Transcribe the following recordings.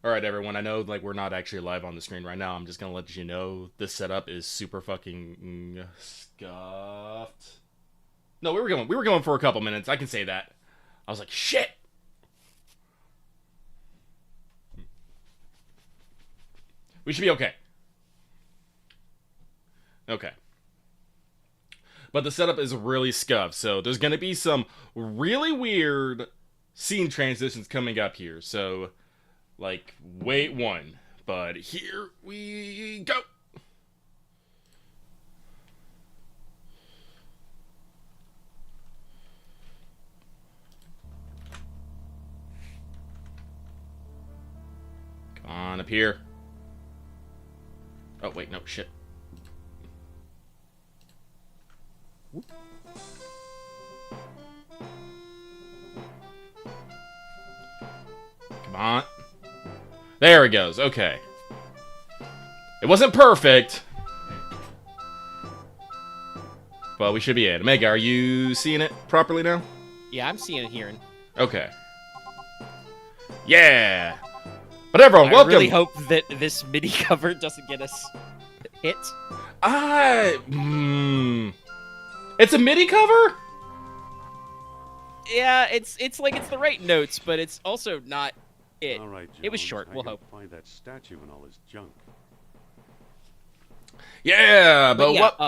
All right, everyone. I know like we're not actually live on the screen right now. I'm just gonna let you know this setup is super fucking scuffed. No, we were going for a couple minutes. I can say that. I was like, shit. We should be okay. Okay. But the setup is really scuffed, so there's gonna be some really weird scene transitions coming up here. So, like, wait one. But here we go. Come on up here. Oh wait, no shit. Come on. There it goes. Okay. It wasn't perfect, but we should be in. Mega, are you seeing it properly now? Yeah, I'm seeing it here. Okay. Yeah. But everyone, I welcome. really hope that this mini cover doesn't get us hit. It's a MIDI cover? Yeah, it's like it's the right notes, but it's also not it. All right, Jones, It was short. We'll hope. Find that statue and all his junk. Yeah, but yeah, what?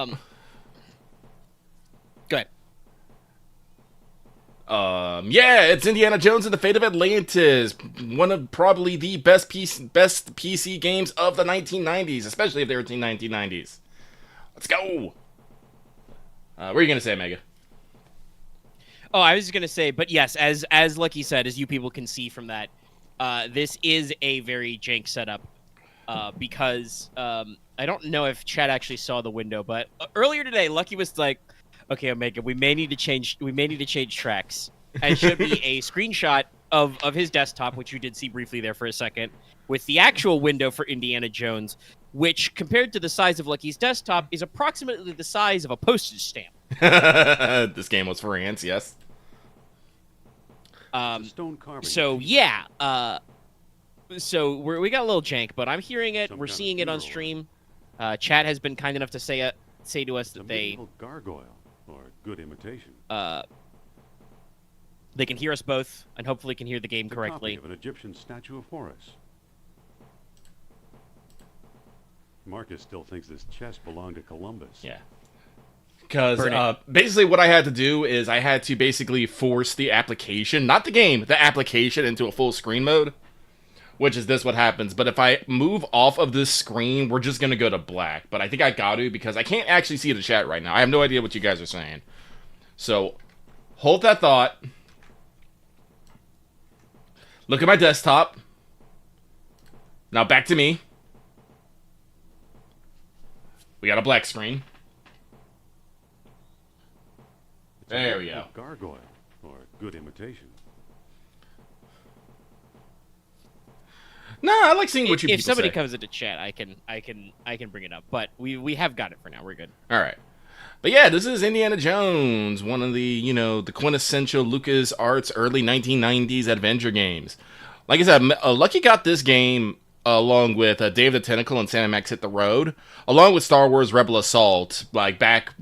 Go ahead. Yeah, it's Indiana Jones and the Fate of Atlantis. One of probably the best PC games of the 1990s, especially if they were in 1990s. Let's go. What are you gonna say, Mega? Oh, I was just gonna say, but yes, as Lucky said, as you people can see from that, this is a very jank setup. Because I don't know if Chad actually saw the window, but earlier today, Lucky was like, "Okay, Omega, we may need to change tracks." And showed me a screenshot of his desktop, which you did see briefly there for a second, with the actual window for Indiana Jones, which compared to the size of Lucky's desktop is approximately the size of a postage stamp. This game was for ants, yes. Stone carving. So yeah, so we got a little jank, but I'm hearing it. Some We're kind of seeing it on funeral. stream. Chad has been kind enough to say to us It's a that they medieval gargoyle, or good imitation. they can hear us both and hopefully can hear the game It's a correctly. copy of an Egyptian statue of Horus. Marcus still thinks this chest belonged to Columbus. Yeah. Because Burn it. basically what I had to do is I had to basically force the application, not the game, the application into a full screen mode, which is this what happens. But if I move off of this screen, we're just going to go to black. But I think I got to because I can't actually see the chat right now. I have no idea what you guys are saying. So hold that thought. Look at my desktop. Now back to me. We got a black screen. It's a There we medieval go. Gargoyle, or good imitation. No, I like seeing what you If people somebody say. comes into chat, I can bring it up. But we have got it for now. We're good. All right. But yeah, this is Indiana Jones, one of the, the quintessential LucasArts early 1990s adventure games. Like I said, Lucky got this game along with Dave the Tentacle and Sam Max Hit the Road, along with Star Wars Rebel Assault, back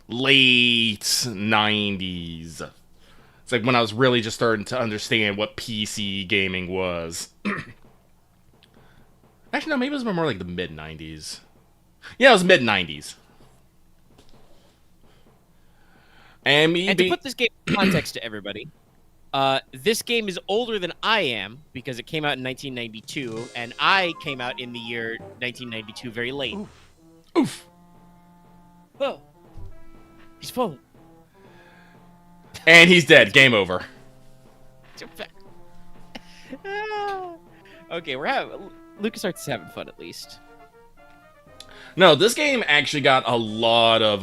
late 90s. It's like when I was really just starting to understand what PC gaming was. Actually, no, maybe it was more like the mid 90s. Yeah, it was mid 90s. And to put this game in context to everybody, this game is older than I am because it came out in 1992, and I came out in the year 1992 very late. Oof. Oh, he's full. And he's dead. Game over. Okay, LucasArts is having fun at least. No, this game actually got a lot of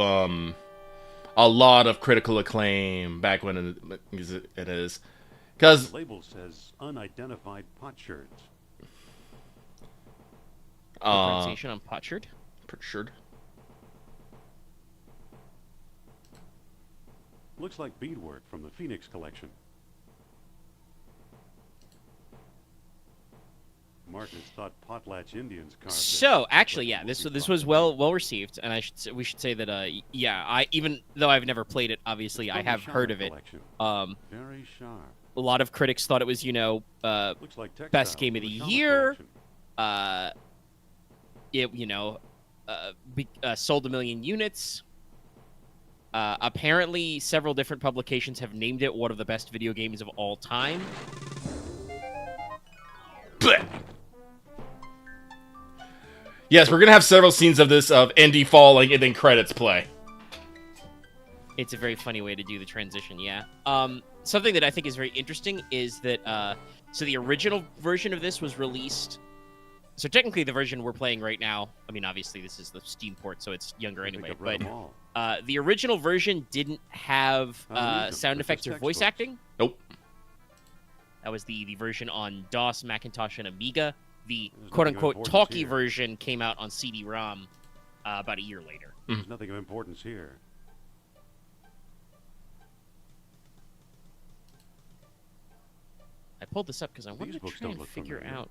critical acclaim back when it is. Because The label says unidentified potsherds. Pronunciation on potsherd. Pritchard. Looks like beadwork from the Phoenix collection. Marcus thought potlatch Indians carved it. So actually, But yeah, this movie this plot was made well received, and we should say that yeah, I even though I've never played it, obviously I From the have heard Sharp of it. collection. Very sharp. A lot of critics thought it was Looks like best textiles game of from the Sharp year. collection. It sold 1 million units. Apparently, several different publications have named it one of the best video games of all time. Blech. Yes, we're gonna have several scenes of this of Indy falling and then credits play. It's a very funny way to do the transition, yeah. Something that I think is very interesting is that so the original version of this was released. So technically, the version we're playing right now. I mean, obviously, this is the Steam port, so it's younger I think anyway. I've read But 'em all. the original version didn't have I'll read them. sound They're effects or just voice textbooks. acting. Nope. That was the version on DOS, Macintosh, and Amiga. The There's quote-unquote nothing of talkie importance here. version came out on CD-ROM about a year later. There's nothing of importance here. I pulled this up because I wanted to books try don't and look figure familiar. out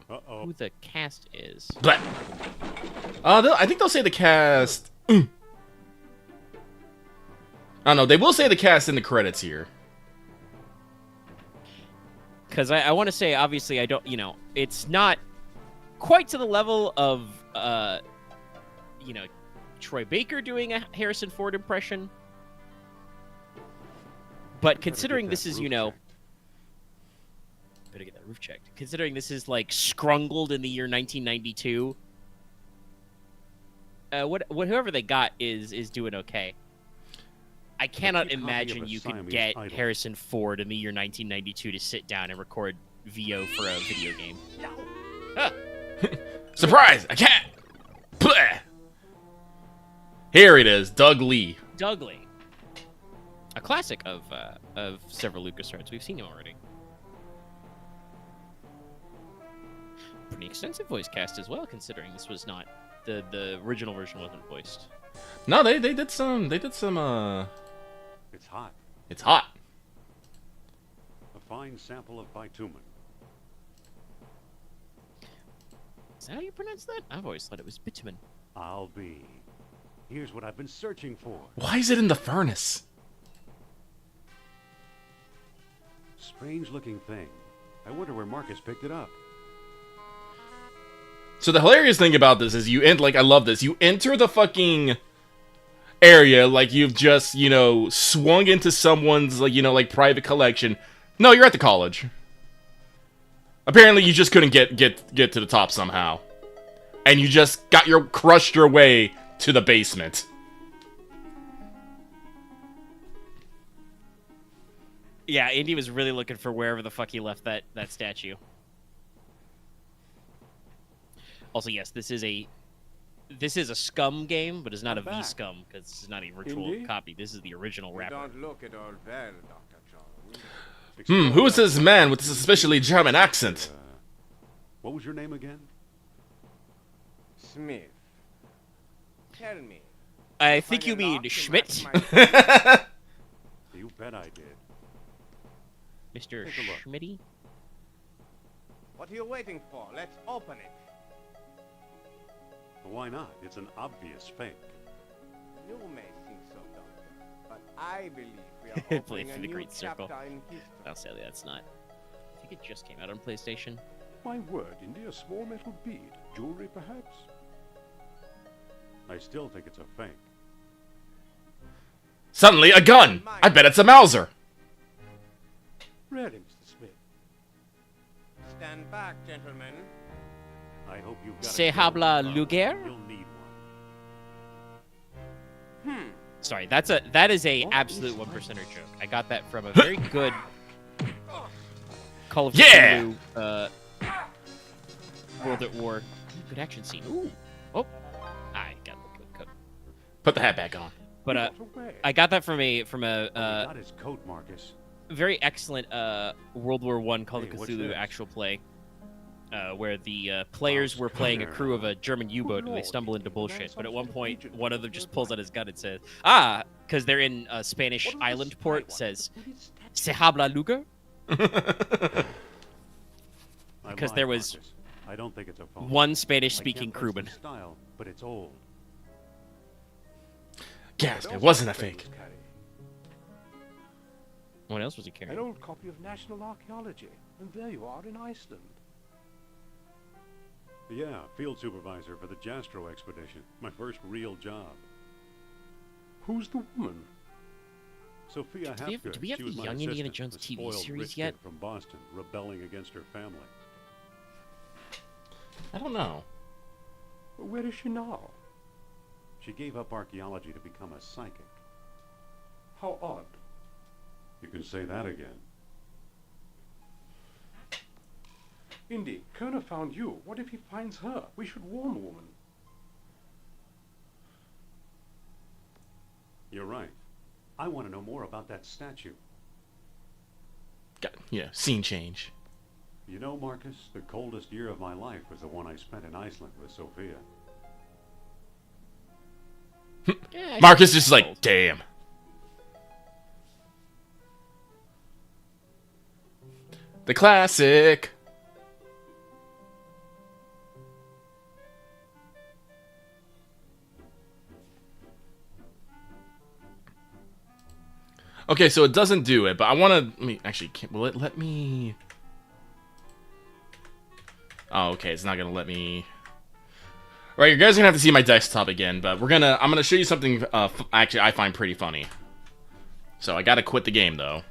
Uh-oh. who the cast is. But I think they'll say the cast. I don't know. They will say the cast in the credits here. Because I want to say, obviously, I don't, it's not quite to the level of, Troy Baker doing a Harrison Ford impression. But considering this is, Better better get that roof checked. Considering this is, like, scrungled in the year 1992, whoever they got is doing okay. I cannot copy of imagine a you could Siamese get idol. Harrison Ford in the year 1992 to sit down and record VO for a video game. Surprise! I can't. Blech. Here it is, Doug Lee. Doug Lee, a classic of several LucasArts. We've seen him already. Pretty extensive voice cast as well, considering this was not the original version wasn't voiced. No, they did some. It's hot. It's hot. A fine sample of bitumen. Is that how you pronounce that? I've always thought it was bitumen. I'll be. Here's what I've been searching for. Why is it in the furnace? Strange-looking thing. I wonder where Marcus picked it up. So the hilarious thing about this is I love this. You enter the fucking area like you've just, swung into someone's, like private collection. No, you're at the college. Apparently you just couldn't get to the top somehow. And you just crushed your way to the basement. Yeah, Indy was really looking for wherever the fuck he left that statue. Also, yes, this is a Scum game, but it's not I'm a back. V-Scum because this is not a virtual Indy? copy. This is the original You wrapper. don't look at all well, Dr. John. Who is this man with this especially German accent? What was your name again? Smith. Tell me. I think find you a mean lock to Schmidt, match my- You bet I did. Mr. Take a look. Schmitty. What are you waiting for? Let's open it. Why not? It's an obvious fake. You may think so, Doctor, but I believe we are Play opening a through the new Great Circle. chapter in history. Oh, sadly, that's not. I think it just came out on PlayStation. My word, Indy, a small metal bead. Jewelry, perhaps? I still think it's a fake. Suddenly, a gun! I bet it's a Mauser! Really, Mr. Smith? Stand back, gentlemen. I hope you've got Se a habla gun. lugar? You'll need one. Sorry, that is a absolute 1%er joke. I got that from a very good Call of Yeah! Cthulhu, World at War. Good action scene. Ooh. Oh. I got the code. Put the hat back on. But Not aware. I got that from a Got his coat, Marcus. very excellent World War I Call of Hey, what's Cthulhu this? actual play, where the players were playing a crew of a German U-boat and they stumble into bullshit. But at one point, one of them just pulls out his gun and says, because they're in a Spanish What does island the spy port, want? says, What is that? Se habla lugar? I because lied, there was Marcus. I don't think it's a phone. one I Spanish-speaking can't place crewman. the style, but it's old. Gasp! What It else wasn't a did fake. Fellows carry? What else was he An carrying? old copy of National Archaeology. And there you are in Iceland. Yeah, field supervisor for the Jastro expedition. My first real job. Who's the woman? Sophia Do we have- Hapgood. do we have She was the my Young Indiana assistant, Jones the TV spoiled series rich yet? kid from Boston, rebelling against her family. I don't know. Where is she now? She gave up archaeology to become a psychic. How odd. You can say that again. Indy, Kerner found you. What if he finds her? We should warn the woman. You're right. I want to know more about that statue. Got scene change. You know, Marcus, the coldest year of my life was the one I spent in Iceland with Sophia. Yeah, Marcus just like, damn. The classic. Okay, so it doesn't do it, but I want to. Let me actually. Will it let me? Oh, okay. It's not gonna let me. All right, you guys are gonna have to see my desktop again, but I'm gonna show you something. Actually, I find pretty funny. So I gotta quit the game though.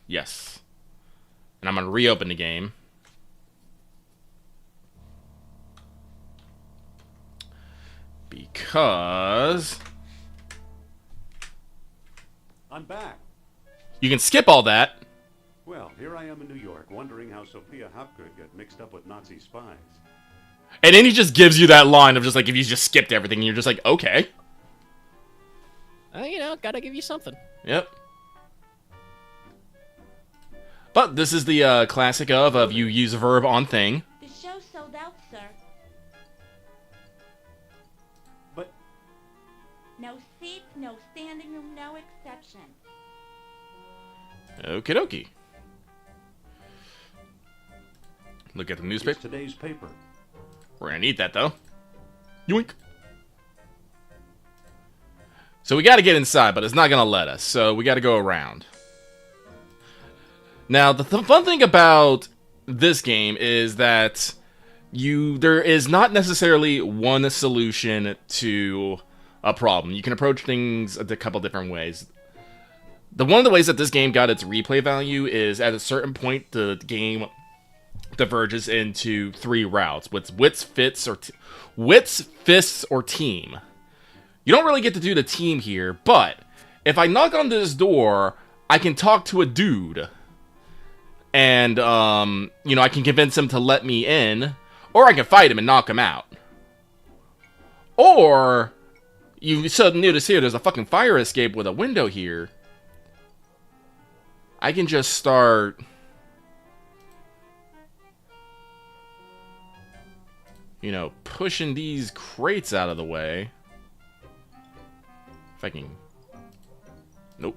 Yes. And I'm gonna reopen the game. Because I'm back. you can skip all that. Well, here I am in New York, wondering how Sophia Hapgood got mixed up with Nazi spies. And then he just gives you that line of just like, if you just skipped everything, and you're just like, okay. You know, gotta give you something. Yep. But this is the classic of you use a verb on thing. The show's sold out, sir. But No seats, no standing room, no exception. Okie dokie. Look at the it's newspaper. today's paper. We're gonna need that though. Yoink. So we gotta get inside, but it's not gonna let us. So we gotta go around. Now, the fun thing about this game is that there is not necessarily one solution to a problem. You can approach things a couple different ways. One of the ways that this game got its replay value is at a certain point the game diverges into 3 routes: wits, fists, or team. You don't really get to do the team here, but if I knock on this door, I can talk to a dude. And, I can convince him to let me in, or I can fight him and knock him out. Or, you notice here, there's a fucking fire escape with a window here. I can just start... pushing these crates out of the way. If I can... Nope.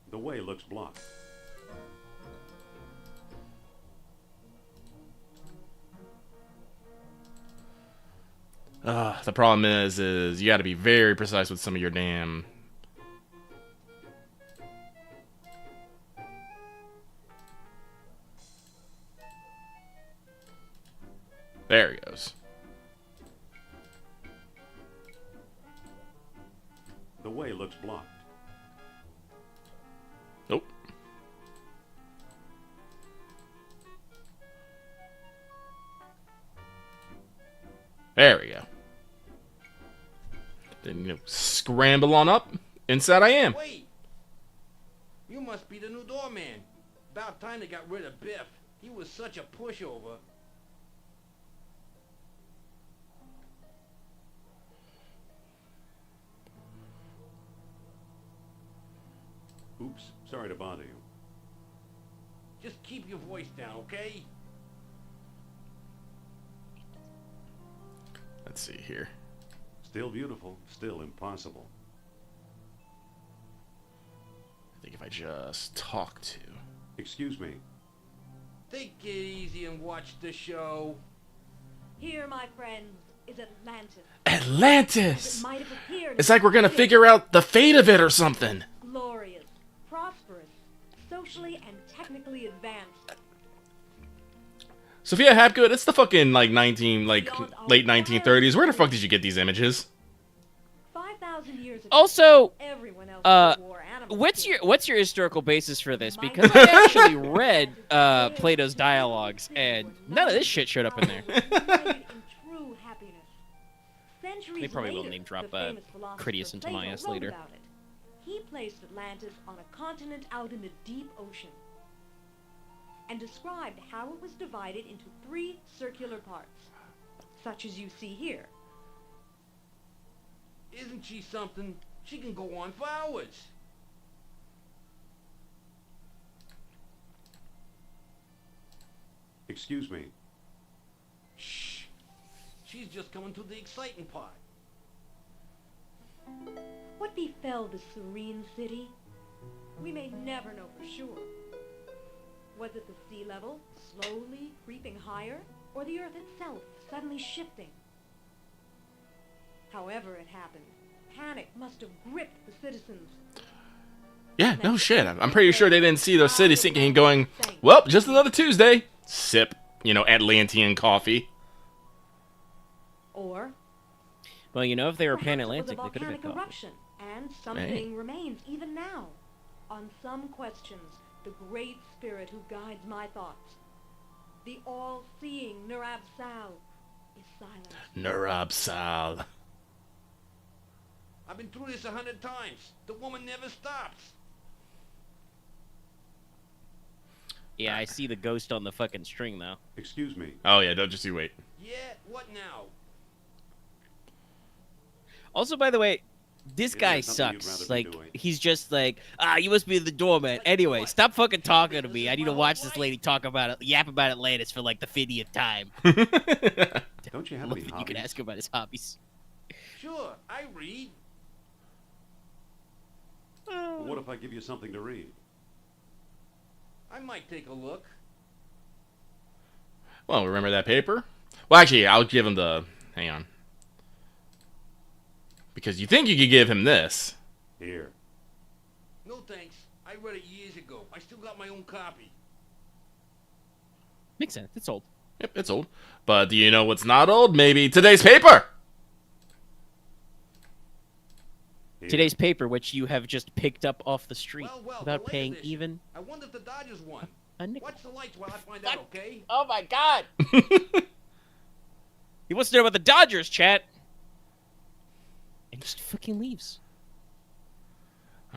The way looks blocked. The problem is you got to be very precise with some of your damn... There he goes. The way looks blocked. Nope. There we go. Then, scramble on up. Inside I am. Wait! You must be the new doorman. About time they got rid of Biff. He was such a pushover. Oops, sorry to bother you. Just keep your voice down, okay? Let's see here. Still beautiful, still impossible. think if I just talk to... Excuse me. Take it easy and watch the show. Here, my friends, is Atlantis. Atlantis! It might have appeared It's like we're gonna figure out the fate of it or something. glorious, prosperous, socially and technically advanced. Sophia Hapgood, it's the fucking, like, late 1930s. Where the fuck did you get these images? 5,000 years ago, Also, everyone else wore animal skin. what's your historical basis for this? Because I actually read Plato's dialogues, and none of this shit showed up in there. United in true happiness. Centuries They probably will later, name drop, the famous philosopher Critias and Plato Timaeus wrote later. about it. He placed Atlantis on a continent out in the deep ocean and described how it was divided into 3 circular parts, such as you see here. Isn't she something? She can go on for hours. Excuse me. Shh. She's just coming to the exciting part. What befell the serene city? We may never know for sure. Was it the sea level slowly creeping higher, or the earth itself suddenly shifting? However it happened, panic must have gripped the citizens. Yeah, no shit. I'm pretty sure they didn't see the city sinking and going, well, just another Tuesday. Sip, Atlantean coffee. Or Well, if they were perhaps Pan-Atlantic, it was a they could have volcanic been coffee. eruption, and something remains even now. On some questions, the great spirit who guides my thoughts, the all-seeing Nurab Sal, is silent. Nurab Sal. I've been through this 100 times. The woman never stops. Yeah, I see the ghost on the fucking string, though. Excuse me. Oh, yeah, don't just you wait. Yeah, what now? Also, by the way, this Is guy there something you'd sucks. rather be Like, doing? he's just like, you must be the doorman. Anyway, stop fucking talking to me. I need to watch this lady talk about it, yap about Atlantis for like the 50th time. Don't you have Love any that hobbies? you can ask him about his hobbies. Sure, I read. Well, what if I give you something to read? I might take a look. Well, remember that paper? Well, actually, I'll give him the... Hang on. Because you think you could give him this. Here. No thanks. I read it years ago. I still got my own copy. Makes sense. It's old. Yep, it's old. But do you know what's not old? Maybe today's paper! Here. Today's paper, which you have just picked up off the street Well, without the paying latest issue. even I wonder if the Dodgers won. a nickel. Watch the lights while I find out, okay? Oh my god! He wants to know about the Dodgers, chat. And just fucking leaves.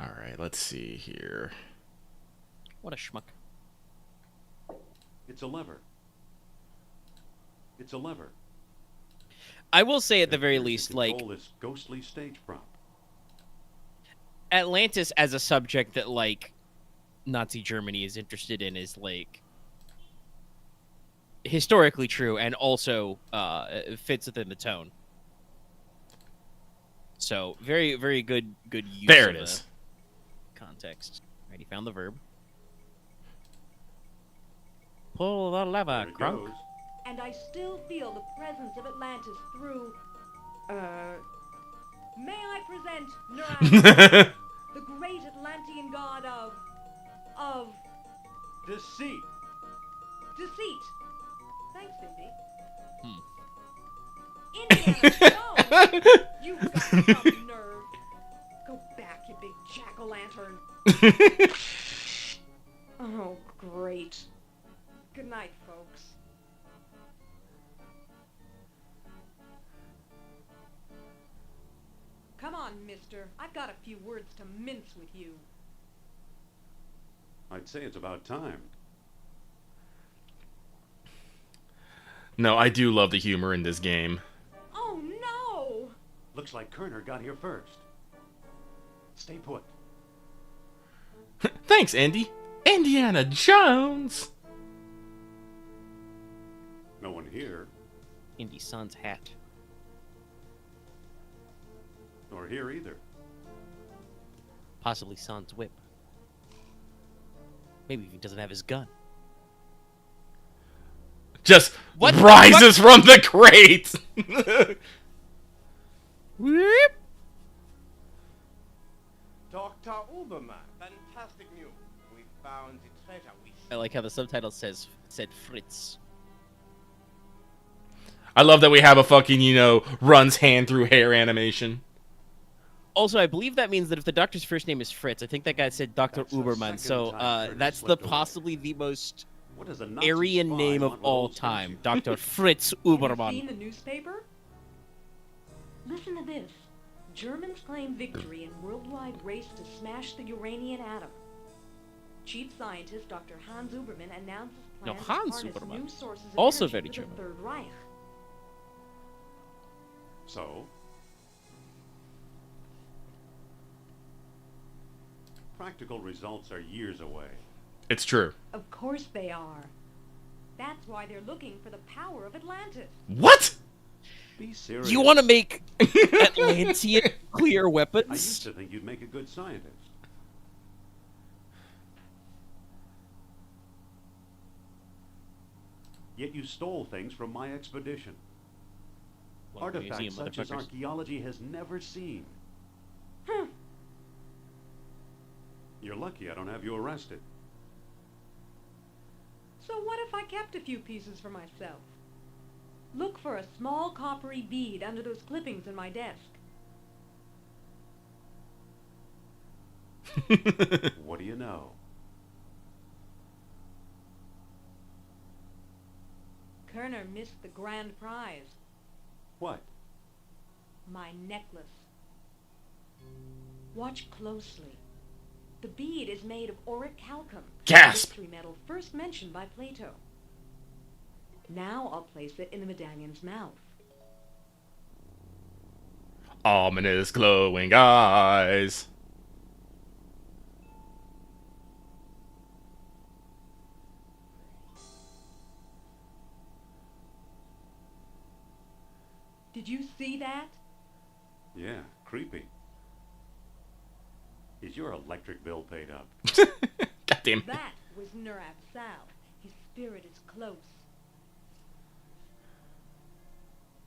Alright, let's see here. What a schmuck. It's a lever. It's a lever. I will say at the very It appears least, to like, control this ghostly stage prop. Atlantis as a subject that, like, Nazi Germany is interested in is, like, historically true and also fits within the tone. So, very, very good use There of it is. the context. Alright, he found the verb. Pull the lever, There it crunk. goes. And I still feel the presence of Atlantis through, may I present Nurab, the great Atlantean god of Deceit. deceit. Thanks, Cindy. Hmm. Indiana Jones, you've got some nerve. Go back, you big jack-o'-lantern. Oh, great. Good night, folks. Come on, mister. I've got a few words to mince with you. I'd say it's about time. No, I do love the humor in this game. Oh, no! Looks like Kerner got here first. Stay put. Thanks, Andy. Indiana Jones! No one here, Indy Son's hat. nor here either. Possibly Son's whip. Maybe he doesn't have his gun. Just What the rises from the crate. Whoop. Dr. Uberman, fantastic news. We found the treasure we I like how the subtitle said Fritz. I love that we have a fucking, runs hand through hair animation. Also, I believe that means that if the doctor's first name is Fritz, I think that guy said Dr. That's the Uberman. second So time Fritz that's the slipped away. possibly the most What does a Nazi Aryan spy name of want with all old time, Stingy? Dr. Fritz Have you Uberman. seen the newspaper? Listen to this. Germans claim victory in worldwide race to smash the Uranian atom. Chief scientist Dr. Hans Uberman announces No, plans Hans to harness Uberman. new sources of Also energy very for the German. Third Reich. So? Practical results are years away. It's true. Of course they are. That's why they're looking for the power of Atlantis. What? Be serious. You want to make Atlantean clear I used weapons? to think you'd make a good scientist. Yet you stole things from my expedition. Well, the Artifacts museum, such as motherfuckers. archaeology has never seen. Hmm. You're lucky I don't have you arrested. So what if I kept a few pieces for myself? Look for a small coppery bead under those clippings in my desk. What do you know? Kerner missed the grand prize. What? My necklace. Watch closely. The bead is made of orichalcum, Gasp! victory metal first mentioned by Plato. Now I'll place it in the medallion's mouth. Ominous glowing eyes. Did you see that? Yeah, creepy. Is your electric bill paid up? Goddamn. That was Nurab Sal. His spirit is close.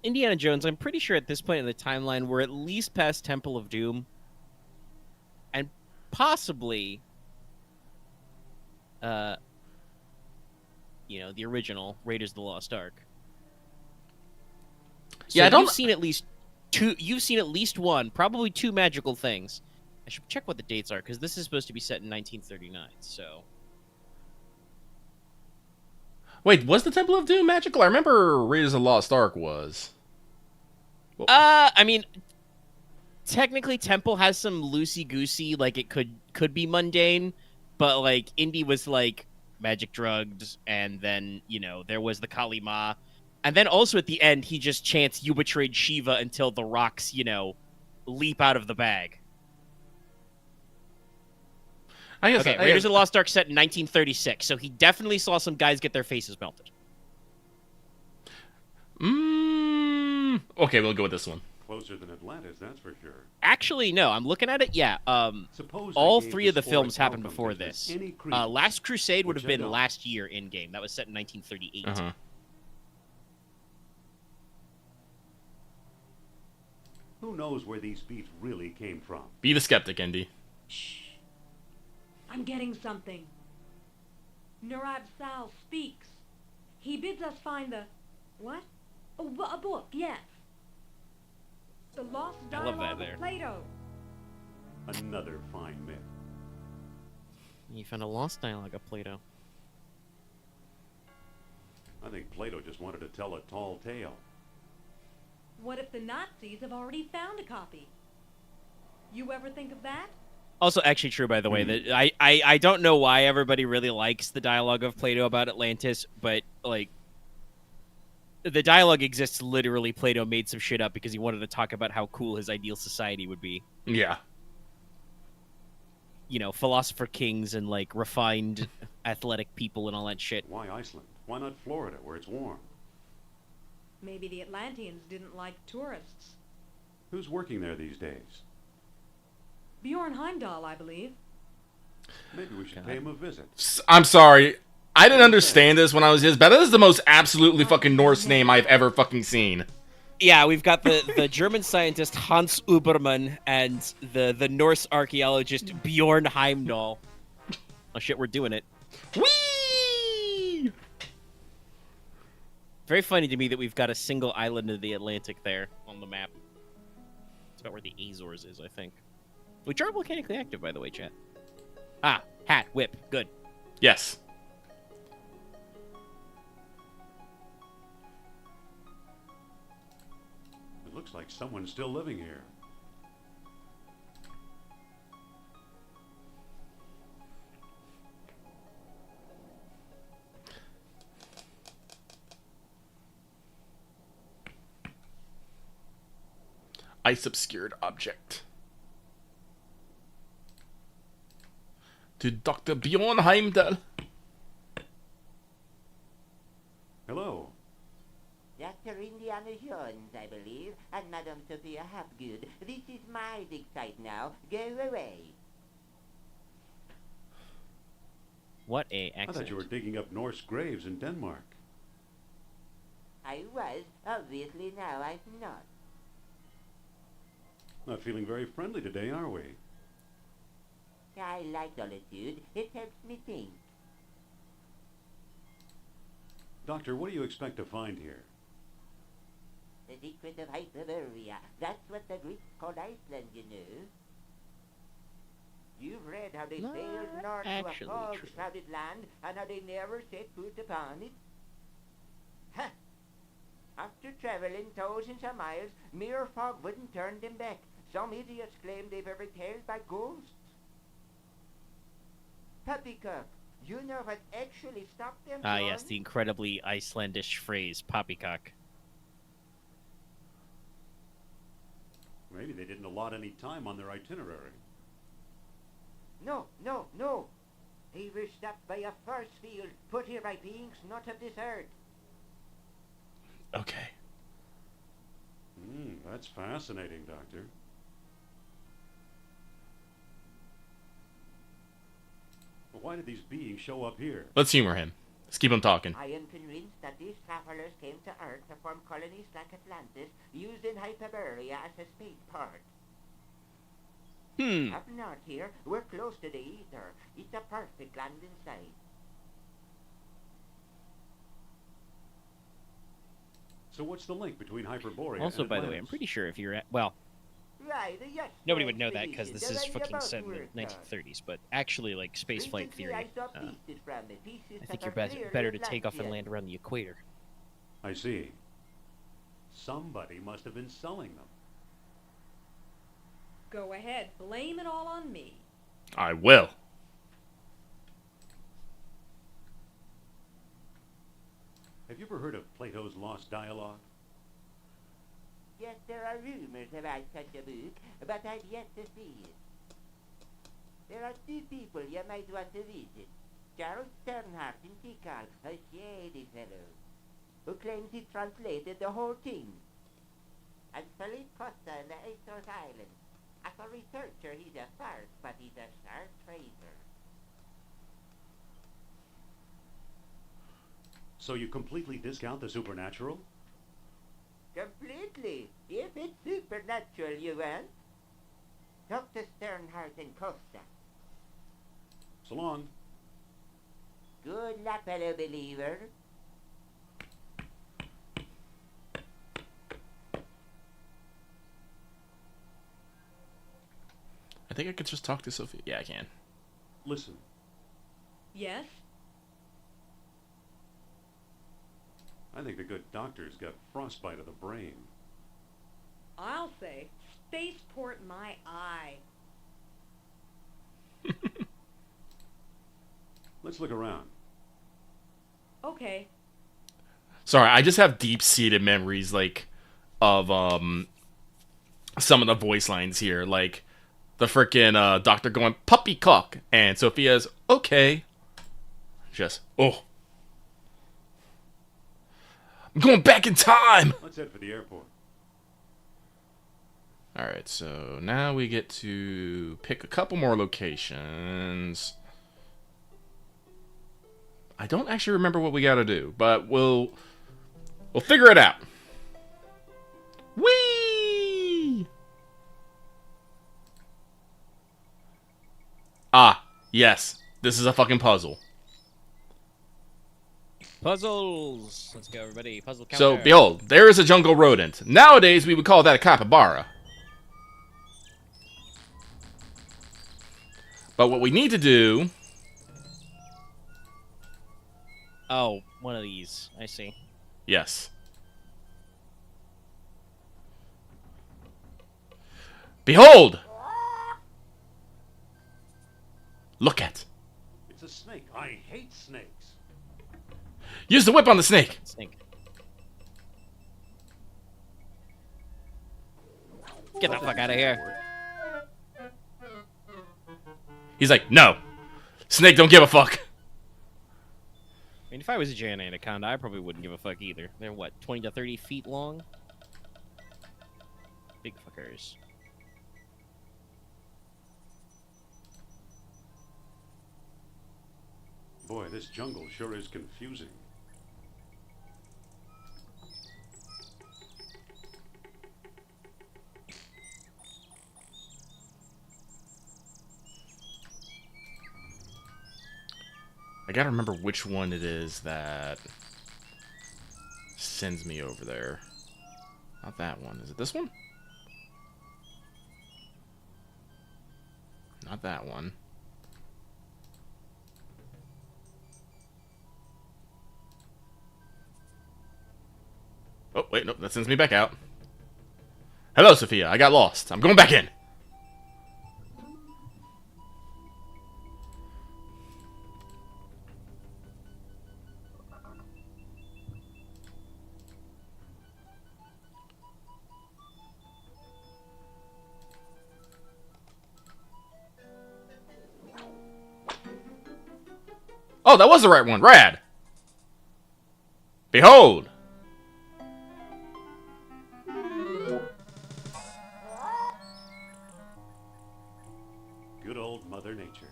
Indiana Jones, I'm pretty sure at this point in the timeline, we're at least past Temple of Doom. And possibly, the original Raiders of the Lost Ark. So Yeah, I don't- You've seen at least two. You've seen at least one, probably two magical things. I should check what the dates are because this is supposed to be set in 1939. So Wait, was the Temple of Doom magical? I remember Raiders of the Lost Ark was. I mean, technically, Temple has some loosey goosey, like it could be mundane, but like Indy was like magic drugged, and then there was the Kali Ma, and then also at the end he just chants "You betrayed Shiva" until the rocks leap out of the bag. I guess. Okay, Raiders of the Lost Ark set in 1936, so he definitely saw some guys get their faces melted. Okay, we'll go with this one. Closer than Atlantis, that's for sure. Actually, no, I'm looking at it. Yeah, Suppose I all gave three of the this films orichalcum happened before business this. any credence, Last Crusade would which have I been don't. last year in game. That was set in 1938. Uh-huh. Who knows where these beats really came from? Be the skeptic, Indy. Shh. I'm getting something. Nurab Sal speaks. He bids us find the... What? Oh, a book, yes. The Lost I love that Dialogue there. of Plato. Another fine myth. You found a lost dialogue of Plato. I think Plato just wanted to tell a tall tale. What if the Nazis have already found a copy? You ever think of that? Also, actually true, by the way, that I don't know why everybody really likes the dialogue of Plato about Atlantis, but, like, the dialogue exists literally. Plato made some shit up because he wanted to talk about how cool his ideal society would be. Yeah. Philosopher kings and, like, refined athletic people and all that shit. Why Iceland? Why not Florida, where it's warm? Maybe the Atlanteans didn't like tourists. Who's working there these days? Bjorn Heimdall, I believe. Maybe we should pay him a visit. I'm sorry. I didn't understand this when I was his, but that is the most absolutely fucking Norse name I've ever fucking seen. Yeah, we've got the German scientist Hans Ubermann and the Norse archaeologist Bjorn Heimdall. Oh shit, we're doing it. Whee! Very funny to me that we've got a single island of the Atlantic there on the map. It's about where the Azores is, I think. Which are volcanically active, by the way, chat. Ah, hat, whip, good. Yes. It looks like someone's still living here. Ice obscured object. To Dr. Bjorn Heimdall. Hello. Dr. Indiana Jones, I believe, and Madame Sophia Hapgood. This is my dig site now. Go away. What a I accent. thought you were digging up Norse graves in Denmark. I was. Obviously now I'm not. Not feeling very friendly today, are we? I like solitude. It helps me think. Doctor, what do you expect to find here? The secret of Hyperborea. That's what the Greeks called Iceland, you know. You've read how they Not sailed north to actually a fog true. shrouded land, and how they never set foot upon it. Ha! After traveling thousands of miles, mere fog wouldn't turn them back. Some idiots claim they've ever held by ghosts. Poppycock, you know what actually stopped them? Ah, yes, John? the incredibly Icelandish phrase, poppycock. Maybe they didn't allot any time on their itinerary. No, no, no. They were stopped by a force field put here by beings not of this earth. Okay. That's fascinating, Doctor. But why did these beings show up here? Let's humor him. Let's keep him talking. I am convinced that these travelers came to Earth to form colonies like Atlantis, using Hyperborea as a spaceport. Up north here, we're close to the ether. It's a perfect landing site. So what's the link between Hyperborea Also, and by the way, I'm Atlantis? pretty sure if you're at, well, Right, yes. nobody would know that because this is fucking set in the 1930s, but actually, like, spaceflight theory, I think you're better to take off and land around the equator. I see. Somebody must have been selling them. Go ahead, blame it all on me. I will. Have you ever heard of Plato's Lost Dialogue? Yes, there are rumors about such a book, but I've yet to see it. There are two people you might want to visit. Charles Sternhardt in Tikal, a shady fellow, who claims he translated the whole thing. And Philippe Costa in the Azores Islands. As a researcher, he's a farce, but he's a sharp trader. So you completely discount the supernatural? Completely. If it's supernatural, you want. Talk to Sternhardt and Costa. So long. Good luck, fellow believer. I think I could just talk to Sophie. Yeah, I can. Listen, Yes? I think the good doctor's got frostbite of the brain. I'll say, spaceport my eye. Let's look around. Okay. Sorry, I just have deep-seated memories, like, of, some of the voice lines here. Like, the frickin' doctor going, puppy cock, and Sophia's, okay. Just, oh. I'm going back in time! Let's head for the airport. Alright, so now we get to pick a couple more locations. I don't actually remember what we gotta do, but we'll figure it out. Whee! Ah, yes. This is a fucking puzzle. Puzzles. Let's go, everybody. Puzzle counter. So, behold, there is a jungle rodent. Nowadays, we would call that a capybara. But what we need to do... Oh, one of these. I see. Yes. Behold! Look at. It's a snake. I hate snakes. Use the whip on the snake. Snake. Get the fuck out of here. He's like, no. Snake don't give a fuck. I mean, if I was a giant anaconda, I probably wouldn't give a fuck either. They're, what, 20 to 30 feet long? Big fuckers. Boy, this jungle sure is confusing. I gotta remember which one it is that sends me over there. Not that one. Is it this one? Not that one. Oh, wait, nope, that sends me back out. Hello, Sophia. I got lost. I'm going back in. Oh, that was the right one. Rad. Behold. Good old Mother Nature.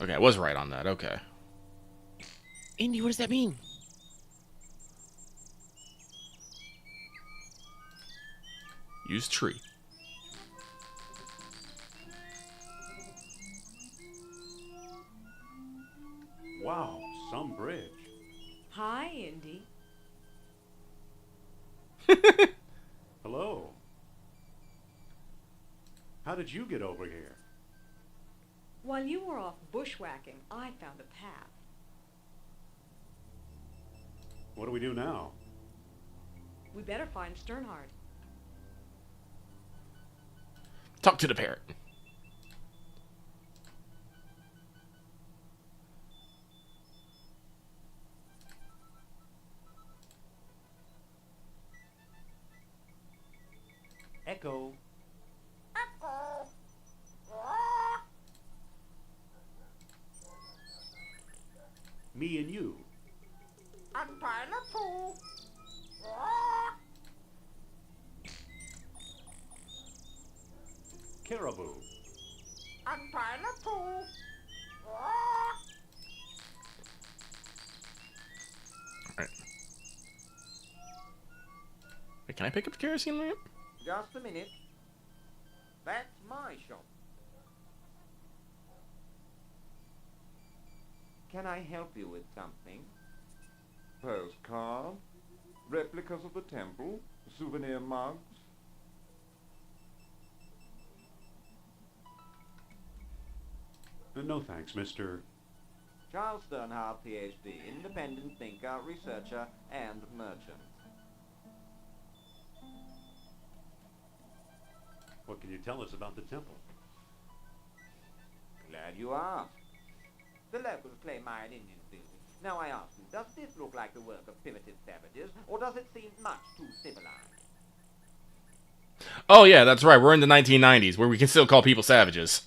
Okay, I was right on that. Okay. Indy, what does that mean? Use tree. Wow, some bridge. Hi, Indy. Hello. How did you get over here? While you were off bushwhacking, I found a path. What do we do now? We better find Sternhard. Talk to the parrot. Echo. Me and you. Caribou. Alright. Wait, can I pick up the kerosene lamp? Just a minute. That's my shop. Can I help you with something? Postcard? Replicas of the temple? Souvenir mugs? No thanks, Mr. Charles Sternhard, PhD, independent thinker, researcher, and merchant. What can you tell us about the temple? Glad you asked. The locals claim Mayan Indians do. Now I ask you, does this look like the work of primitive savages, or does it seem much too civilized? Oh, yeah, that's right. We're in the 1990s, where we can still call people savages.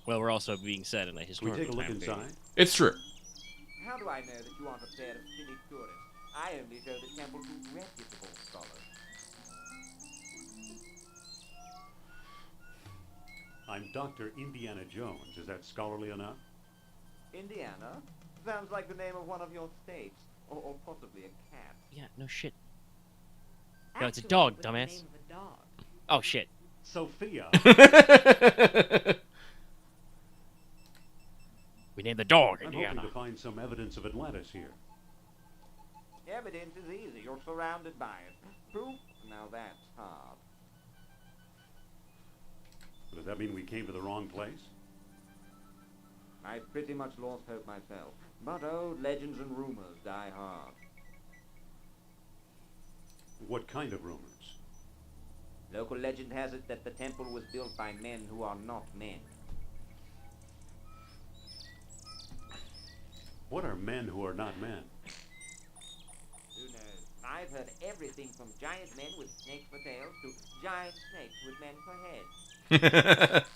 Well, we're also being set in a Can we historical take a look time period. inside? It's true. How do I know that you aren't a pair of silly tourists? I only show the temple to reputable scholars. I'm Dr. Indiana Jones. Is that scholarly enough? Indiana? Sounds like the name of one of your states. Or possibly a cat. Yeah, no shit. No, it's a Actually, dog, it was the dumbass. name of a dog. Oh, shit. Sophia. We named the dog I'm Indiana. hoping to find some evidence of Atlantis here. Evidence is easy. You're surrounded by it. Proof? Now that's hard. Does that mean we came to the wrong place? I pretty much lost hope myself. But old legends and rumors die hard. What kind of rumors? Local legend has it that the temple was built by men who are not men. What are men who are not men? Who knows? I've heard everything from giant men with snakes for tails to giant snakes with men for heads.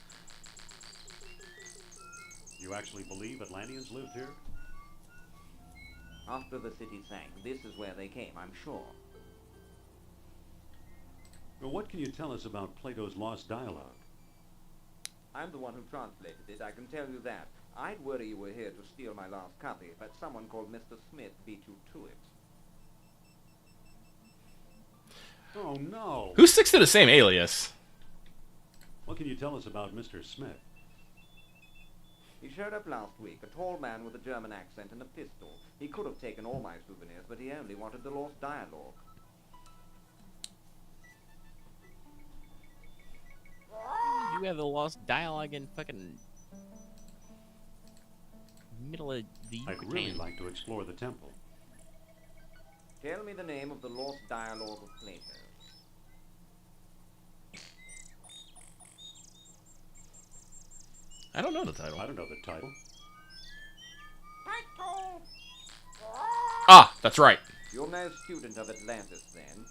You actually believe Atlanteans lived here? After the city sank, this is where they came, I'm sure. Well, what can you tell us about Plato's lost dialogue? I'm the one who translated it, I can tell you that. I'd worry you were here to steal my last copy, but someone called Mr. Smith beat you to it. Oh, no! Who sticks to the same alias? What can you tell us about Mr. Smith? He showed up last week, a tall man with a German accent and a pistol. He could have taken all my souvenirs, but he only wanted the lost dialogue. You have the lost dialogue in fucking middle of the I'd Yucatan. really like to explore the temple. Tell me the name of the lost dialogue of Plato. I don't know the title. I don't know the title. Ah, that's right. You're no student of Atlantis, then.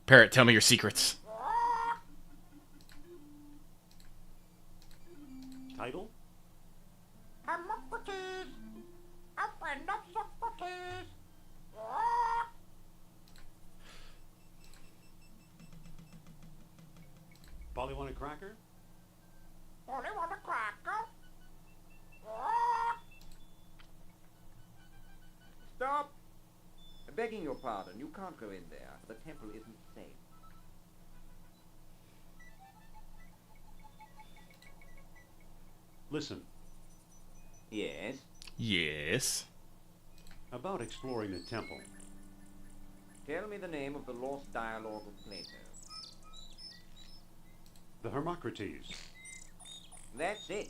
Parrot, tell me your secrets. Title? Polly want a cracker? Stop! Begging your pardon, you can't go in there. The temple isn't safe. Listen, Yes? Yes. about exploring the temple. Tell me the name of the lost dialogue of Plato. The Hermocrates. That's it.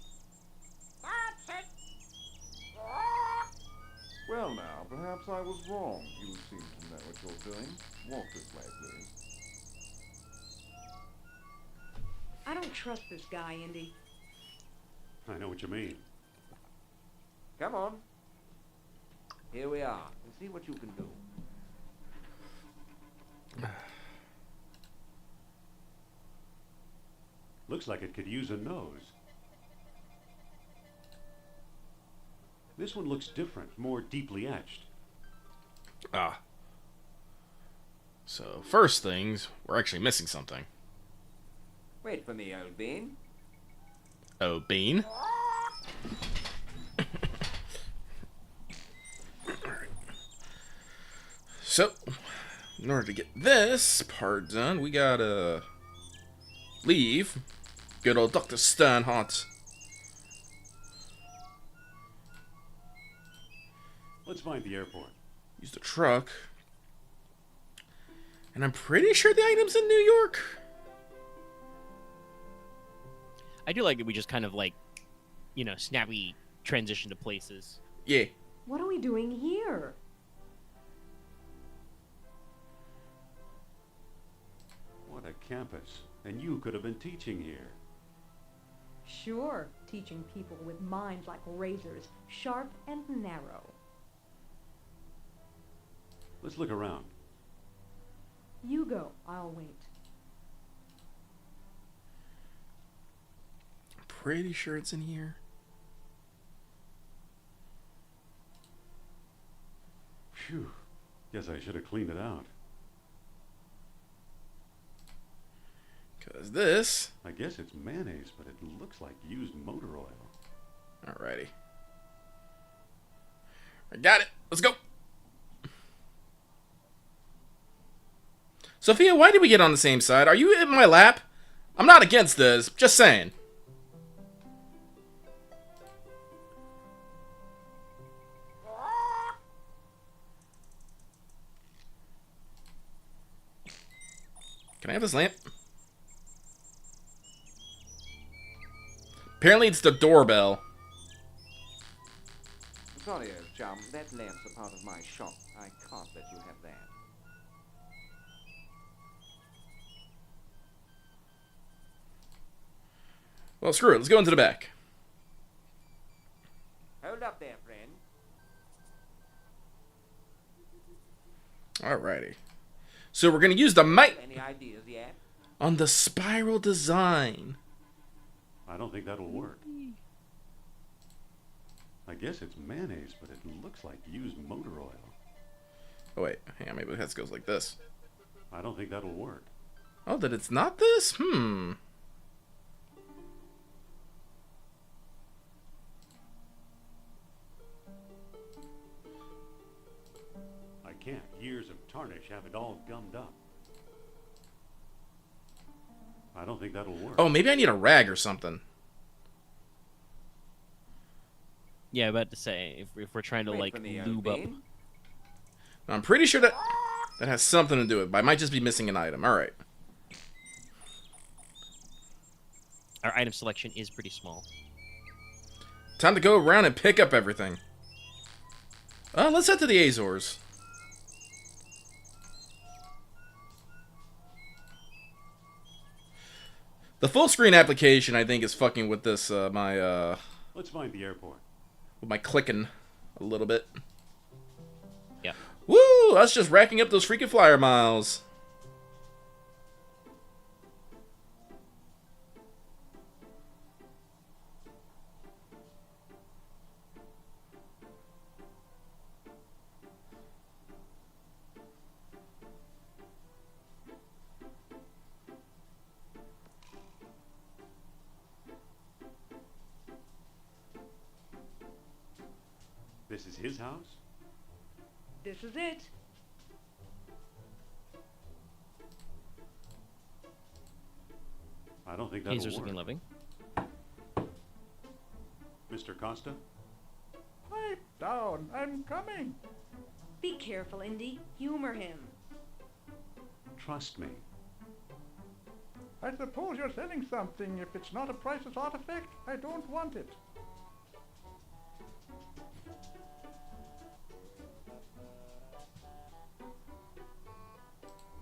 Well now, perhaps I was wrong. You seem to know what you're doing. Walk this way, please. I don't trust this guy, Indy. I know what you mean. Come on. Here we are. And see what you can do. Looks like it could use a nose. This one looks different, more deeply etched. Ah. So, first things, we're actually missing something. Wait for me, old bean. Oh, Bean. So, in order to get this part done, we gotta leave. Good old Dr. Sternhardt. Let's find the airport. Use the truck. And I'm pretty sure the item's in New York. I do like that we just kind of like, you know, snappy transition to places. Yeah. What are we doing here? What a campus. And you could have been teaching here. Sure, teaching people with minds like razors, sharp and narrow. Let's look around. You go, I'll wait. Pretty sure it's in here. Phew. Guess I should have cleaned it out. There's this. I guess it's mayonnaise, but it looks like used motor oil. Alrighty. I got it. Let's go. Sophia, why did we get on the same side? Are you in my lap? I'm not against this. Just saying. Can I have this lamp? Apparently it's the doorbell. Sorry, old chum. That lamp's a part of my shop. I can't let you have that. Well, screw it. Let's go into the back. Hold up there, friend. Alrighty. So we're going to use the mic Any ideas yet? on the spiral design. I don't think that'll work. I guess it's mayonnaise, but it looks like used motor oil. Oh, wait. Hang on. Maybe the head goes like this. I don't think that'll work. Oh, that it's not this? I can't. Years of tarnish have it all gummed up. I don't think that'll work. Oh, maybe I need a rag or something. Yeah, about to say if we're trying to Wait like for me, lube up. Bean. I'm pretty sure that has something to do with it, but I might just be missing an item. Alright. Our item selection is pretty small. Time to go around and pick up everything. Let's head to the Azores. The full screen application, I think, is fucking with this, Let's find the airport. with my clicking a little bit. Yeah. Woo! Us just racking up those freaking flyer miles. This is his house? This is it. I don't think that'll Hazers work. looking loving. Mr. Costa? Pipe down, I'm coming. Be careful, Indy. Humor him. Trust me. I suppose you're selling something. If it's not a priceless artifact, I don't want it.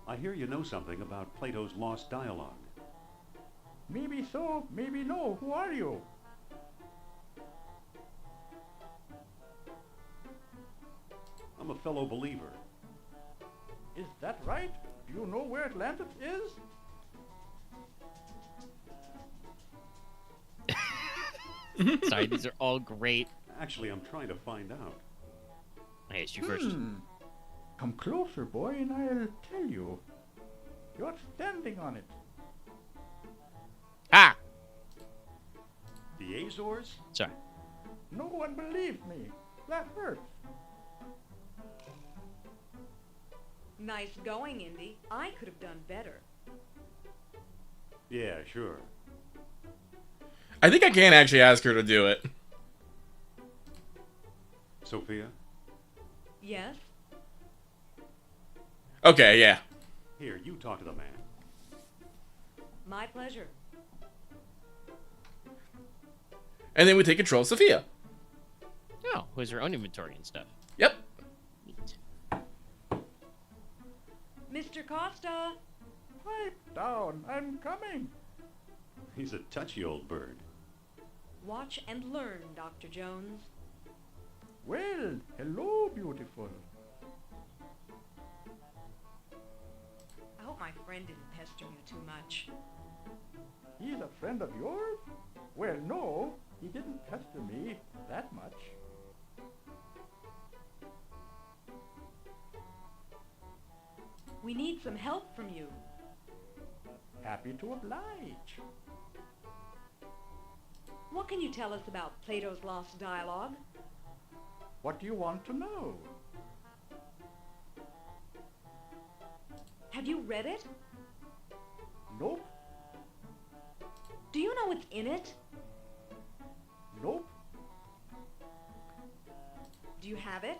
I hear you know something about Plato's lost dialogue. Maybe so, maybe no. Who are you? I'm a fellow believer. Is that right? Do you know where Atlantis is? Sorry, these are all great. Actually, I'm trying to find out. Hey, it's you first. Come closer, boy, and I'll tell you. You're standing on it. Ah! The Azores? Sorry. No one believed me. That hurts. Nice going, Indy. I could have done better. Yeah, sure. I think I can actually ask her to do it. Sophia? Yes? Okay, yeah. Here, you talk to the man. My pleasure. And then we take control of Sophia. Oh, who has her own inventory and stuff. Yep. Neat. Mr. Costa! Pipe down, I'm coming. He's a touchy old bird. Watch and learn, Dr. Jones. Well, hello, beautiful. I hope my friend didn't pester you too much. He's a friend of yours? Well, no, he didn't pester me that much. We need some help from you. Happy to oblige. What can you tell us about Plato's Lost Dialogue? What do you want to know? Have you read it? Nope. Do you know what's in it? Nope. Do you have it?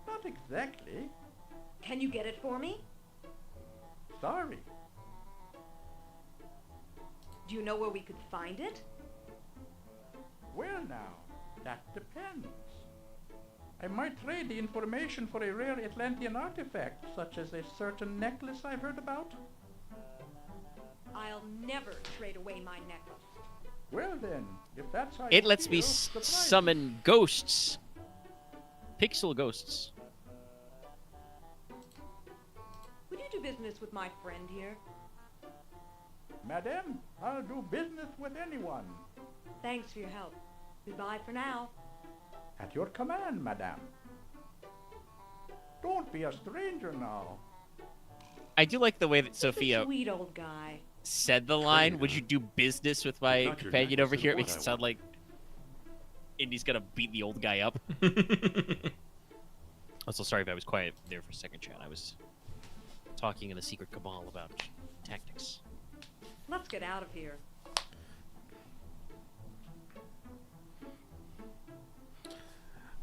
Not exactly. Can you get it for me? Sorry. Do you know where we could find it? Well now, that depends. I might trade the information for a rare Atlantean artifact, such as a certain necklace I've heard about. I'll never trade away my necklace. Well then, if that's how It you lets me feel, surprise summon ghosts. Pixel ghosts. Would you do business with my friend here? Madame, I'll do business with anyone. Thanks for your help. Goodbye for now. At your command, madame. Don't be a stranger now. I do like the way that Just a Sophia sweet old guy. said the line, "Would you do business with my Not your companion over necklace here?" is It makes what it I sound want. like Indy's gonna beat the old guy up. Also, sorry if I was quiet there for a second, Chad. I was talking in a secret cabal about tactics. Let's get out of here.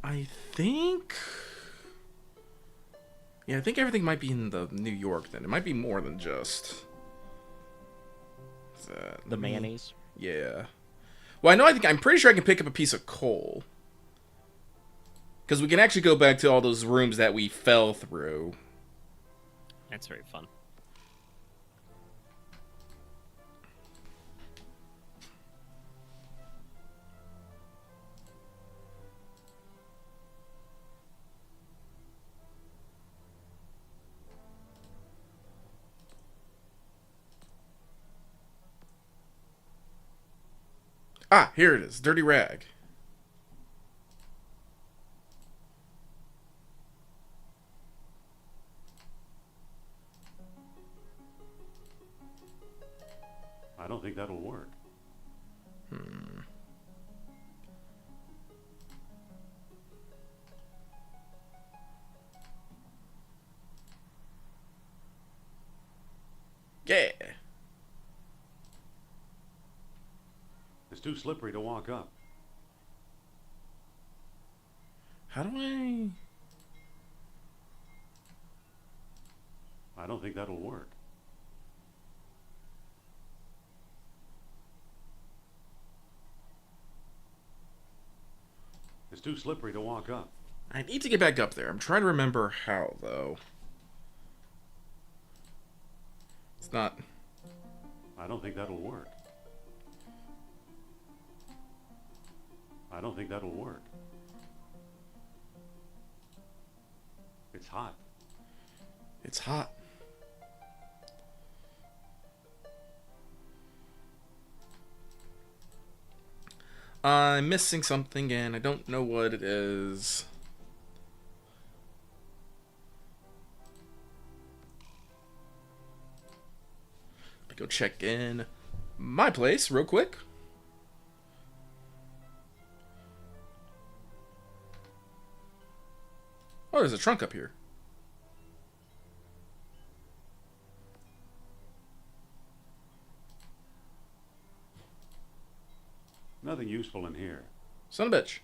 I think. Yeah, I think everything might be in the New York then. It might be more than just that. The mayonnaise. Yeah. Well, I know. I'm pretty sure I can pick up a piece of coal because we can actually go back to all those rooms that we fell through. That's very fun. Ah, here it is. Dirty rag. I don't think that'll work. Yeah. It's too slippery to walk up. How do I? I don't think that'll work. It's too slippery to walk up. I need to get back up there. I'm trying to remember how though. It's not. I don't think that'll work. I don't think that'll work. It's hot. It's hot. I'm missing something and I don't know what it is. Let me go check in my place real quick. Oh, there's a trunk up here. Nothing useful in here. Son of a bitch.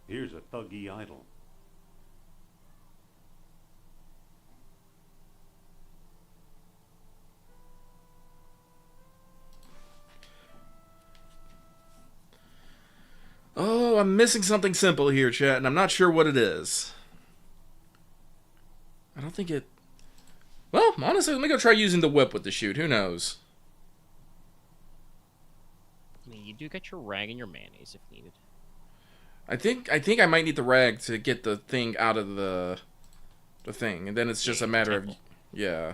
Here's a thuggy idol. Oh, I'm missing something simple here, chat, and I'm not sure what it is. I don't think it... Well, honestly, let me go try using the whip with the shoot. Who knows? I mean, you do get your rag and your mayonnaise if needed. I think I might need the rag to get the thing out of the thing, and then it's just a matter of... Yeah.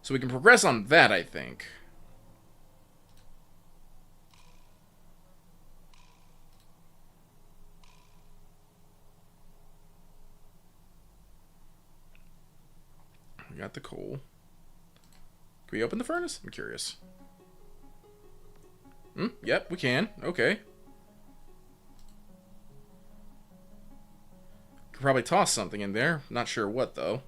So we can progress on that, I think. got the coal. Can we open the furnace? I'm curious. Yep, we can. Okay. Could probably toss something in there. Not sure what, though.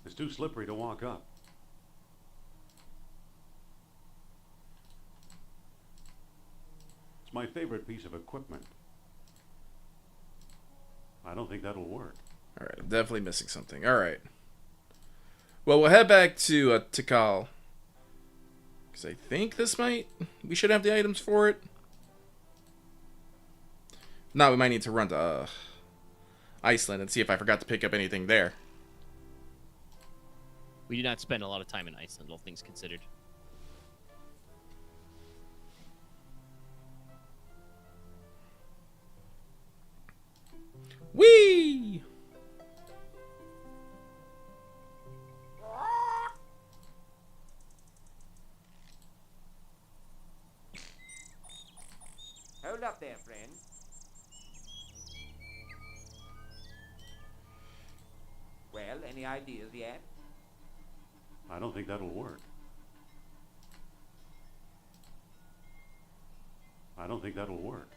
It's too slippery to walk up. It's my favorite piece of equipment. I don't think that'll work. Alright, I'm definitely missing something. Alright. Well, we'll head back to Tikal. Because I think this might... We should have the items for it. Now we might need to run to Iceland and see if I forgot to pick up anything there. We do not spend a lot of time in Iceland, all things considered. Whee! Hold up there, friend. Well, any ideas yet? I don't think that'll work. I don't think that'll work.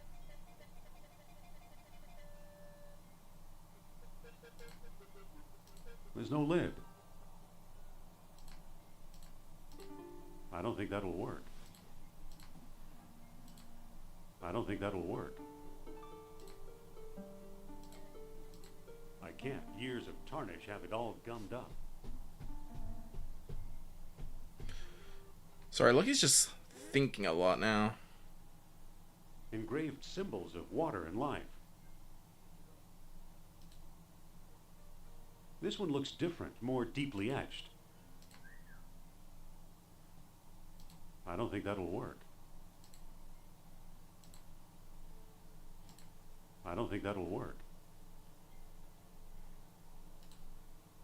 There's no lid. I don't think that'll work. I don't think that'll work. I can't. Years of tarnish have it all gummed up. Sorry, Lucky's just thinking a lot now. Engraved symbols of water and life. This one looks different, more deeply etched. I don't think that'll work. I don't think that'll work.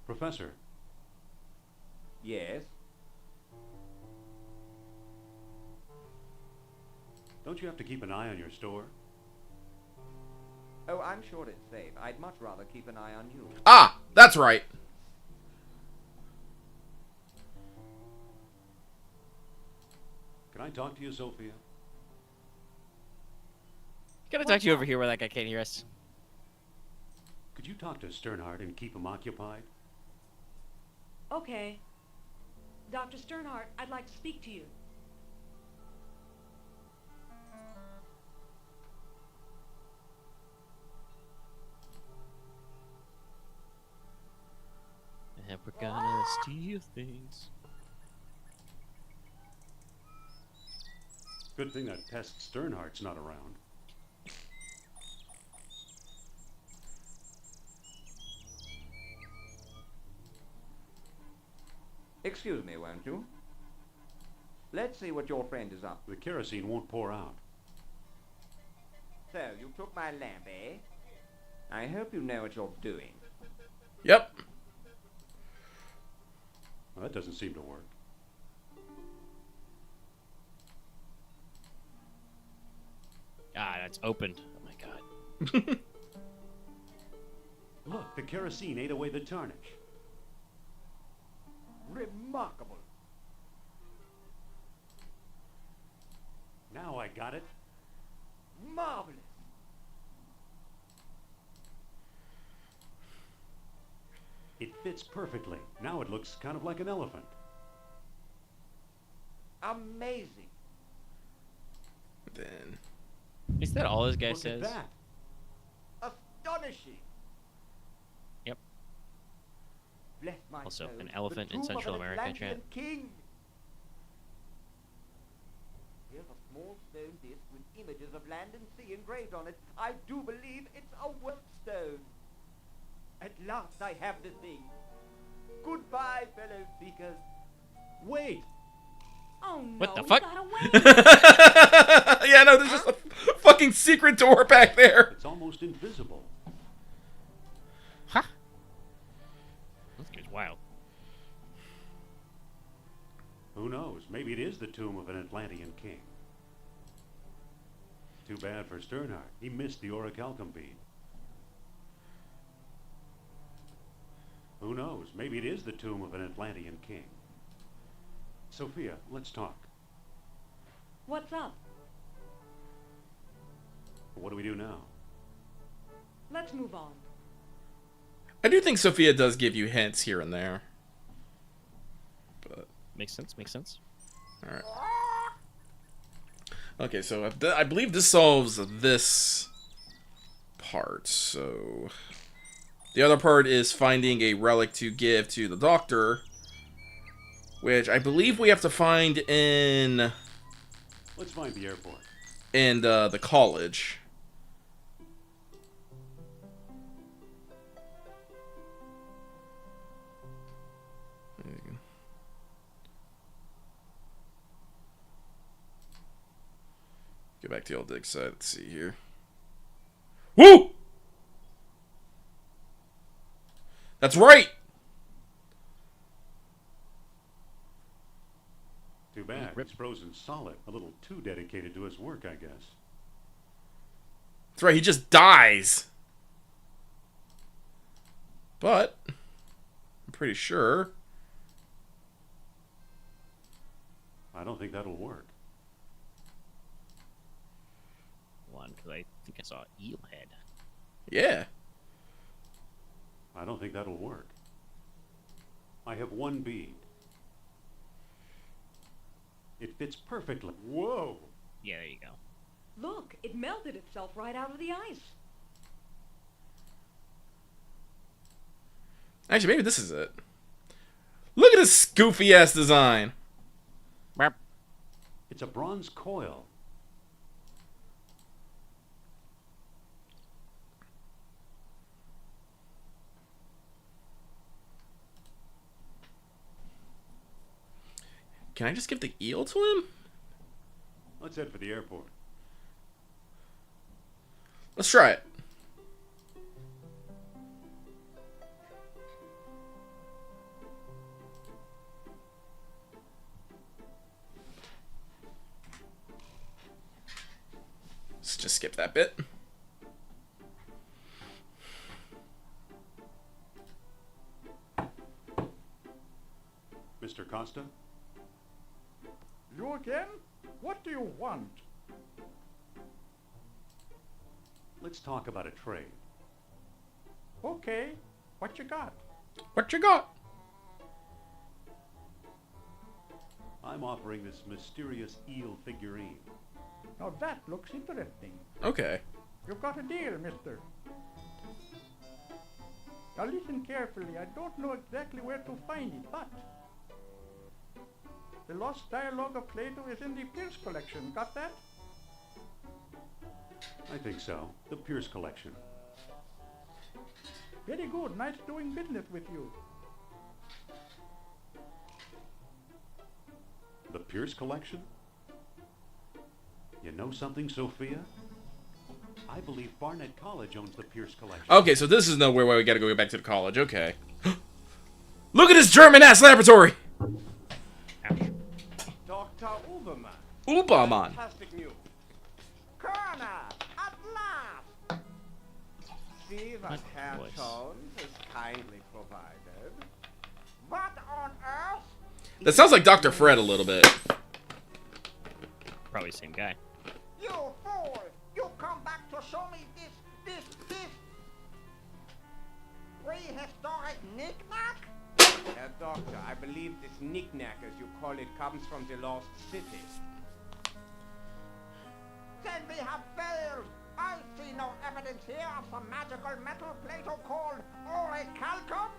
Professor. Yes? Don't you have to keep an eye on your store? Oh, I'm sure it's safe. I'd much rather keep an eye on you. Ah! That's right! Can I talk to you, Sophia? Gotta talk to you over here where that guy can't hear us. Could you talk to Sternhardt and keep him occupied? Okay. Dr. Sternhardt, I'd like to speak to you. And we're gonna steal things. Good thing that pest Sternhardt's not around. Excuse me, won't you? Let's see what your friend is up to. The kerosene won't pour out. So, you took my lamp, eh? I hope you know what you're doing. Yep. Well, that doesn't seem to work. Ah, that's opened. Oh my god. Look, the kerosene ate away the tarnish. Remarkable. Now I got it. Marvelous. It fits perfectly. Now it looks kind of like an elephant. Amazing. Then... Is that all this guy Look says? at that. Astonishing. Yep. Bless my Also, soul, an the elephant in tomb of Central an America, Atlantean chat. king. Here's a small stone disc with images of land and sea engraved on it. I do believe it's a work stone. At last I have the thing. Goodbye, fellow seekers. Wait! Oh no, What the we fuck? got away. Yeah, no, there's just a fucking secret door back there. It's almost invisible. Huh? This guy's wild. Who knows? Maybe it is the tomb of an Atlantean king. Too bad for Sternhardt. He missed the orichalcum bead. Who knows? Maybe it is the tomb of an Atlantean king. Sophia, let's talk. What's up? What do we do now? Let's move on. I do think Sophia does give you hints here and there. But Makes sense. Makes sense. all right. Okay, so I believe this solves this part. So the other part is finding a relic to give to the doctor, which I believe we have to find in Let's find the airport. the college. There you go. Go back to the old dig site. Let's see here. Woo! That's right! Too bad. He's frozen solid. A little too dedicated to his work, I guess. That's right, he just dies. But I'm pretty sure. I don't think that'll work. One, because I think I saw eel head. Yeah. I don't think that'll work. I have one bead. It fits perfectly. Whoa! Yeah, there you go. Look, it melted itself right out of the ice. Actually, maybe this is it. Look at this goofy ass design. Burp. It's a bronze coil. Can I just give the eel to him? Let's head for the airport. Let's try it. Let's just skip that bit. Mr. Costa? You again? What do you want? Let's talk about a trade. Okay, what you got? What you got? I'm offering this mysterious eel figurine. Now that looks interesting. Okay. You've got a deal, mister. Now listen carefully. I don't know exactly where to find it, but the Lost Dialogue of Plato is in the Pierce collection. Got that? I think so. The Pierce collection. Very good. Nice doing business with you. The Pierce collection? You know something, Sophia? I believe Barnett College owns the Pierce collection. Okay, so this is nowhere where we gotta go back to the college. Okay. Look at this German-ass laboratory! Dr. Uberman. Uberman. Fantastic news. Kerner, at last! See what Herr voice. Jones has kindly provided. What on earth? That sounds like Dr. Fred a little bit. Probably same guy. You fool! You come back to show me this prehistoric knick-knack? Herr Doctor, I believe this knick-knack, as you call it, comes from the lost city. Then we have failed! I see no evidence here of some magical metal Plato called orichalcum.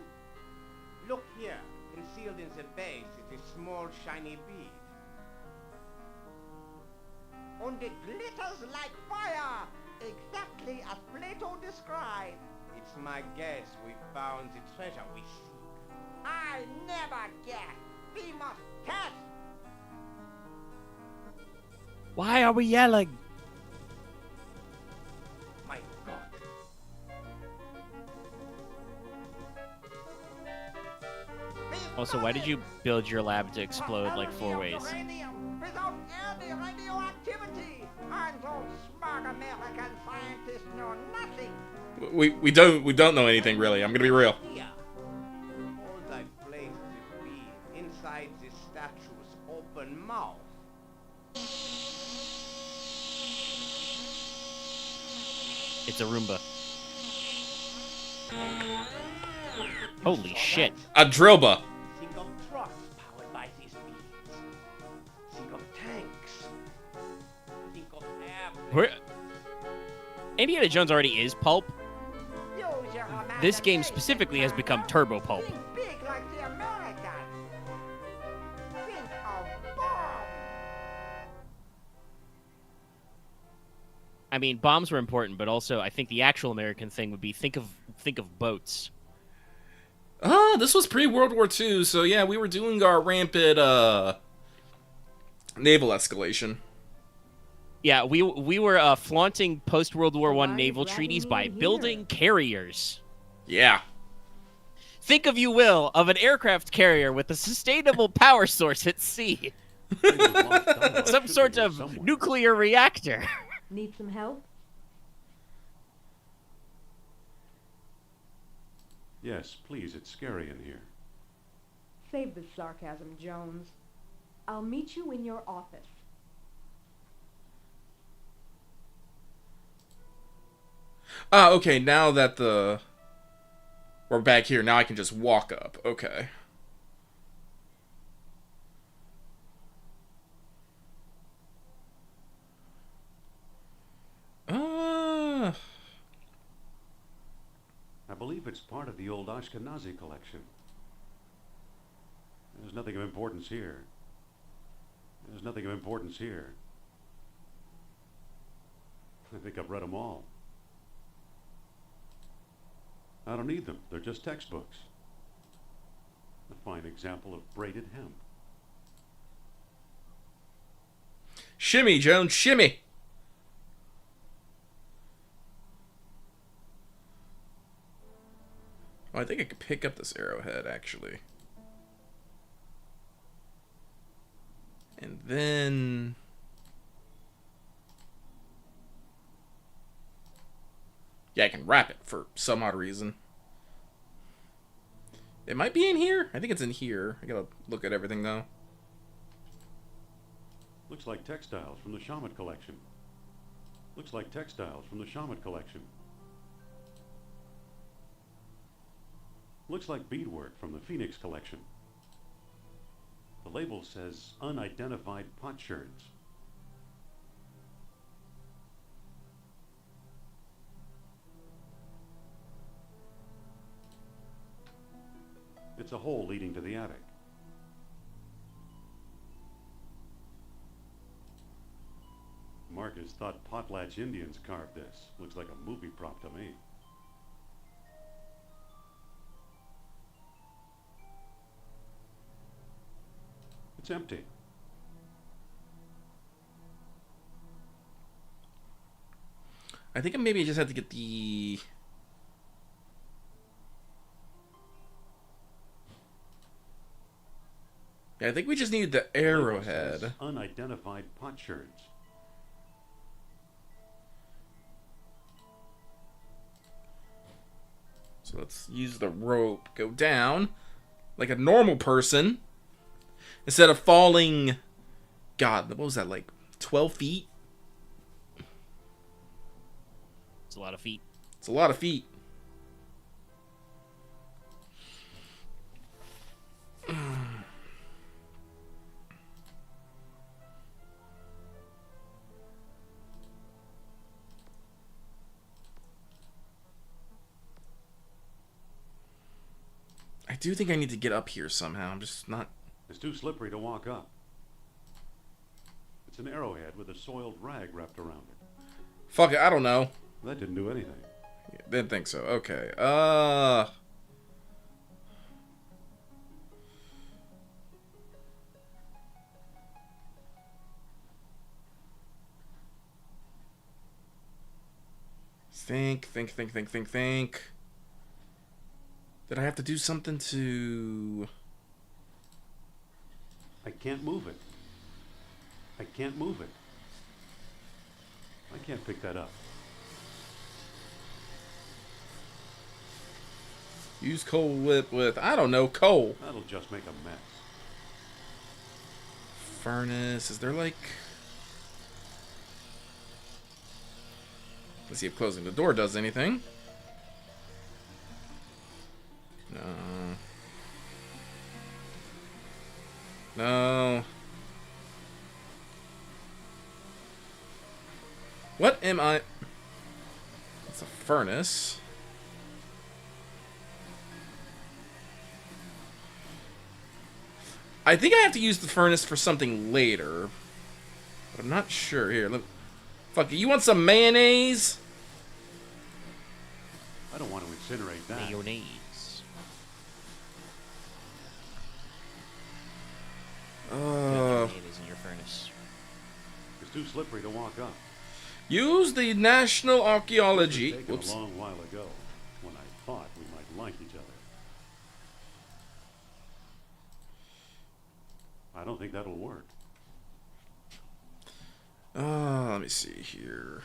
Look here, concealed in the base is a small shiny bead. And it glitters like fire, exactly as Plato described. It's my guess we found the treasure we seek. I never guess. We must test. Why are we yelling? My God. Also, why did you build your lab to explode like 4 ways? Uranium without any radioactivity. And those smugglers we don't know anything really. I'm gonna be real. Here. All thy places be inside this statue's open mouth. It's a Roomba. Holy shit. A Drillba. Think of trucks powered by these beams. Think of tanks. Think of airplanes. Where... Indiana Jones already is pulp. Use your This game imagination, specifically has become Charles. turbo pulp. Think big like the Americans. Think of bombs. I mean, bombs were important, but also I think the actual American thing would be think of boats. This was pre-World War II, so yeah, we were doing our rampant naval escalation. Yeah, we were flaunting post-World War I Why naval is treaties Latin by in here? building carriers. Yeah. Think, if you will, of an aircraft carrier with a sustainable power source at sea. Some sort of nuclear reactor. Need some help? Yes, please, it's scary in here. Save the sarcasm, Jones. I'll meet you in your office. Okay, now that we're back here, now I can just walk up. Okay. I believe it's part of the old Ashkenazi collection. There's nothing of importance here. There's nothing of importance here. I think I've read them all. I don't need them. They're just textbooks. A fine example of braided hemp. Shimmy, Jones, shimmy. Oh, I think I could pick up this arrowhead, actually. And then... yeah, I can wrap it for some odd reason. It might be in here. I think it's in here. I gotta look at everything, though. Looks like textiles from the Shaman collection. Looks like textiles from the Shaman collection. Looks like beadwork from the Phoenix collection. The label says unidentified potsherds. It's a hole leading to the attic. Marcus thought Potlatch Indians carved this. Looks like a movie prop to me. It's empty. I think maybe I just have to get the... yeah, I think we just need the arrowhead. Unidentified potsherds. So let's use the rope. Go down like a normal person. Instead of falling... God, what was that, like 12 feet? It's a lot of feet. It's a lot of feet. I do think I need to get up here somehow. I'm just not... It's too slippery to walk up. It's an arrowhead with a soiled rag wrapped around it. Fuck it, I don't know. That didn't do anything. Yeah, didn't think so. Okay. Think. Did I have to do something to... I can't move it. I can't move it. I can't pick that up. Use coal whip with, I don't know, coal. That'll just make a mess. Furnace. Is there like... Let's see if closing the door does anything. No. No. What am I... It's a furnace. I think I have to use the furnace for something later. But I'm not sure. Here, fuck it. You want some mayonnaise? I don't want to incinerate that. Mayonnaise. Mayonnaise in your furnace. It's too slippery to walk up. Use the National Archaeology. This was taken Whoops. a long while ago, when I thought we might like each other. I don't think that'll work. Let me see here.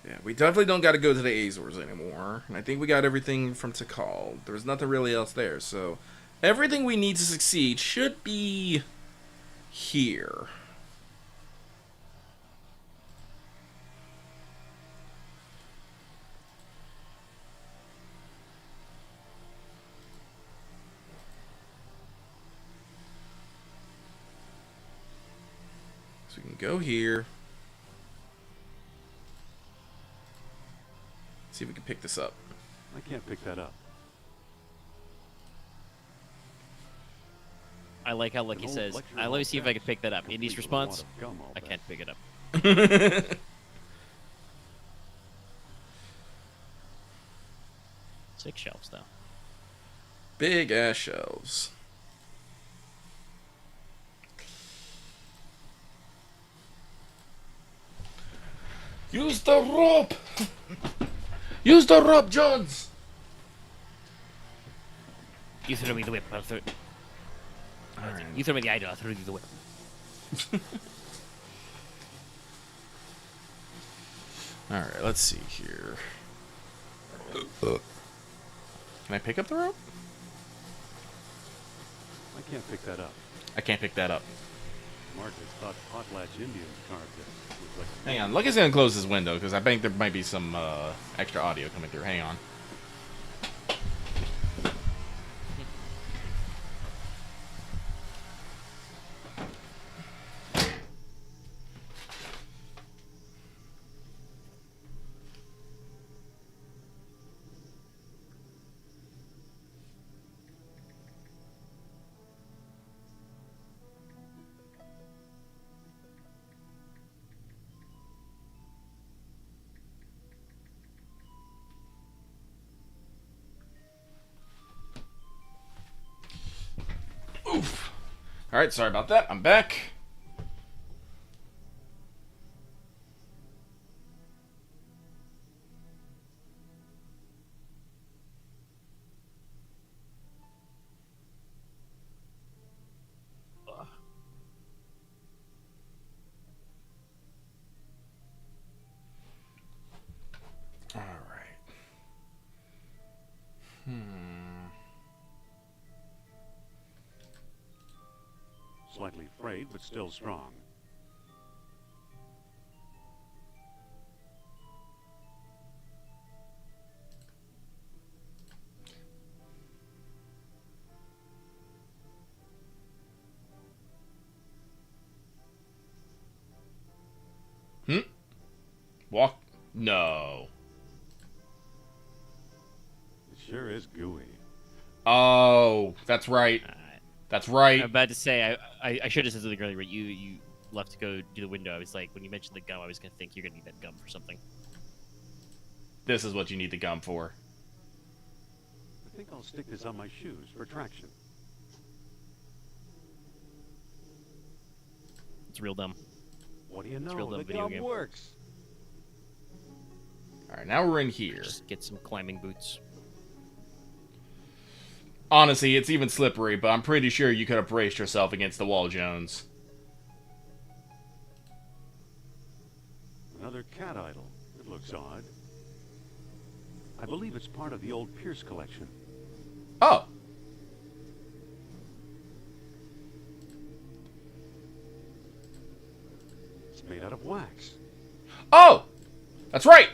Yeah, we definitely don't got to go to the Azores anymore. And I think we got everything from Tikal. There was nothing really else there, so everything we need to succeed should be here. So we can go here. See if we can pick this up. I can't pick that up. I like how Lucky says, let me see if I can pick that up. Indy's response, I can't pick it up. 6 shelves, though. Big ass shelves. Use the rope! Use the rope, Jones! You throw me the whip, I'll throw it. Alright. You throw me the idol, I'll throw you the whip. Alright, let's see here. Can I pick up the rope? I can't pick that up. I can't pick that up. Marcus thought potlatch Indians carved it. It was like a Hang on, Lucky's gonna close his window because I think there might be some extra audio coming through. Hang on. Oof. Alright, sorry about that. I'm back. Alright. slightly frayed, but still strong. Walk? No. It sure is gooey. Oh, that's right. That's right. I'm about to say, I should have said something earlier, but you left to go do the window. I was like, when you mentioned the gum, I was going to think you're going to need that gum for something. This is what you need the gum for. I think I'll stick this on my shoes for traction. It's real dumb. What do you It's real know? dumb The video gum game. works. Alright, now we're in here. Just get some climbing boots. Honestly, it's even slippery, but I'm pretty sure you could have braced yourself against the wall, Jones. Another cat idol. It looks odd. I believe it's part of the old Pierce collection. Oh. It's made out of wax. Oh! That's right!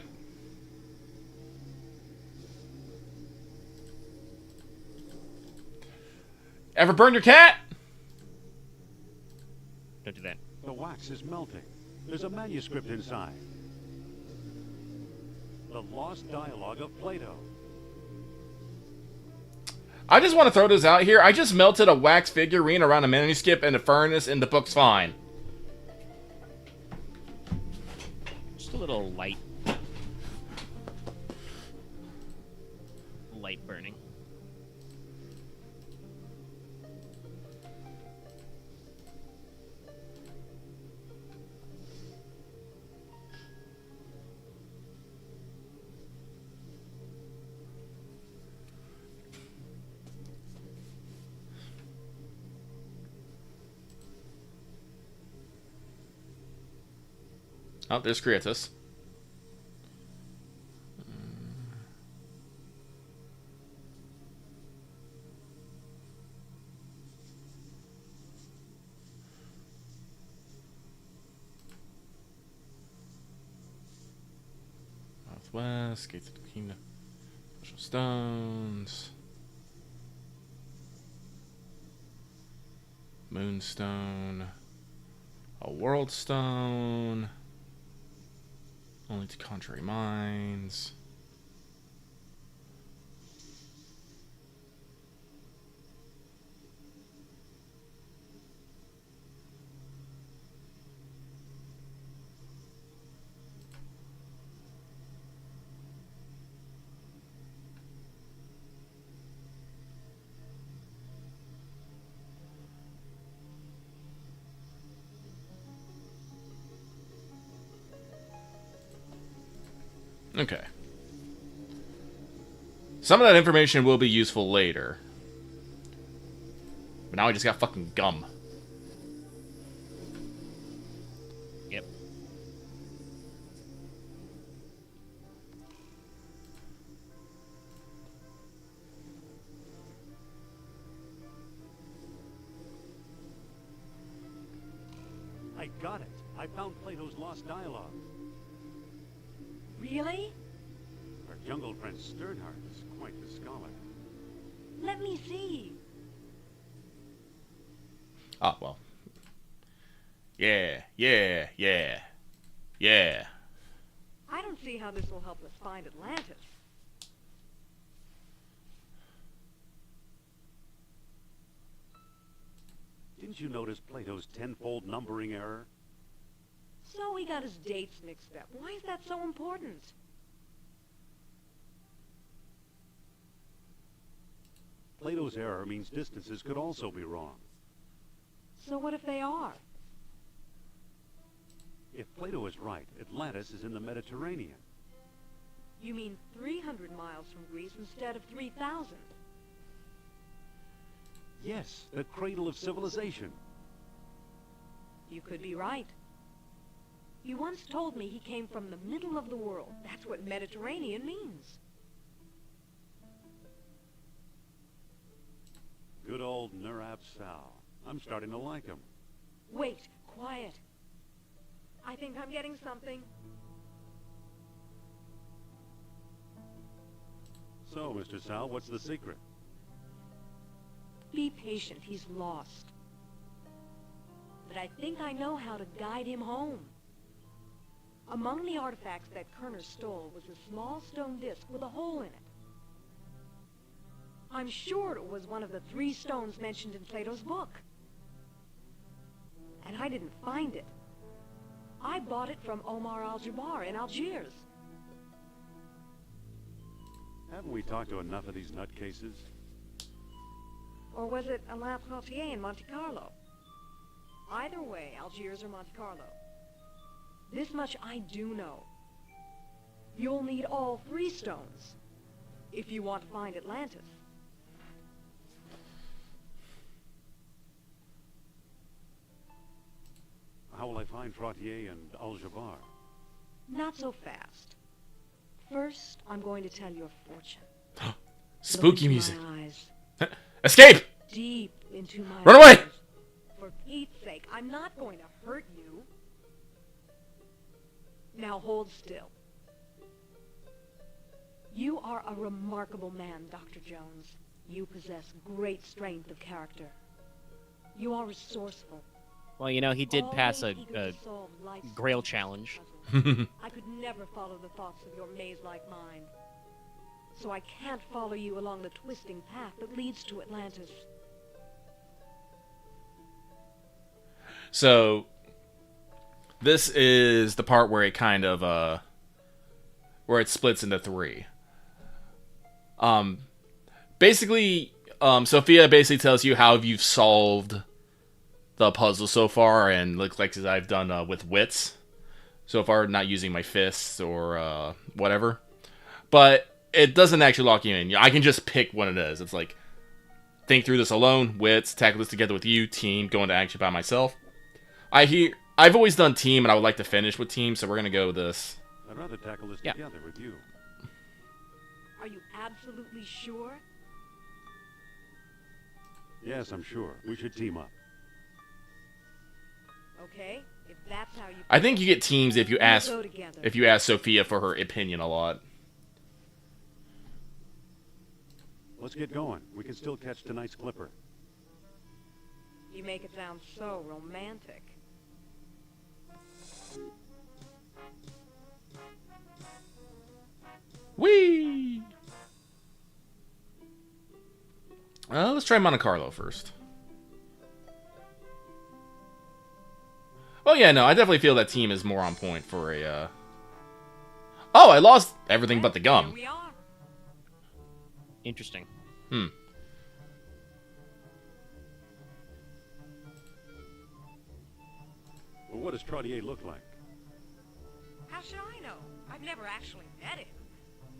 Ever burn your cat? Don't do that. The wax is melting. There's a manuscript inside. The Lost Dialogue of Plato. I just want to throw this out here. I just melted a wax figurine around a manuscript in a furnace, and the book's fine. Just a little light burning. Oh, there's Creatus. Northwest, gates of the kingdom. Special stones. Moonstone. A world stone. Only to contrary minds. Okay. Some of that information will be useful later. But now I just got fucking gum. Yep. I got it. I found Plato's Lost Dialogue. Really? Our jungle friend Sternhardt is quite the scholar. Let me see. Ah, well. Yeah. Yeah. I don't see how this will help us find Atlantis. Didn't you notice Plato's tenfold numbering error? So he got his dates mixed up. Why is that so important? Plato's error means distances could also be wrong. So what if they are? If Plato is right, Atlantis is in the Mediterranean. You mean 300 miles from Greece instead of 3,000? Yes, the cradle of civilization. You could be right. You once told me he came from the middle of the world. That's what Mediterranean means. Good old Nurab Sal. I'm starting to like him. Wait, quiet. I think I'm getting something. So, Mr. Sal, what's the secret? Be patient, he's lost. But I think I know how to guide him home. Among the artifacts that Kerner stole was a small stone disc with a hole in it. I'm sure it was one of the 3 stones mentioned in Plato's book. And I didn't find it. I bought it from Omar al-Jabbar in Algiers. Haven't we talked to enough of these nutcases? Or was it Alain Trottier in Monte Carlo? Either way, Algiers or Monte Carlo. This much I do know. You'll need all 3 stones if you want to find Atlantis. How will I find Trottier and Al-Jabbar? Not so fast. First, I'm going to tell your fortune. Spooky Look into music. my eyes, Escape! deep into my Run away! eyes. For Pete's sake, I'm not going to hurt you. Now hold still. You are a remarkable man, Dr. Jones. You possess great strength of character. You are resourceful. Well, you know, he did pass always a eager to solve life's Grail complex challenge. puzzles. I could never follow the thoughts of your maze-like mind. So I can't follow you along the twisting path that leads to Atlantis. So, this is the part where it kind of, where it splits into three. Basically, Sophia basically tells you how you've solved the puzzle so far, and looks like as I've done with wits so far, not using my fists or whatever. But it doesn't actually lock you in. I can just pick what it is. It's like, think through this alone, wits, tackle this together with you, team, go into action by myself. I've always done team, and I would like to finish with team, so we're gonna go with this. I'd rather tackle this Yeah. together with you. Are you absolutely sure? Yes, I'm sure. We should team up. Okay, if that's how you... I think you get teams if you We'll ask go together. Sophia for her opinion a lot. Let's get going. We can still catch tonight's clipper. You make it sound so romantic. Whee! Let's try Monte Carlo first. Oh yeah, no, I definitely feel that team is more on point for a, Oh, I lost everything but the Here gum. we are. Interesting. Hmm. Well, what does Trottier look like? How should I know? I've never actually met him.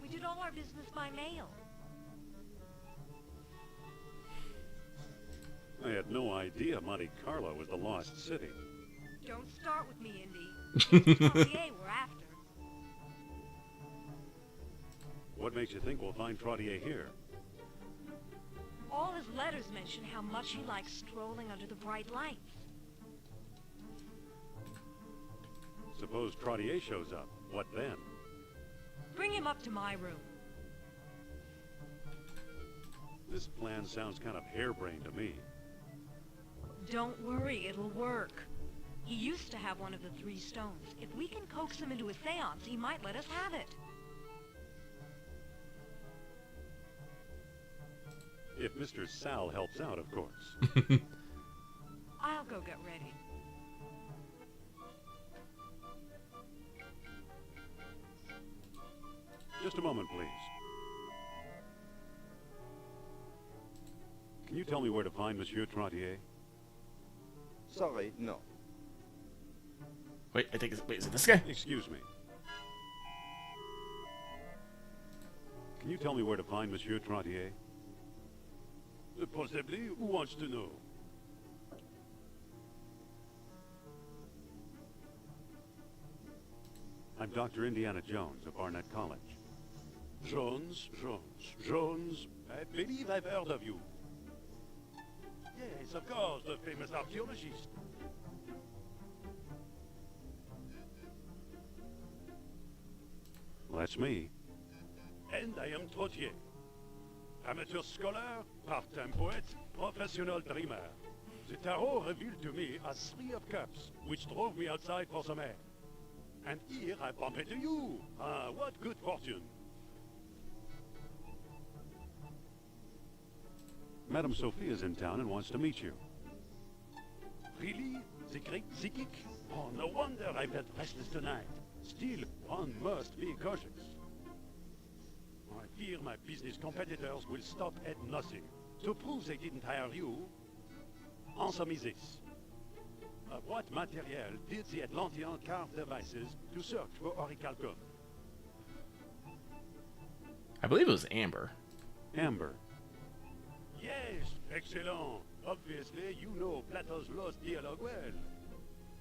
We did all our business by mail. I had no idea Monte Carlo was the lost city. Don't start with me, Indy. It's Trottier we're after. What makes you think we'll find Trottier here? All his letters mention how much he likes strolling under the bright lights. Suppose Trottier shows up. What then? Bring him up to my room. This plan sounds kind of harebrained to me. Don't worry, it'll work. He used to have one of the 3 stones. If we can coax him into a seance, he might let us have it. If Mr. Sal helps out, of course. I'll go get ready. Just a moment, please. Can you tell me where to find Monsieur Trottier? Sorry, no. Wait, I think wait, is it this guy? Excuse me. Can you tell me where to find Monsieur Trottier? Possibly. Who wants to know? I'm Dr. Indiana Jones of Barnett College. Jones? I believe I've heard of you. Yes, of course, the famous archaeologist. Well, that's me. And I am Trottier. Amateur scholar, part-time poet, professional dreamer. The tarot revealed to me a 3 of cups, which drove me outside for some air. And here I bump into you. Ah, what good fortune. Madame Sophia's in town and wants to meet you. Really? The great psychic? Oh, no wonder I felt restless tonight. Still, one must be cautious. I fear my business competitors will stop at nothing. To prove they didn't hire you, answer me this. What material did the Atlantean carve devices to search for orichalcum? I believe it was Amber. Amber. Yes, excellent. Obviously, you know Plato's lost dialogue well.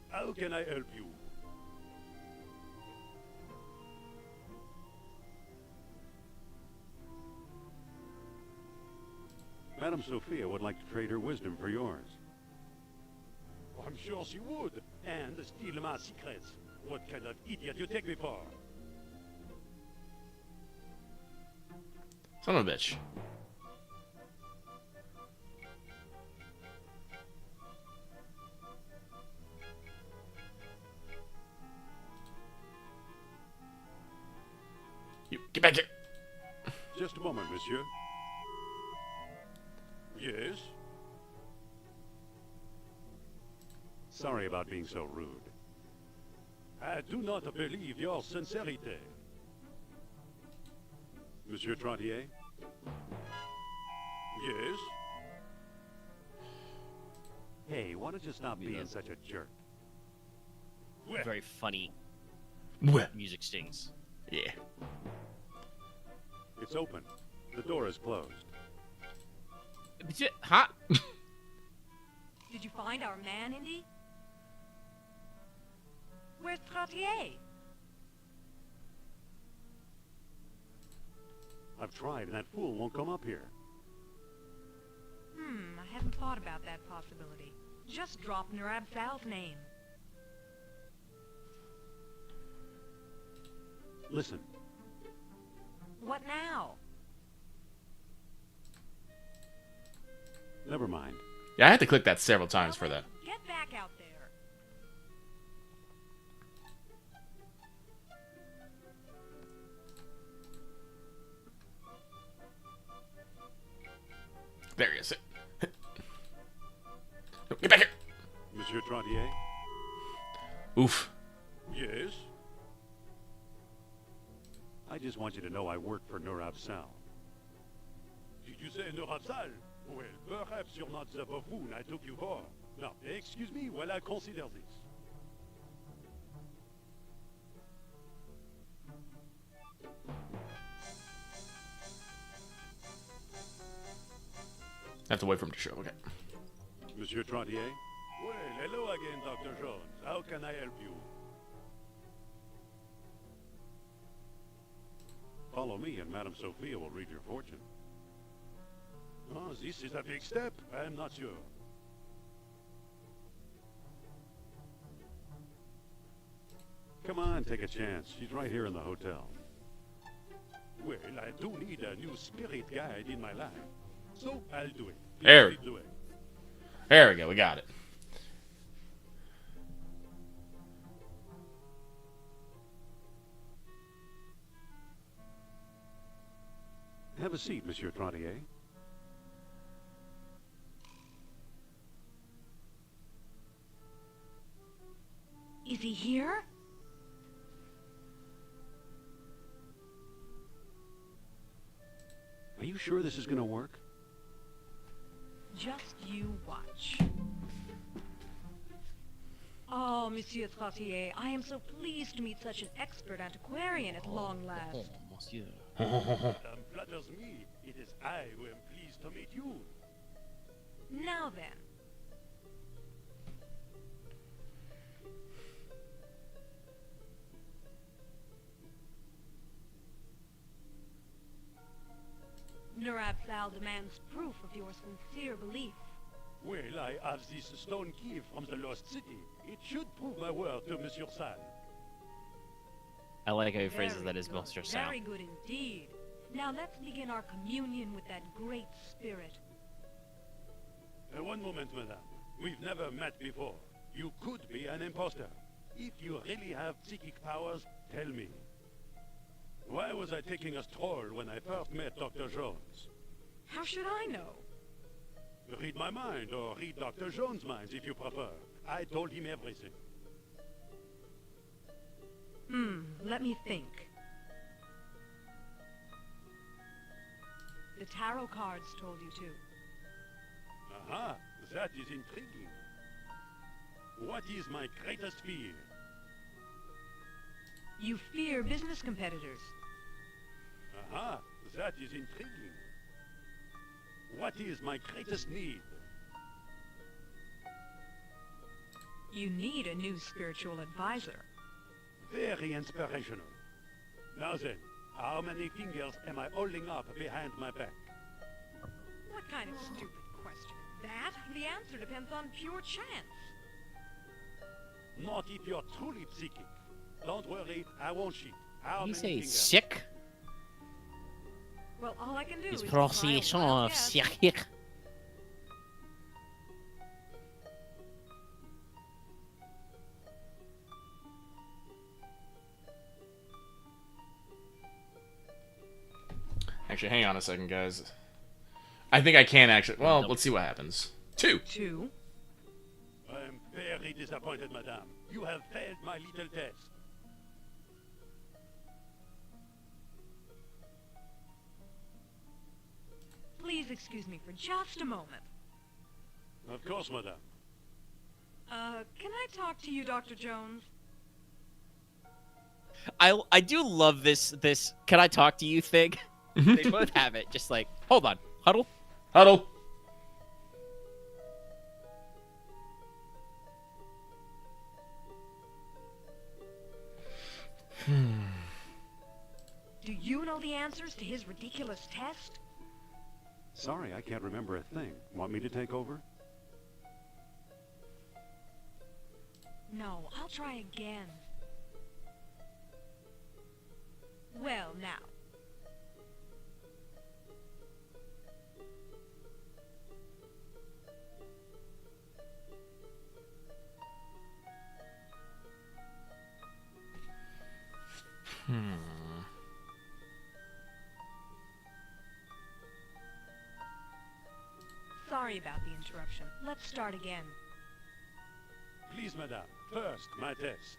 How can I help you? Madame Sophia would like to trade her wisdom for yours. I'm sure she would. And steal my secrets. What kind of idiot you take me for? Son of a bitch. You get back here. Just a moment, monsieur. Yes? Sorry about being so rude. I do not believe your sincerity. Monsieur Trottier? Yes? Hey, why don't you stop being such a jerk? Very funny Well, music stings. yeah. It's open. The door is closed. Huh? Did you find our man, Indy? Where's Trottier? I've tried, and that fool won't come up here. I hadn't thought about that possibility. Just drop Nurab Sal's name. Listen, What now? never mind. Yeah, I had to click that several times for that. Get back out there. There he is. Get back here. Monsieur Trottier? Oof. Yes? I just want you to know I work for Nurab Sal. Did you say Nurab Sal? Well, perhaps you're not the buffoon I took you for. Now, excuse me while I consider this. I have to wait for him to show. Okay. Monsieur Trottier? Well, hello again, Dr. Jones. How can I help you? Follow me and Madame Sophia will read your fortune. Oh, this is a big step. I'm not sure. Come on, take a chance. She's right here in the hotel. Well, I do need a new spirit guide in my life. So, I'll do it. There. Please do it. There we go. We got it. Have a seat, Monsieur Trottier. Is he here? Are you sure this is going to work? Just you watch. Oh, Monsieur Trottier, I am so pleased to meet such an expert antiquarian at long last. Monsieur. Flatters me. It is I who am pleased to meet you. Now then. Nurab Sal demands proof of your sincere belief. Well, I have this stone key from the lost city. It should prove my word to Monsieur Sal. I like how he phrases Very that as good, Monster Sal. Very good indeed. Now let's begin our communion with that great spirit. One moment, madame. We've never met before. You could be an imposter. If you really have psychic powers, tell me. Why was I taking a stroll when I first met Dr. Jones? How should I know? Read my mind, or read Dr. Jones' minds if you prefer. I told him everything. Let me think. The tarot cards told you to. Aha, that is intriguing. What is my greatest fear? You fear business competitors. Aha, that is intriguing. What is my greatest need? You need a new spiritual advisor. Very inspirational. Now then, how many fingers am I holding up behind my back? What What kind of stupid question is that? The answer depends on pure chance. Not if you're truly psychic. Don't worry, I won't cheat. How Did you many say fingers? sick? Well, all I can do His is try a pronunciation wild of guess. sick. Actually, hang on a second, guys. I think I can actually. Well, let's see what happens. 2. 2. I'm very disappointed, madame. You have failed my little test. Please excuse me for just a moment. Of course, madame. Can I talk to you, Dr. Jones? I do love this can I talk to you thing. They both have it. Just like, hold on, huddle. Huddle. Do you know the answers to his ridiculous test? Sorry, I can't remember a thing. Want me to take over? No, I'll try again. Well, now. Sorry about the interruption. Let's start again. Please, madame. First, my test.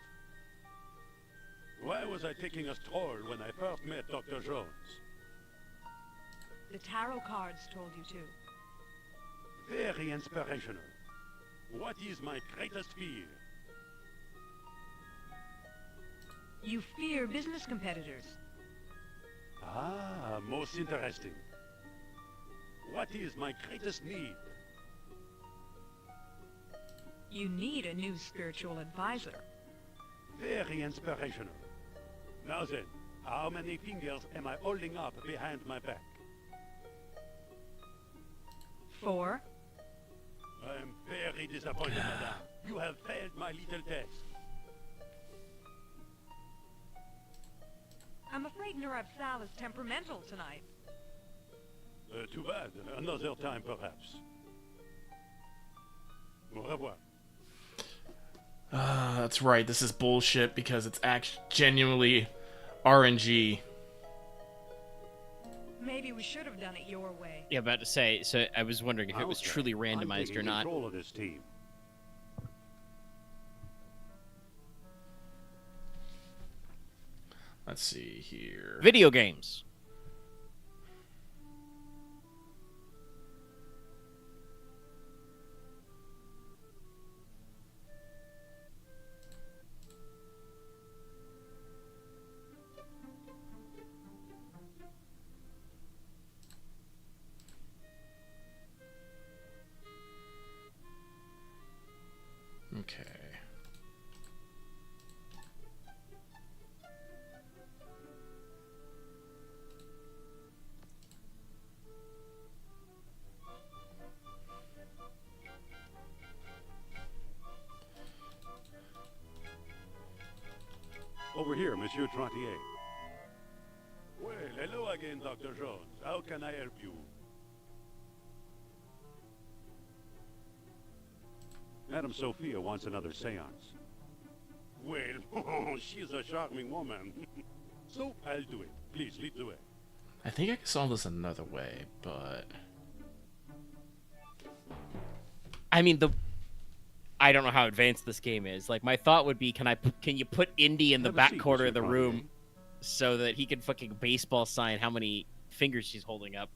Why was I taking a stroll when I first met Dr. Jones? The tarot cards told you to. Very inspirational. What is my greatest fear? You fear business competitors. Ah, most interesting. What is my greatest need? You need a new spiritual advisor. Very inspirational. Now then, how many fingers am I holding up behind my back? 4. I am very disappointed, madame. You have failed my little test. I'm afraid Nurab Sal is temperamental tonight. Too bad. Another time, perhaps. Au revoir. That's right. This is bullshit because it's genuinely RNG. Maybe we should have done it your way. Yeah, about to say. So I was wondering if it was Okay, truly I'm randomized taking or not. control of this team. Let's see here. Video games. Okay. Over here, Monsieur Trottier. Well, hello again, Dr. Jones. How can I help you? Madame Sophia wants another seance. Well, she's a charming woman. So, I'll do it. Please, lead the way. I think I can solve this another way, but I mean, I don't know how advanced this game is. Like, my thought would be, can you put Indy in the Have a back seat, corner of the Monsieur room so that he can fucking baseball sign how many fingers she's holding up?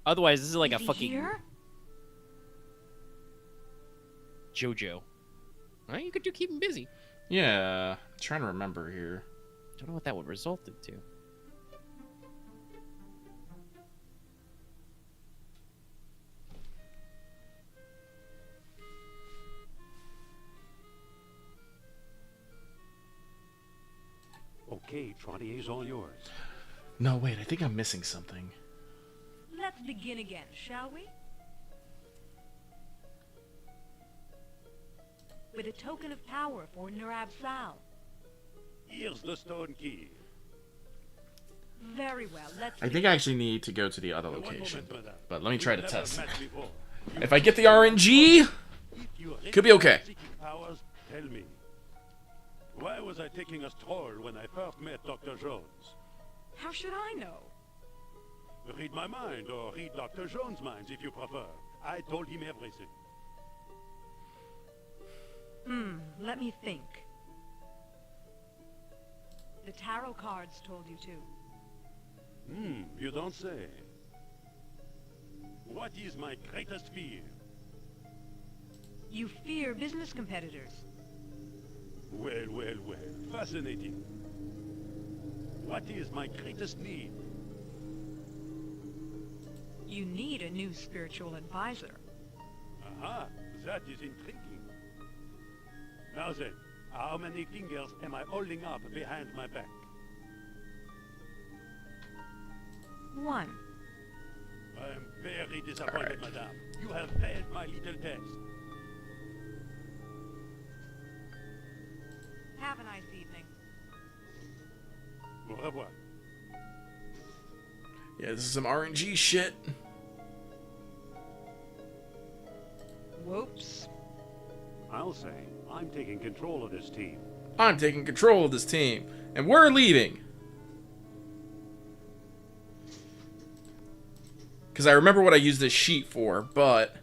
Otherwise, this is like Is a he fucking here? JoJo. Well, you could keep him busy. yeah, I'm trying to remember here. Don't know what that would result into. Okay, Trottier's all yours. No, wait, I think I'm missing something. Let's begin again, shall we? With a token of power for Nurab Sal. Here's the stone key. Very well, let's I think I actually need to go to the other One location. moment, madame. But let me try to We've test. never met before. If I get the RNG, If you could be okay. psychic powers, tell me. Why was I taking a stroll when I first met Dr. Jones? How should I know? Read my mind, or read Dr. Jones' minds if you prefer. I told him everything. Let me think. The tarot cards told you too. You don't say. What is my greatest fear? You fear business competitors. Well, well, well. Fascinating. What is my greatest need? You need a new spiritual advisor. Aha, that is intriguing. Now then, how many fingers am I holding up behind my back? 1. I am very disappointed, madame. You have failed my little test. Have a nice evening. Au revoir. Yeah, this is some RNG shit. Whoops. I'll say, I'm taking control of this team. I'm taking control of this team, and we're leaving. Because I remember what I used this sheet for, but...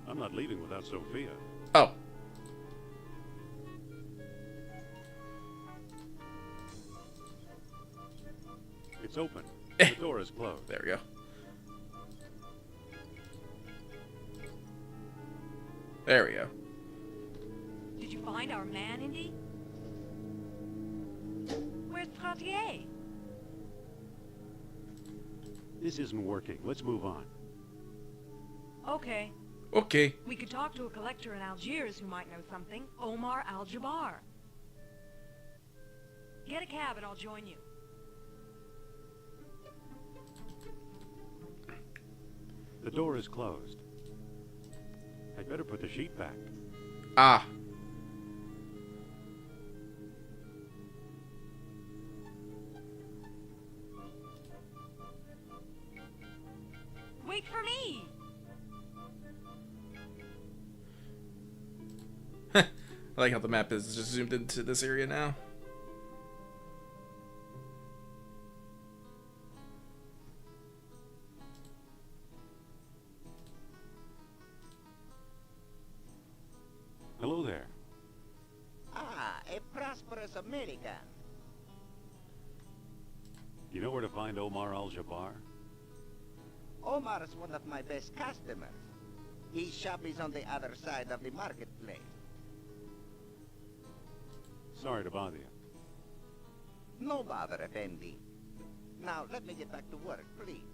I'm not leaving without Sophia. Oh. It's open. The door is closed. There we go. There we go. Did you find our man, Indy? Where's Trottier? This isn't working. Let's move on. Okay. Okay. We could talk to a collector in Algiers who might know something. Omar Al-Jabbar. Get a cab and I'll join you. The door is closed. I'd better put the sheet back. Ah. Wait for me! I like how the map is just zoomed into this area now. Hello there. Ah, a prosperous American. You know where to find Omar Al-Jabbar? Omar is one of my best customers. His shop is on the other side of the marketplace. Sorry to bother you. No bother, Effendi. Now, let me get back to work, please.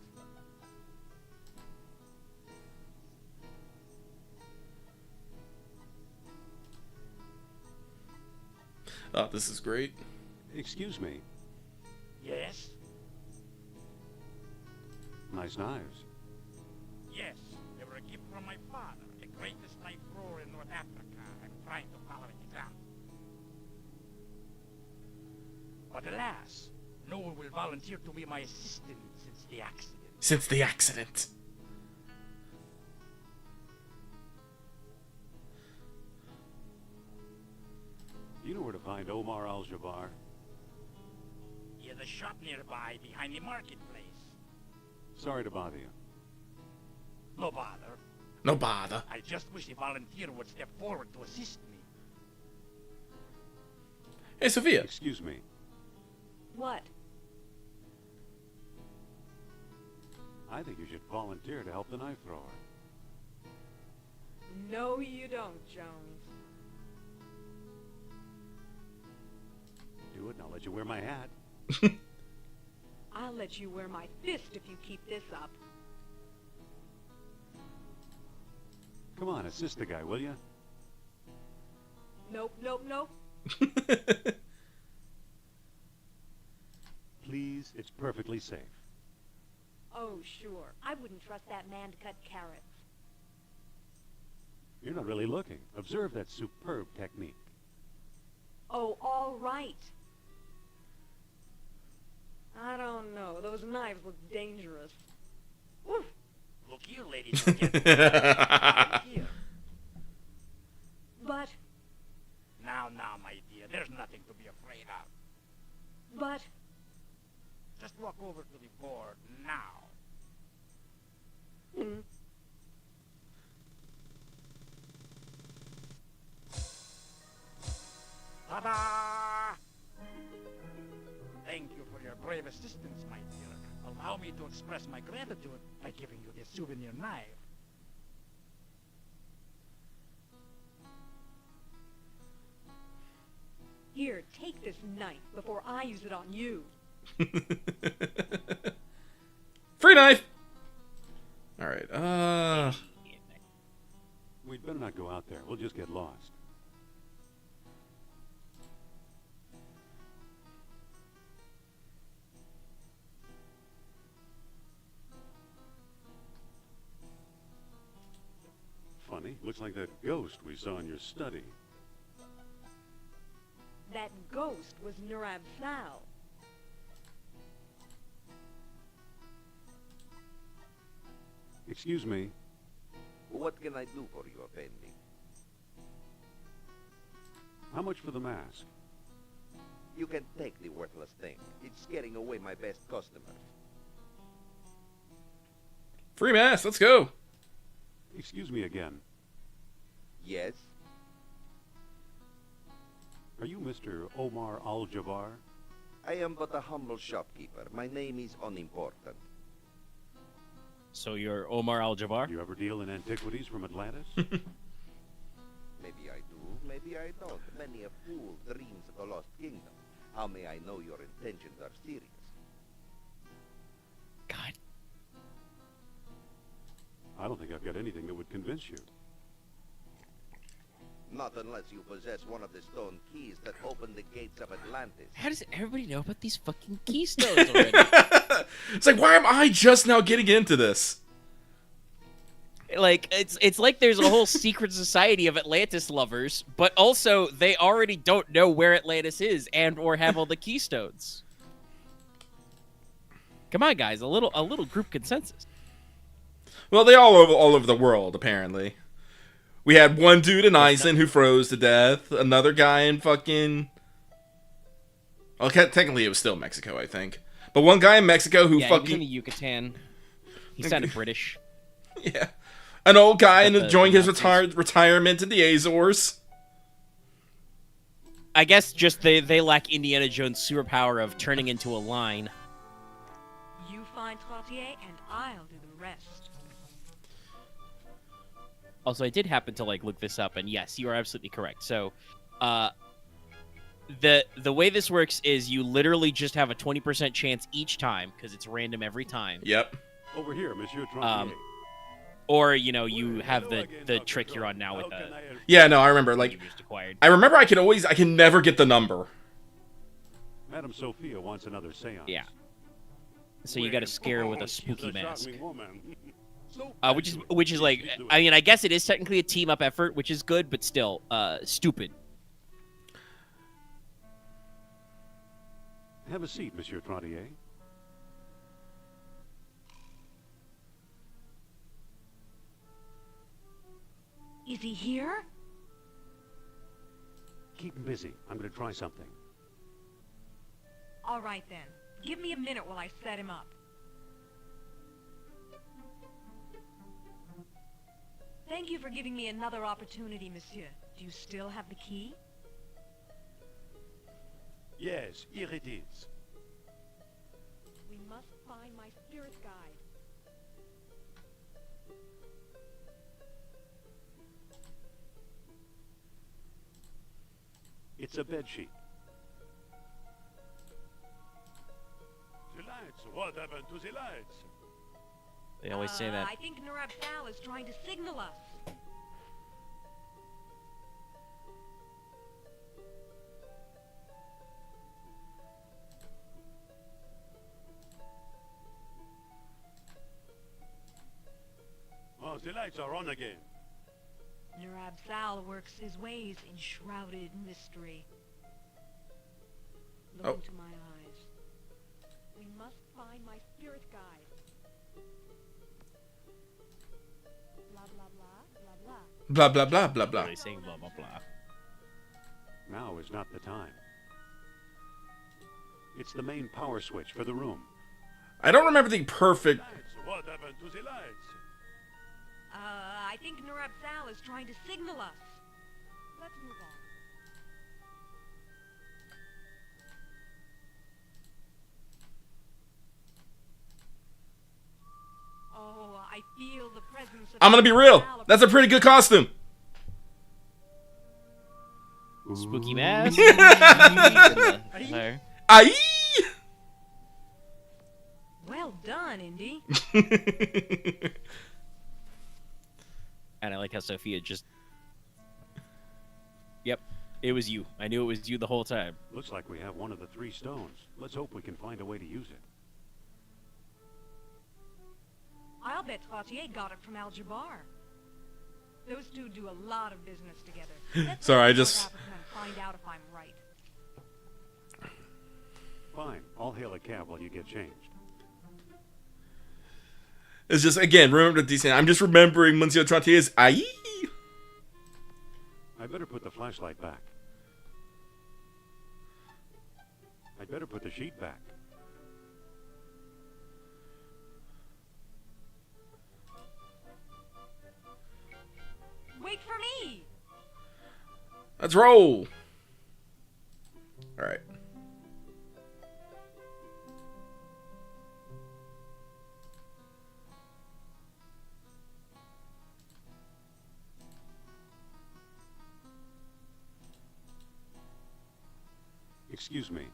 Oh, this is great. Excuse me. Yes? Nice knives. Yes. They were a gift from my father, the greatest knife thrower in North Africa. I'm trying to follow his example. But alas, no one will volunteer to be my assistant since the accident. Since the accident. You know where to find Omar Al-Jabbar? He has a shop nearby behind the marketplace. Sorry to bother you. No bother. No bother. I just wish a volunteer would step forward to assist me. Hey, Sophia. Excuse me. What? I think you should volunteer to help the knife thrower. No, you don't, Jones. Do it and I'll let you wear my hat. I'll let you wear my fist if you keep this up. Come on, assist the guy, will you? Nope, nope, nope. It's perfectly safe. Oh, sure. I wouldn't trust that man to cut carrots. You're not really looking. Observe that superb technique. Oh, all right. I don't know. Those knives look dangerous. Oof. Look here, ladies and gentlemen. Right here. But, Now, my dear, there's nothing to be afraid of. but, Just walk over to the board now. mm, Ta-da! Thank you for your brave assistance, my dear. Allow me to express my gratitude by giving you this souvenir knife. here, take this knife before I use it on you. Free knife. All right. We'd better not go out there. We'll just get lost. Funny. Looks like that ghost we saw in your study. That ghost was Nurab Sal. Excuse me. What can I do for you, Effendi? How much for the mask? You can take the worthless thing. It's scaring away my best customers. Free mask. Let's go. Excuse me again. Yes? Are you Mr. Omar Al-Jabbar? I am but a humble shopkeeper. My name is unimportant. So you're Omar Al-Jabbar? You ever deal in antiquities from Atlantis? Maybe I do, maybe I don't. Many a fool dreams of the lost kingdom. How may I know your intentions are serious? God. I don't think I've got anything that would convince you. Not unless you possess one of the stone keys that open the gates of Atlantis. How does everybody know about these fucking keystones already? It's like, why am I just now getting into this? Like, it's like there's a whole secret society of Atlantis lovers, but also they already don't know where Atlantis is and or have all the keystones. Come on, guys, a little group consensus. Well, they all over the world, apparently. We had one dude in Iceland who froze to death. Another guy in fucking... Well, technically it was still Mexico, I think. But one guy in Mexico who Yeah, he was fucking... in the Yucatan. He sounded British. Yeah. An old guy But enjoying his Nazis. retirement in the Azores. I guess just they lack Indiana Jones' superpower of turning into a line. You find Trottier, and I'll do the rest. Also, I did happen to look this up, and yes, you are absolutely correct. So, the way this works is you literally just have a 20% chance each time because it's random every time. Yep. Over here, Monsieur Trottier. Or you have the trick you're on now with the Yeah, no, I remember. Like, you just acquired. I remember I can never get the number. Madame Sophia wants another seance. Yeah. So you got to scare her with a spooky mask. Which is like, I mean, I guess it is technically a team up effort, which is good, but still, stupid. Have a seat, Monsieur Trottier. Is he here? Keep him busy. I'm going to try something. All right, then. Give me a minute while I set him up. Thank you for giving me another opportunity, monsieur. Do you still have the key? Yes, here it is. We must find my spirit guide. It's a bedsheet. The lights. What happened to the lights? They always say that. I think Nurab Sal is trying to signal us. lights are on again. Nurab Sal works his ways in shrouded mystery. Look Oh. into my eyes. We must find my spirit guide. Blah blah blah blah blah. Blah blah blah blah blah. Really saying blah blah blah. Now is not the time. It's the main power switch for the room. I don't remember the perfect. Lights, what happened to the lights? I think Nurab Sal is trying to signal us. Let's move on. Oh, I feel the presence of I'm gonna be real. Sal That's a pretty good costume. Spooky mask. There. Aye. Well done, Indy. And I like how Sophia just... Yep, it was you. I knew it was you the whole time. Looks like we have one of the 3 stones. Let's hope we can find a way to use it. I'll bet Trottier got it from Al-Jabbar. Those two do a lot of business together. Let's Sorry, I look just- North Africa and find out if I'm right. Fine, I'll hail a cab while you get changed. It's just, again, remember the decent. I'm just remembering Monsieur Trottier's aye. I better put the flashlight back. I'd better put the sheet back. Wait for me! Let's roll. All right. Excuse me.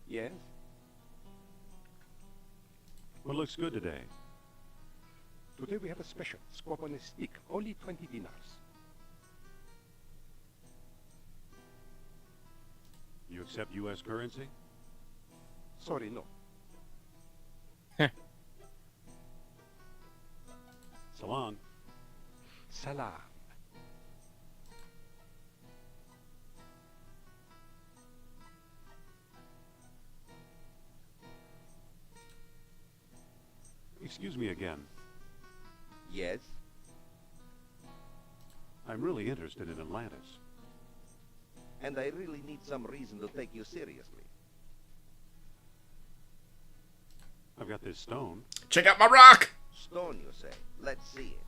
Yes? What looks good today? Today we have a special. Squab on a stick. Only 20 dinars. You accept U.S. currency? Sorry, no. Salon. Salam. Excuse me again. Yes? I'm really interested in Atlantis. And I really need some reason to take you seriously. I've got this stone. Check out my rock. Stone, you say? Let's see it.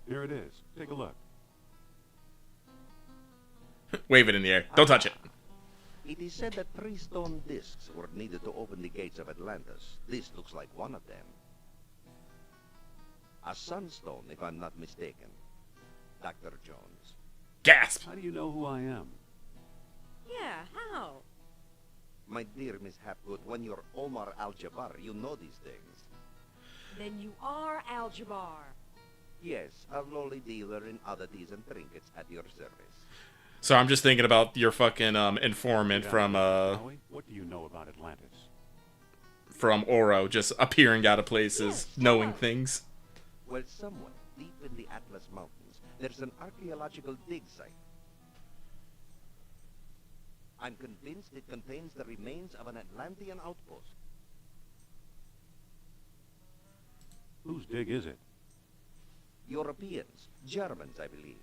Here it is. Take a look. Wave it in the air. Don't touch it. It is said that 3 stone discs were needed to open the gates of Atlantis. This looks like one of them. A sunstone, if I'm not mistaken. Dr. Jones. Gasp. How do you know who I am? Yeah, how? My dear Miss Hapgood, when you're Omar Al-Jabbar, you know these things. Then you are Al-Jabbar. Yes, a lowly dealer in oddities and trinkets at your service. So I'm just thinking about your fucking informant from What do you know about Atlantis? from Oro, just appearing out of places, Yes, knowing sure. things. Well, somewhere deep in the Atlas Mountains, there's an archaeological dig site. I'm convinced it contains the remains of an Atlantean outpost. Whose dig is it? Europeans, Germans, I believe.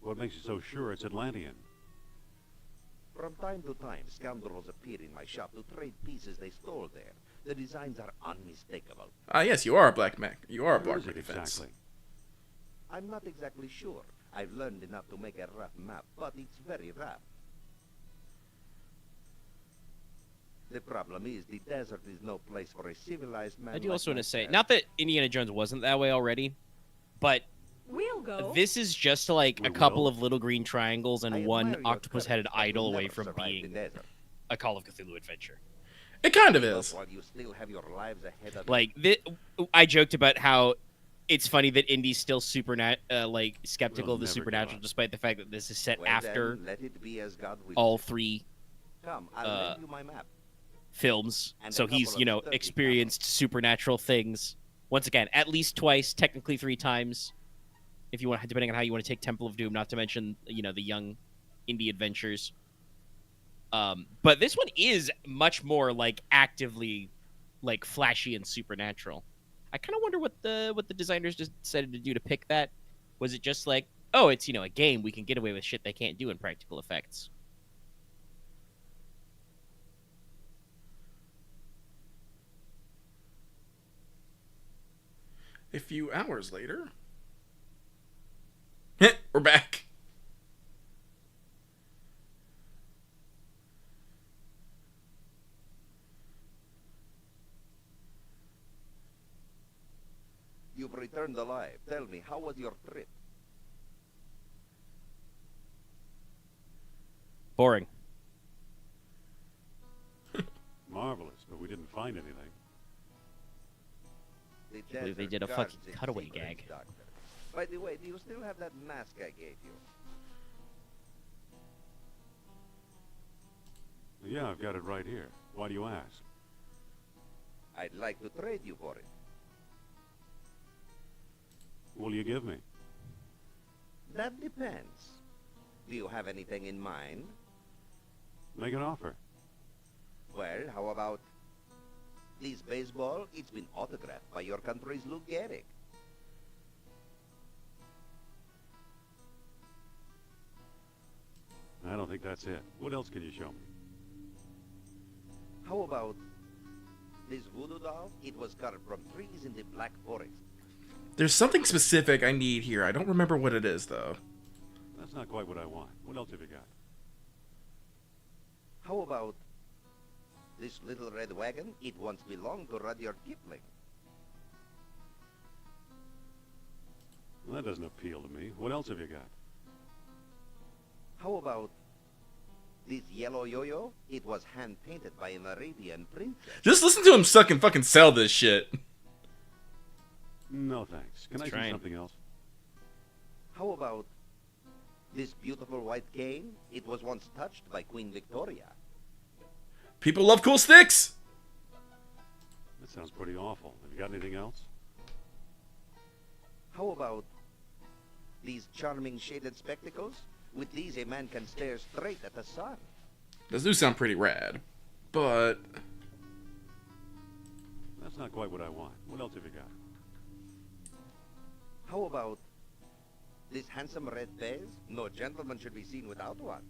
What makes you so sure it's Atlantean? From time to time, scoundrels appear in my shop to trade pieces they stole there. The designs are unmistakable. Ah, yes, you are a black Mac. You are a Where black is it defense. exactly? I'm not exactly sure. I've learned enough to make a rough map, but it's very rough. The problem is the desert is no place for a civilized man. I do like also want to say, myself. not that Indiana Jones wasn't that way already, but We'll go. this is just like We a couple will. of little green triangles and I one admire your octopus-headed courage, but idol you'll away never from survive the being desert. a Call of Cthulhu adventure. It kind of But is. while you still have your lives ahead of Like, I joked about how it's funny that Indy's still like skeptical We'll of the never give supernatural, up. despite the fact that this is set Well, after then, let it be as God wills. all 3. Come, I'll uh, lend you my map. films, And a so he's, couple you of know, 30 experienced supernatural things. Once again, at least twice, technically 3 times, if you want, depending on how you want to take Temple of Doom. Not to mention, you know, the young indie adventures. But this one is much more like actively, like flashy and supernatural. I kind of wonder what the designers just decided to do to pick that. Was it just like, oh, it's, you know, a game, we can get away with shit they can't do in practical effects? A few hours later, we're back. You've returned alive. Tell me, how was your trip? Boring. Marvelous, but we didn't find anything. The I believe they desert did a guards fucking its cutaway secrets, gag. Doctor. By the way, do you still have that mask I gave you? Yeah, I've got it right here. Why do you ask? I'd like to trade you for it. What'll you give me? That depends. Do you have anything in mind? Make an offer. Well, how about this baseball? It's been autographed by your country's Lou Gehrig. I don't think that's it. What else can you show me? How about this voodoo doll? It was carved from trees in the Black Forest. There's something specific I need here. I don't remember what it is, though. That's not quite what I want. What else have you got? How about this little red wagon? It once belonged to Rudyard Kipling. Well, that doesn't appeal to me. What else have you got? How about this yellow yo-yo? It was hand-painted by an Arabian princess. Just listen to him suck and fucking sell this shit. No, thanks. Can I see something else? How about this beautiful white cane? It was once touched by Queen Victoria. People love cool sticks. That sounds pretty awful. Have you got anything else? How about these charming shaded spectacles? With these, a man can stare straight at the sun. Those do sound pretty rad, but That's not quite what I want. What else have you got? How about this handsome red fez? No gentleman should be seen without one.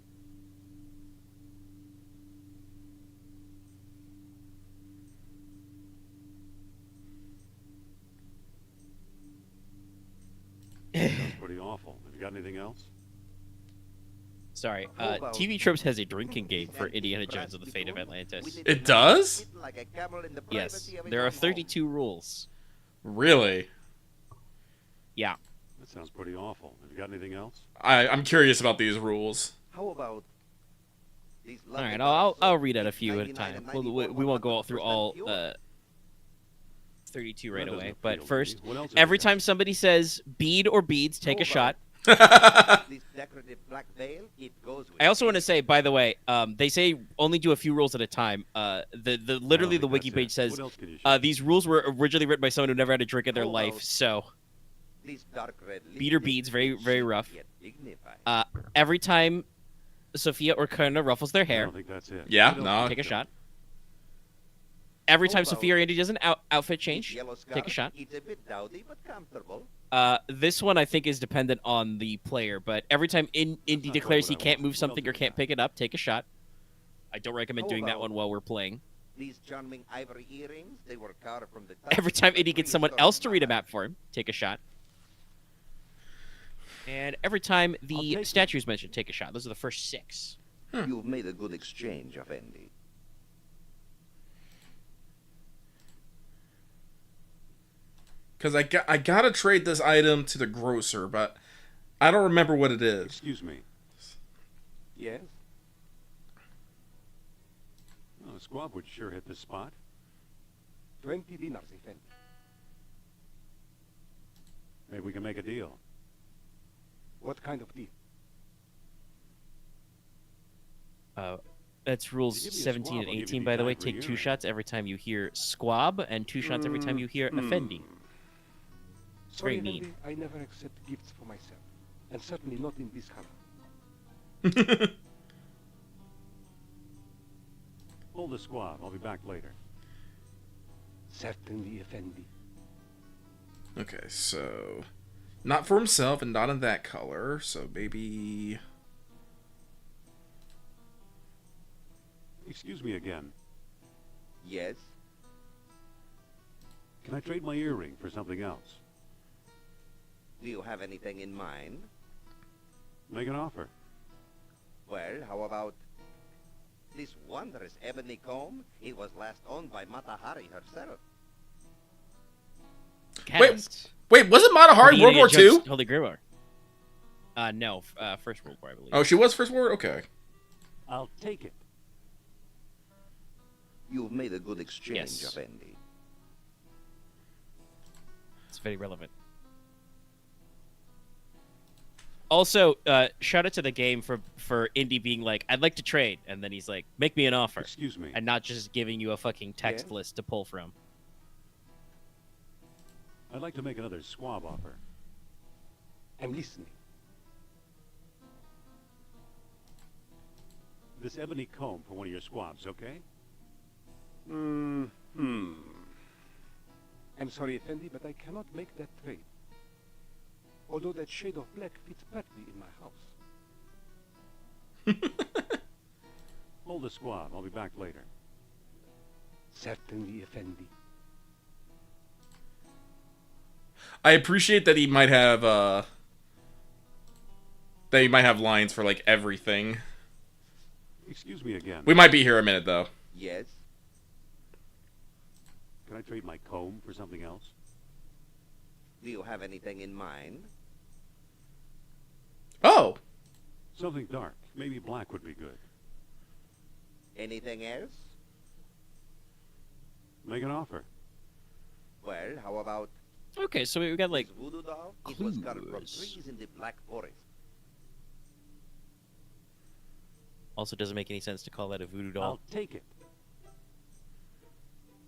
Sounds pretty awful. Have you got anything else? Sorry, How about TV Tropes has a drinking game for Indiana Jones and the Fate of Atlantis. It does? Like a camel in the Yes, privacy of his there are own home. 32 rules. Really? Yeah. That sounds pretty awful. Have you got anything else? I'm curious about these rules. How about these All right, I'll read out a few at a time. We won't go through all 32 right That doesn't away. appeal But to me. first, What else have every you got? time somebody says bead or beads, take a shot. This decorative black veil, it goes with I also it. want to say, by the way, they say only do a few rules at a time. Literally the think wiki that's page it. says What else can you show me? these rules were originally written by someone who never had a drink in their How life. about So This dark red bead or lipstick, beads, very it's very chic rough. yet dignified. Every time Sophia or Karna ruffles their I hair, don't think that's it. Yeah, What else no. have you take a got? shot. Every How time about Sophia or Andy does an outfit This change, yellow take a scarf, shot. It's a bit dowdy but comfortable. This one I think is dependent on the player, but every time Indy not declares quite he what I can't want. move What something else or have you can't got? pick it up, take a shot. I don't recommend How doing that about- one while we're playing. These charming ivory earrings, they were carved from the Every time Indy gets someone else to read a map for him, take a shot. And every time I'll the take it. statue is mentioned, take a shot. Those are the first 6. You've made a good exchange, Effendi. Because I gotta trade this item to the grocer, but I don't remember what it is. Excuse me. Yes? Oh, a squab would sure hit this spot. 20 dinars, Effendi. Maybe we can make a deal. What kind of deal? That's rules If you give me a 17 squab, and I'll give 18, you by the way. back for Take your 2 earring. shots every time you hear squab, and 2 shots every time you hear Effendi. It's Sorry, very mean. Effendi, I never accept gifts for myself, and certainly not in this color. Hold the squab. I'll be back later. Certainly, Effendi. Okay, so not for himself and not in that color. So maybe. Excuse me again. Yes? Can I trade my earring for something else? Do you have anything in mind? Make an offer. Well, how about this wondrous ebony comb? It was last owned by Mata Hari herself. Catalyst. Wait, wasn't Mata Hari World War II? Holy Grimoire. No, First World War, I believe. Oh, she was First World War? Okay. I'll take it. You've made a good exchange, Yes. Effendi. It's very relevant. Also, shout out to the game for Indy being like, I'd like to trade, and then he's like, make me an offer. Excuse me. And not just giving you a fucking text Yeah? list to pull from. I'd like to make another squab offer. I'm listening. This ebony comb for one of your squabs, okay? I'm sorry, Effendi, but I cannot make that trade. Although that shade of black fits perfectly in my house. Hold the squab. I'll be back later. Certainly, Effendi. I appreciate that he might have lines for like everything. Excuse me again. We might be here a minute though. Yes? Can I trade my comb for something else? Do you have anything in mind? Oh, Something dark. Maybe black would be good. Anything else? Make an offer. Well, how about Okay, so we got like this voodoo doll? It was cut from clues. trees in the Black Forest. also doesn't make any sense to call that a voodoo doll. I'll take it.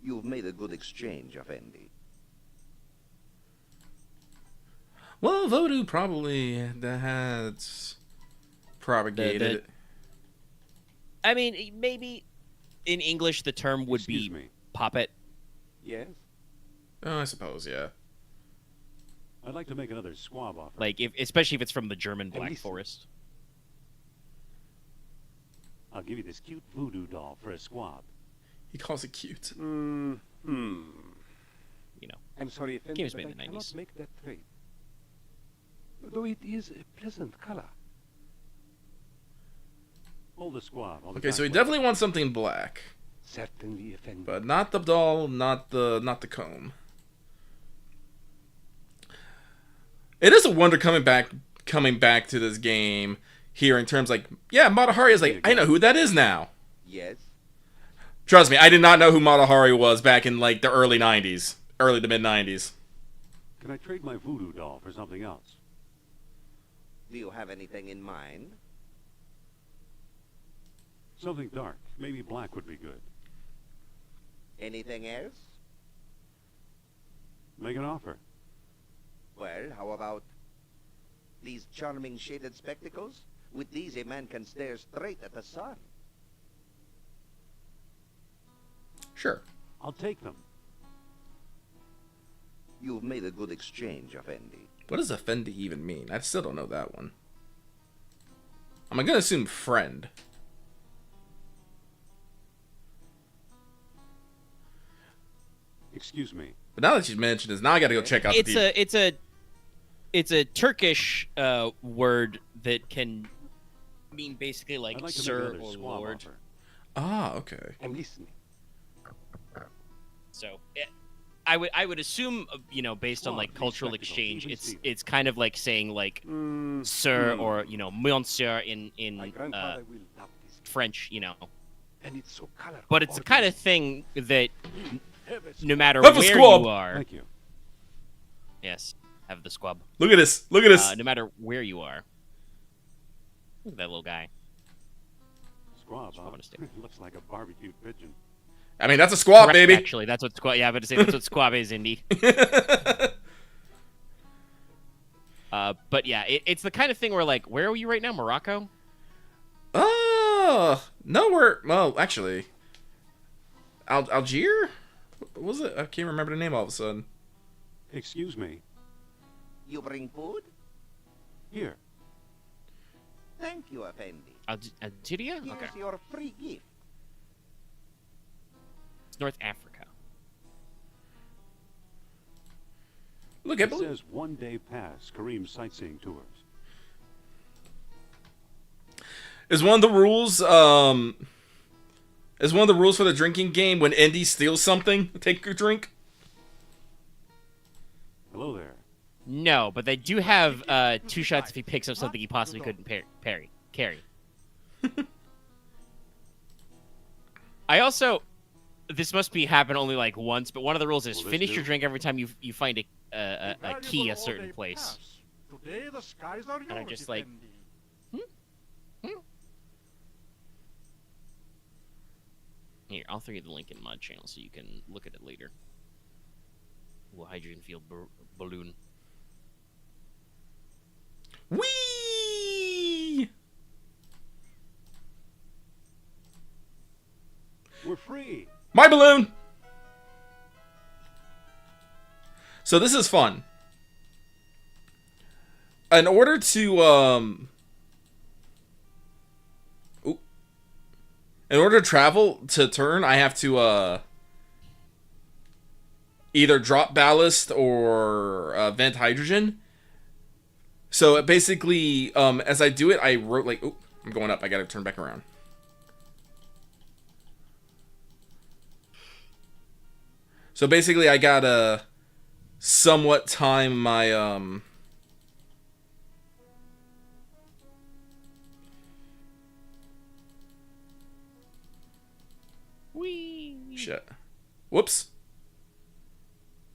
You've made a good exchange, Effendi. well, voodoo probably has propagated. I mean, maybe in English the term would Excuse be me. puppet. Yes? Oh, I suppose, yeah. I'd like to make another squab offer. Like, especially if it's from the German Black listen. Forest. I'll give you this cute voodoo doll for a squab. He calls it cute. You know, I'm sorry, Effendi, Games but made I in the cannot 90s. make that trade. Though it is a pleasant color. Hold the squab. I'll be Okay, back so he later. definitely wants something black, Certainly, Effendi. but not the doll, not the comb. It is a wonder coming back to this game here in terms like, yeah, Mata Hari is like, I know who that is now. Yes? Trust me, I did not know who Mata Hari was back in like the early 90s, early to mid 90s. Can I trade my voodoo doll for something else? Do you have anything in mind? Something dark. Maybe black would be good. Anything else? Make an offer. Well, how about these charming shaded spectacles? With these, a man can stare straight at the sun. Sure. I'll take them. You've made a good exchange, Effendi. What does Effendi even mean? I still don't know that one. I'm gonna assume friend. Excuse me. But now that you've mentioned this, now I gotta go check out It's a Turkish word that can mean basically like, I'd like to make sir another or squab lord. offer. Ah, okay. I'm listening. So I would assume, you know, based on Well, like these cultural spectacles, exchange, even it's see them. it's kind of like saying like sir or you know monsieur in My grandfather will love this. French, you know. And it's so colorful. But it's the kind of thing that no matter Have a where squab. you are, Thank you. yes, have the squab. Look at this. Look at this. No matter where you are. Look at that little guy. Squab, huh? on a stick. Looks like a barbecued pigeon. I mean, that's a squab, Correct, baby. Actually, that's what squab. Yeah, I was about to say that's what squab is, Indy. But yeah, it's the kind of thing where like, where are you right now, Morocco? No, well, actually, Algier. What was it? I can't remember the name all of a sudden. Excuse me. You bring food? Here. Thank you, Effendi. Algeria? Here's Okay. your free gift. It's North Africa. Look, It says 1 day pass Kareem's sightseeing tours. Is one of the rules for the drinking game when Indy steals something, take your drink? Hello there. No, but they do have 2 shots if he picks up something he possibly couldn't carry. I also, this must be happen only like once, but one of the rules is finish your drink every time you find a key a certain place. Today the skies are And I'm just like, Here, I'll throw you the link in Mod Channel so you can look at it later. Ooh, hydrogen field balloon. Whee! We're free. My balloon! So this is fun. In order to, in order to travel to turn, I have to, either drop ballast or vent hydrogen. So basically, as I do it, I wrote like, oh, I'm going up. I gotta turn back around. So basically, I gotta somewhat time my, Whee! Shit. Whoops.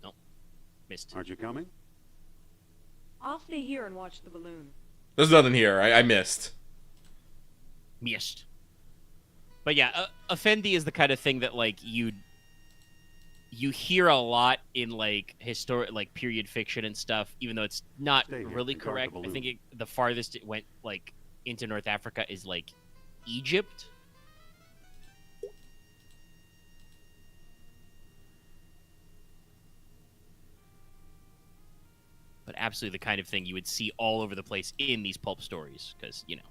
Nope. Missed. Aren't you coming? I'll stay here and watch the balloon. There's nothing here. I missed. Missed. But yeah, Effendi is the kind of thing that like you hear a lot in like historic, like period fiction and stuff, even though it's not really correct. I think the farthest it went like into North Africa is like Egypt. But absolutely the kind of thing you would see all over the place in these pulp stories, because, you know.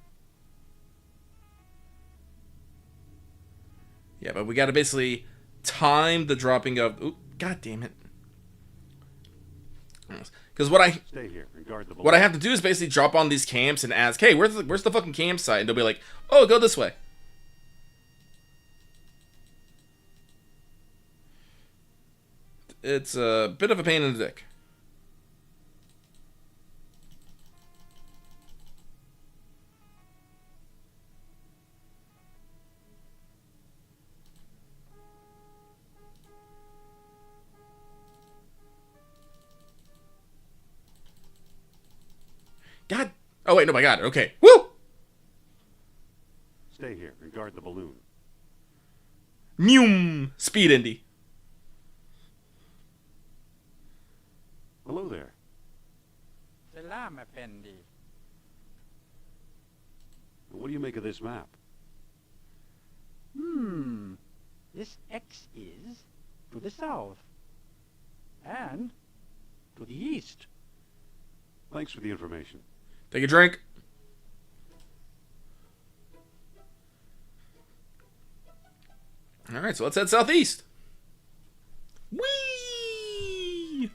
Yeah, but we gotta basically time the dropping of... Oop, God damn it. Because what I... Stay here and guard the balloon. What I have to do is basically drop on these camps and ask, hey, where's the fucking campsite? And they'll be like, oh, go this way. It's a bit of a pain in the dick. God. Oh, wait, no, I got it. Okay. Woo! Stay here and guard the balloon. Mew. Speed, Indy. Hello there. Salam, Effendi. What do you make of this map? This X is to the south and to the east. Thanks for the information. Take a drink. All right, so let's head southeast. Whee!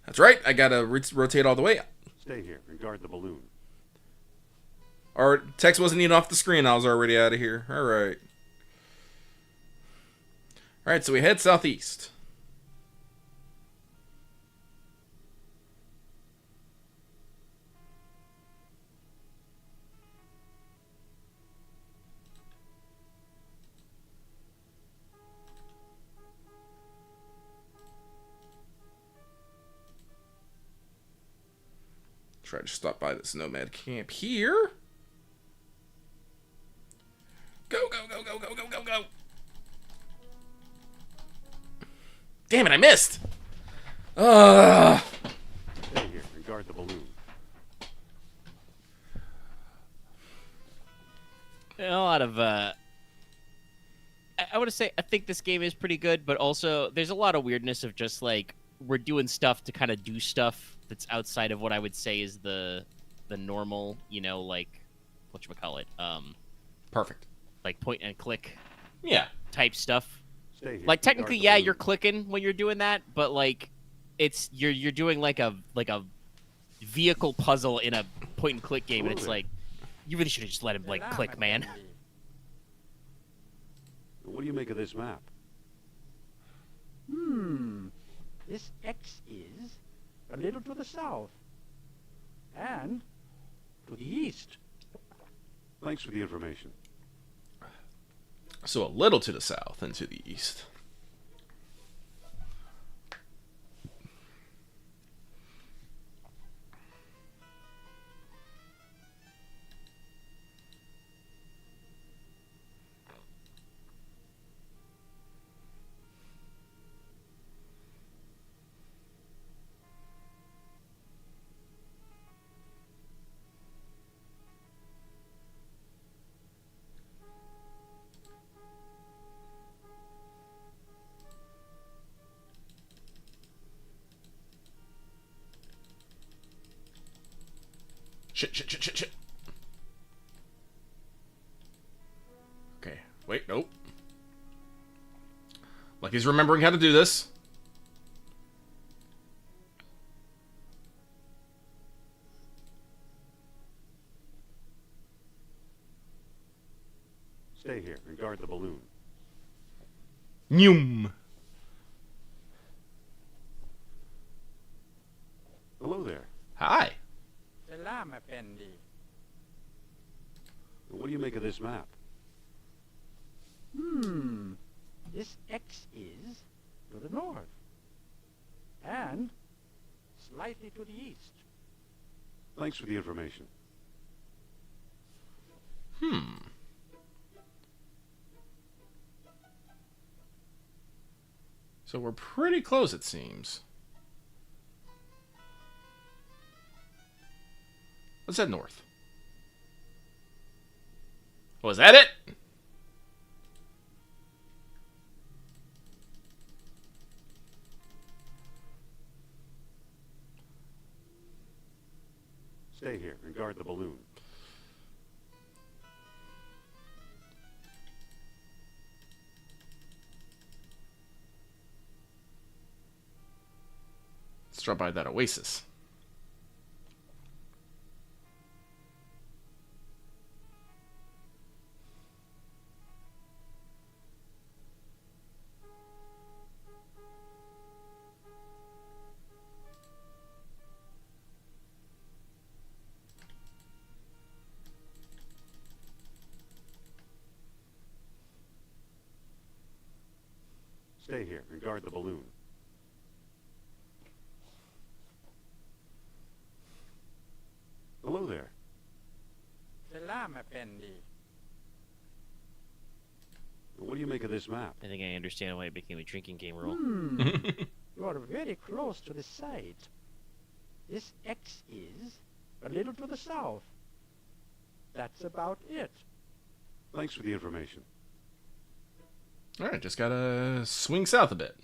That's right. I gotta rotate all the way. Stay here and guard the balloon. Our text wasn't even off the screen. I was already out of here. All right. All right, so we head southeast. try to stop by this nomad camp here. Go, go, go, go, go, go, go, go. Damn it, I missed. Stay here and guard the balloon. A lot of I want to say I think this game is pretty good, but also there's a lot of weirdness of just like we're doing stuff to kind of do stuff that's outside of what I would say is the normal, you know, like whatchamacallit, Perfect. like point and click type stuff. Stay here. Like technically, yeah, you're clicking when you're doing that, but like it's you're doing like a vehicle puzzle in a point and click game, and it's like you really should have just let him like click, man. What do you make of this map? This X is a little to the south. And to the east. Thanks for the information. So a little to the south and to the east. Shit. Okay, wait, nope. Lucky's remembering how to do this. Stay here and guard the balloon. Nyum. Hello there. Hi. Salam, Effendi. What do you make of this map? This X is to the north. And slightly to the east. Thanks for the information. So we're pretty close, it seems. Let's head north. Was that it? Stay here and guard the balloon. Let's drop by that oasis. Stay here and guard the balloon. Hello there. Salam, Effendi. What do you make of this map? I think I understand why it became a drinking game rule. You are very close to the site. This X is a little to the south. That's about it. Thanks for the information. Alright, just gotta swing south a bit.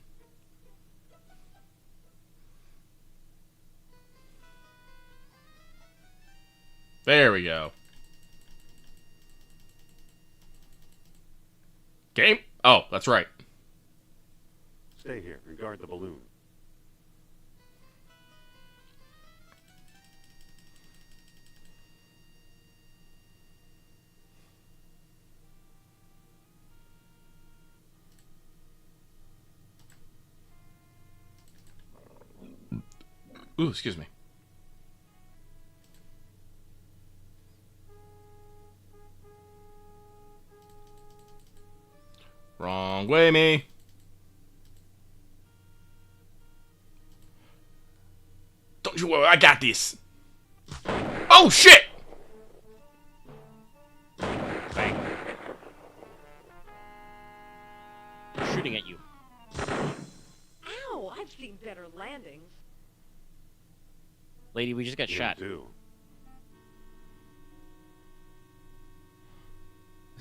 There we go. Game? Oh, that's right. Stay here and guard the balloon. Ooh, excuse me. Wrong way, me. Don't you worry, I got this. Oh shit! Bang. Shooting at you. Ow! I've seen better landings. Lady, we just got shot. Too.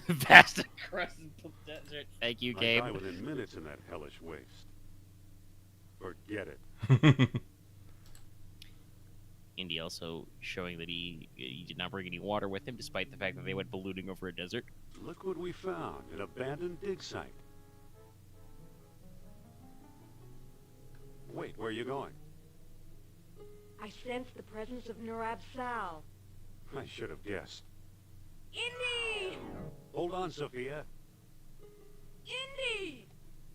Vast across the desert. Thank you, I Gabe. die within minutes in that hellish waste. Forget it. Indy also showing that he did not bring any water with him, despite the fact that they went ballooning over a desert. Look what we found, an abandoned dig site. Wait, where are you going? I sense the presence of Nurab Sal. I should have guessed. Indy! Hold on, Sophia. Indy!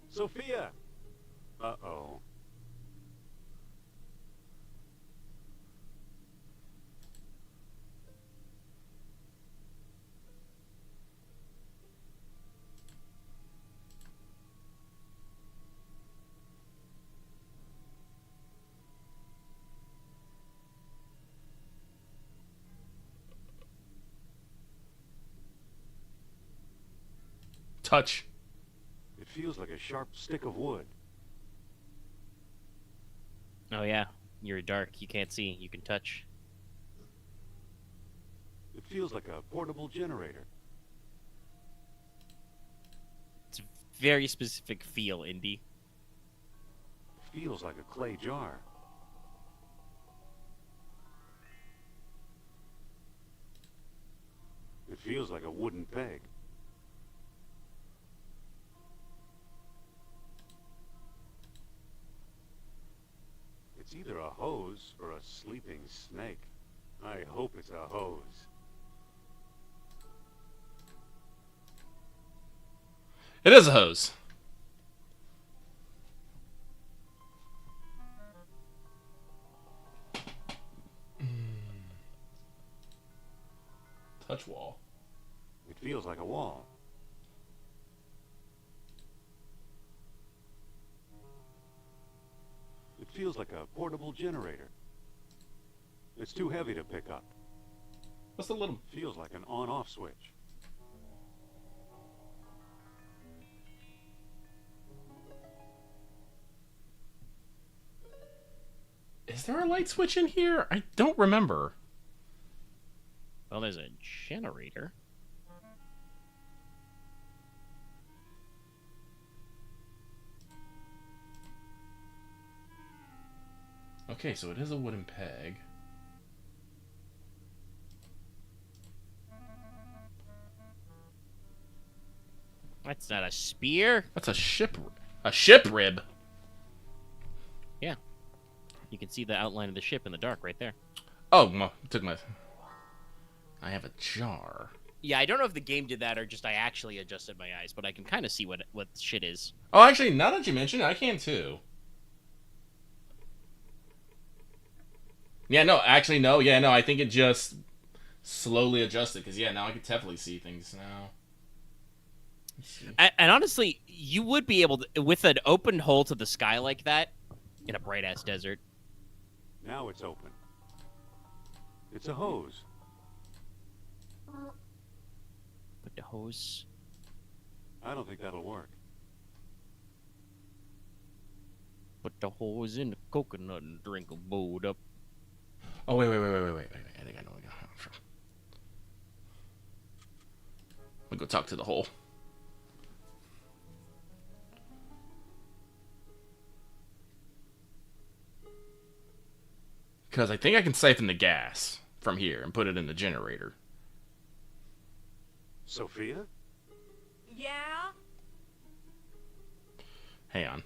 Sophia! Uh-oh. Touch. It feels like a sharp stick of wood. Oh yeah, you're dark. You can't see. You can touch. It feels like a portable generator. It's a very specific feel, Indy. It feels like a clay jar. It feels like a wooden peg. It's either a hose or a sleeping snake. I hope it's a hose. It is a hose. Touch wall. It feels like a wall. It feels like a portable generator. It's too heavy to pick up. What's the little... Feels like an on-off switch. Is there a light switch in here? I don't remember. Well, there's a generator. Okay, so it is a wooden peg. That's not a spear. That's a ship rib. Yeah. You can see the outline of the ship in the dark right there. Oh, took my... I have a jar. Yeah, I don't know if the game did that or just I actually adjusted my eyes, but I can kind of see what shit is. Oh, actually, now that you mention it, I can too. Yeah, no, actually, no. Yeah, no, I think it just slowly adjusted. Because, yeah, now I can definitely see things now. And honestly, you would be able to, with an open hole to the sky like that, in a bright-ass desert. Now it's open. It's a hose. Put the hose... I don't think that'll work. Put the hose in the coconut and drink a boat up. Oh, wait. I think I know where I got it from. I'll go talk to the hole. Because I think I can siphon the gas from here and put it in the generator. Sophia? Yeah? Hang on.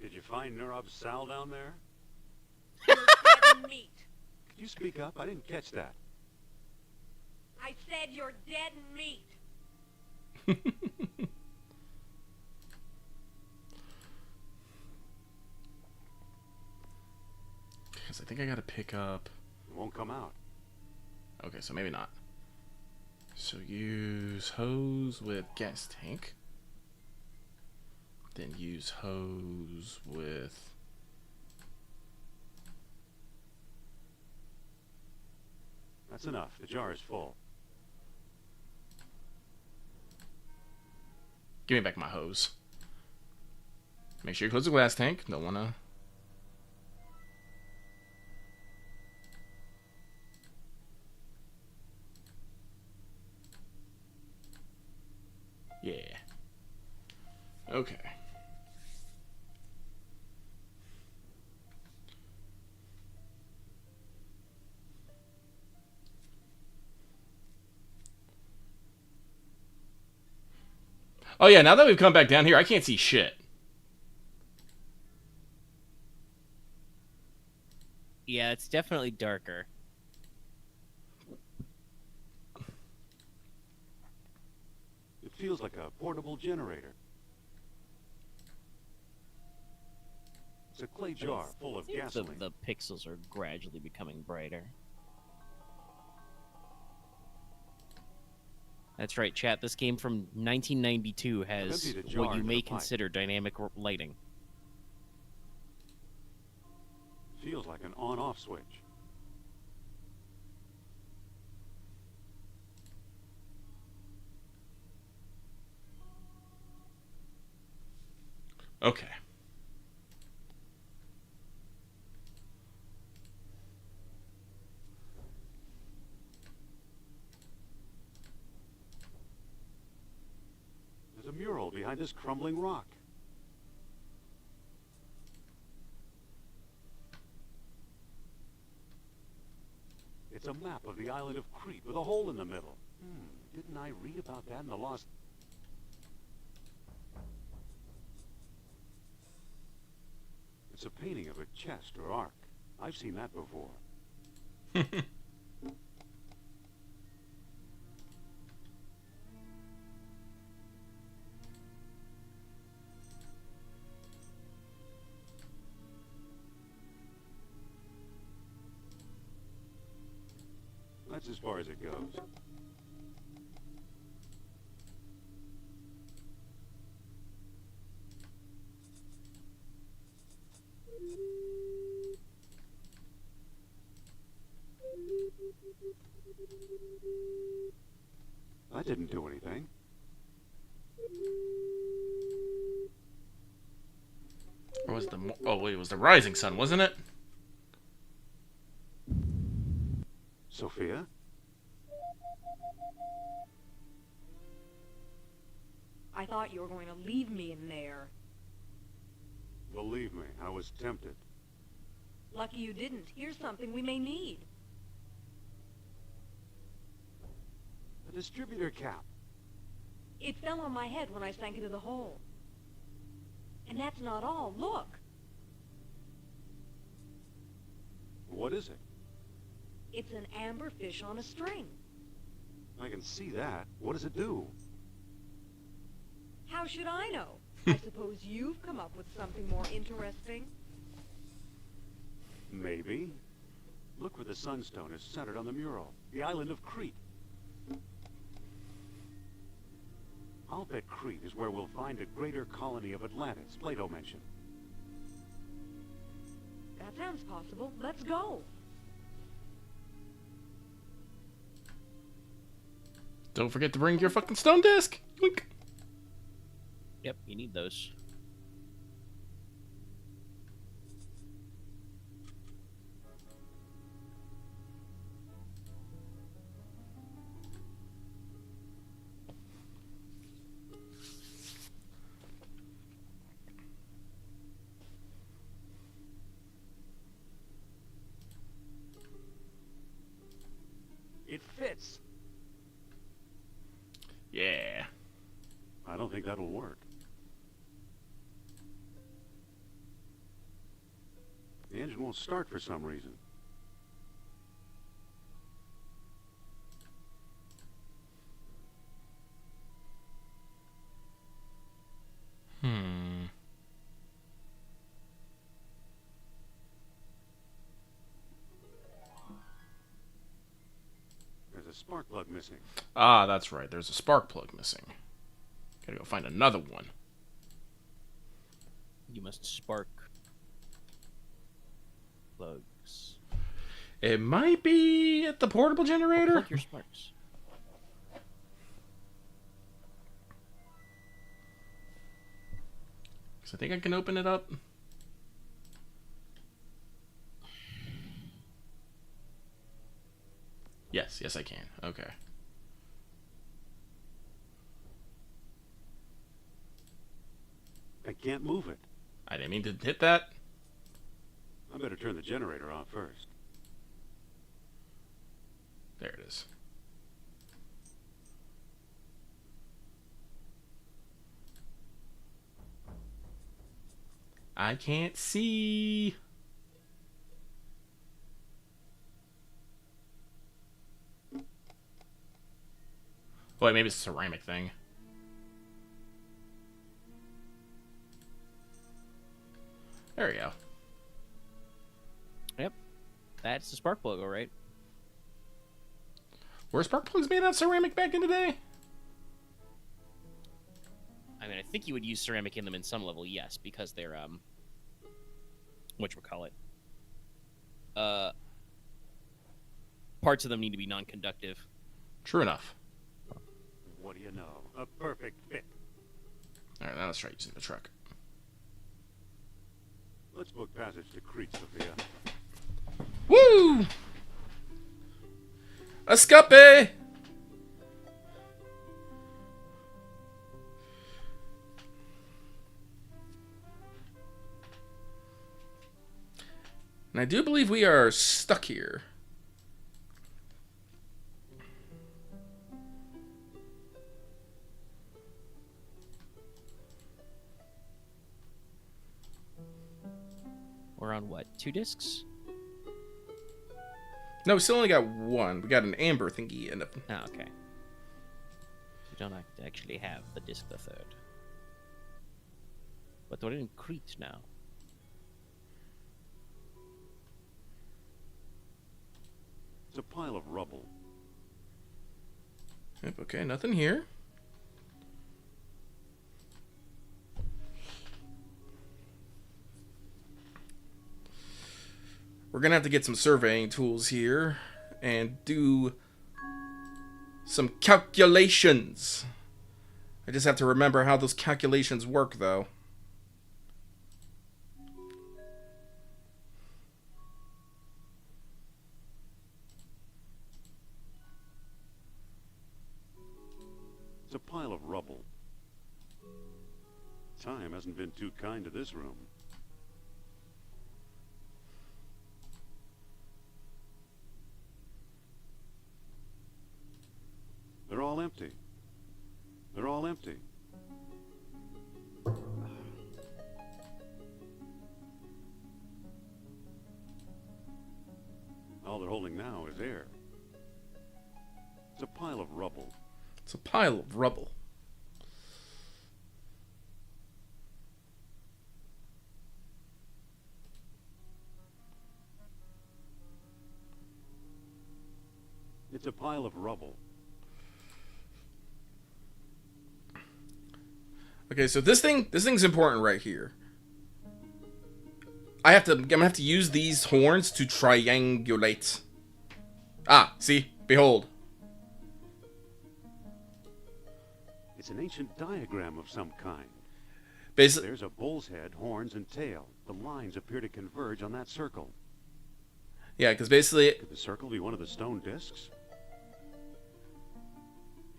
Did you find Nurab Sal down there? You're dead meat. Could you speak up? I didn't catch that. I said you're dead meat. Because I think I gotta pick up... It won't come out. Okay, so maybe not. So use hose with gas tank. Then use hose with... That's enough. The jar is full. Give me back my hose. Make sure you close the glass tank. Don't wanna... Yeah. Okay. Oh yeah, now that we've come back down here, I can't see shit. Yeah, it's definitely darker. It feels like a portable generator. It's a clay jar full of gasoline. The pixels are gradually becoming brighter. That's right, chat. This game from 1992 has what you may consider dynamic lighting. Feels like an on-off switch. Okay. There's a mural behind this crumbling rock. It's a map of the island of Crete with a hole in the middle. Didn't I read about that in the Lost... It's a painting of a chest or ark. I've seen that before. That's as far as it goes. That didn't do anything. Or was the... Oh, wait, it was the rising sun, wasn't it? Sophia? I thought you were going to leave me in there. Believe me, I was tempted. Lucky you didn't. Here's something we may need. A distributor cap. It fell on my head when I sank into the hole. And that's not all. Look! What is it? It's an amberfish on a string. I can see that. What does it do? How should I know? I suppose you've come up with something more interesting. Maybe. Look where the sunstone is centered on the mural. The island of Crete. I'll bet Crete is where we'll find a greater colony of Atlantis Plato mentioned. That sounds possible. Let's go. Don't forget to bring your fucking stone disc. Wink. Yep, you need those. It fits. Yeah. I don't think that'll work. The engine won't start for some reason. There's a spark plug missing. Ah, that's right. There's a spark plug missing. Gotta go find another one. You must spark plugs. It might be at the portable generator. Plug your sparks. So I think I can open it up. Yes, I can. Okay. I can't move it. I didn't mean to hit that. I better turn the generator off first. There it is. I can't see. Oh, wait, maybe it's a ceramic thing. There we go. Yep. That's the spark plug, all right. Were spark plugs made out of ceramic back in the day? I mean, I think you would use ceramic in them in some level, yes, because they're whatchamacallit. Parts of them need to be non-conductive. True enough. What do you know? A perfect fit. Alright, now let's try using the truck. Let's book passage to Crete, Sophia. Woo! Escape! And I do believe we are stuck here. We're on what? 2 discs? No, we still only got one. We got an amber thingy and a... Oh, okay. We don't actually have the disc the third. But we're in Crete now. It's a pile of rubble. Yep, okay, nothing here. We're gonna have to get some surveying tools here and do some calculations. I just have to remember how those calculations work, though. It's a pile of rubble. Time hasn't been too kind to this room. They're all empty. They're all empty. All they're holding now is air. It's a pile of rubble. It's a pile of rubble. It's a pile of rubble. Okay, so this thing's important right here. I'm gonna have to use these horns to triangulate. Ah, see? Behold. It's an ancient diagram of some kind. Basically, There's a bull's head, horns, and tail. The lines appear to converge on that circle. yeah, because basically, Could the circle be one of the stone discs?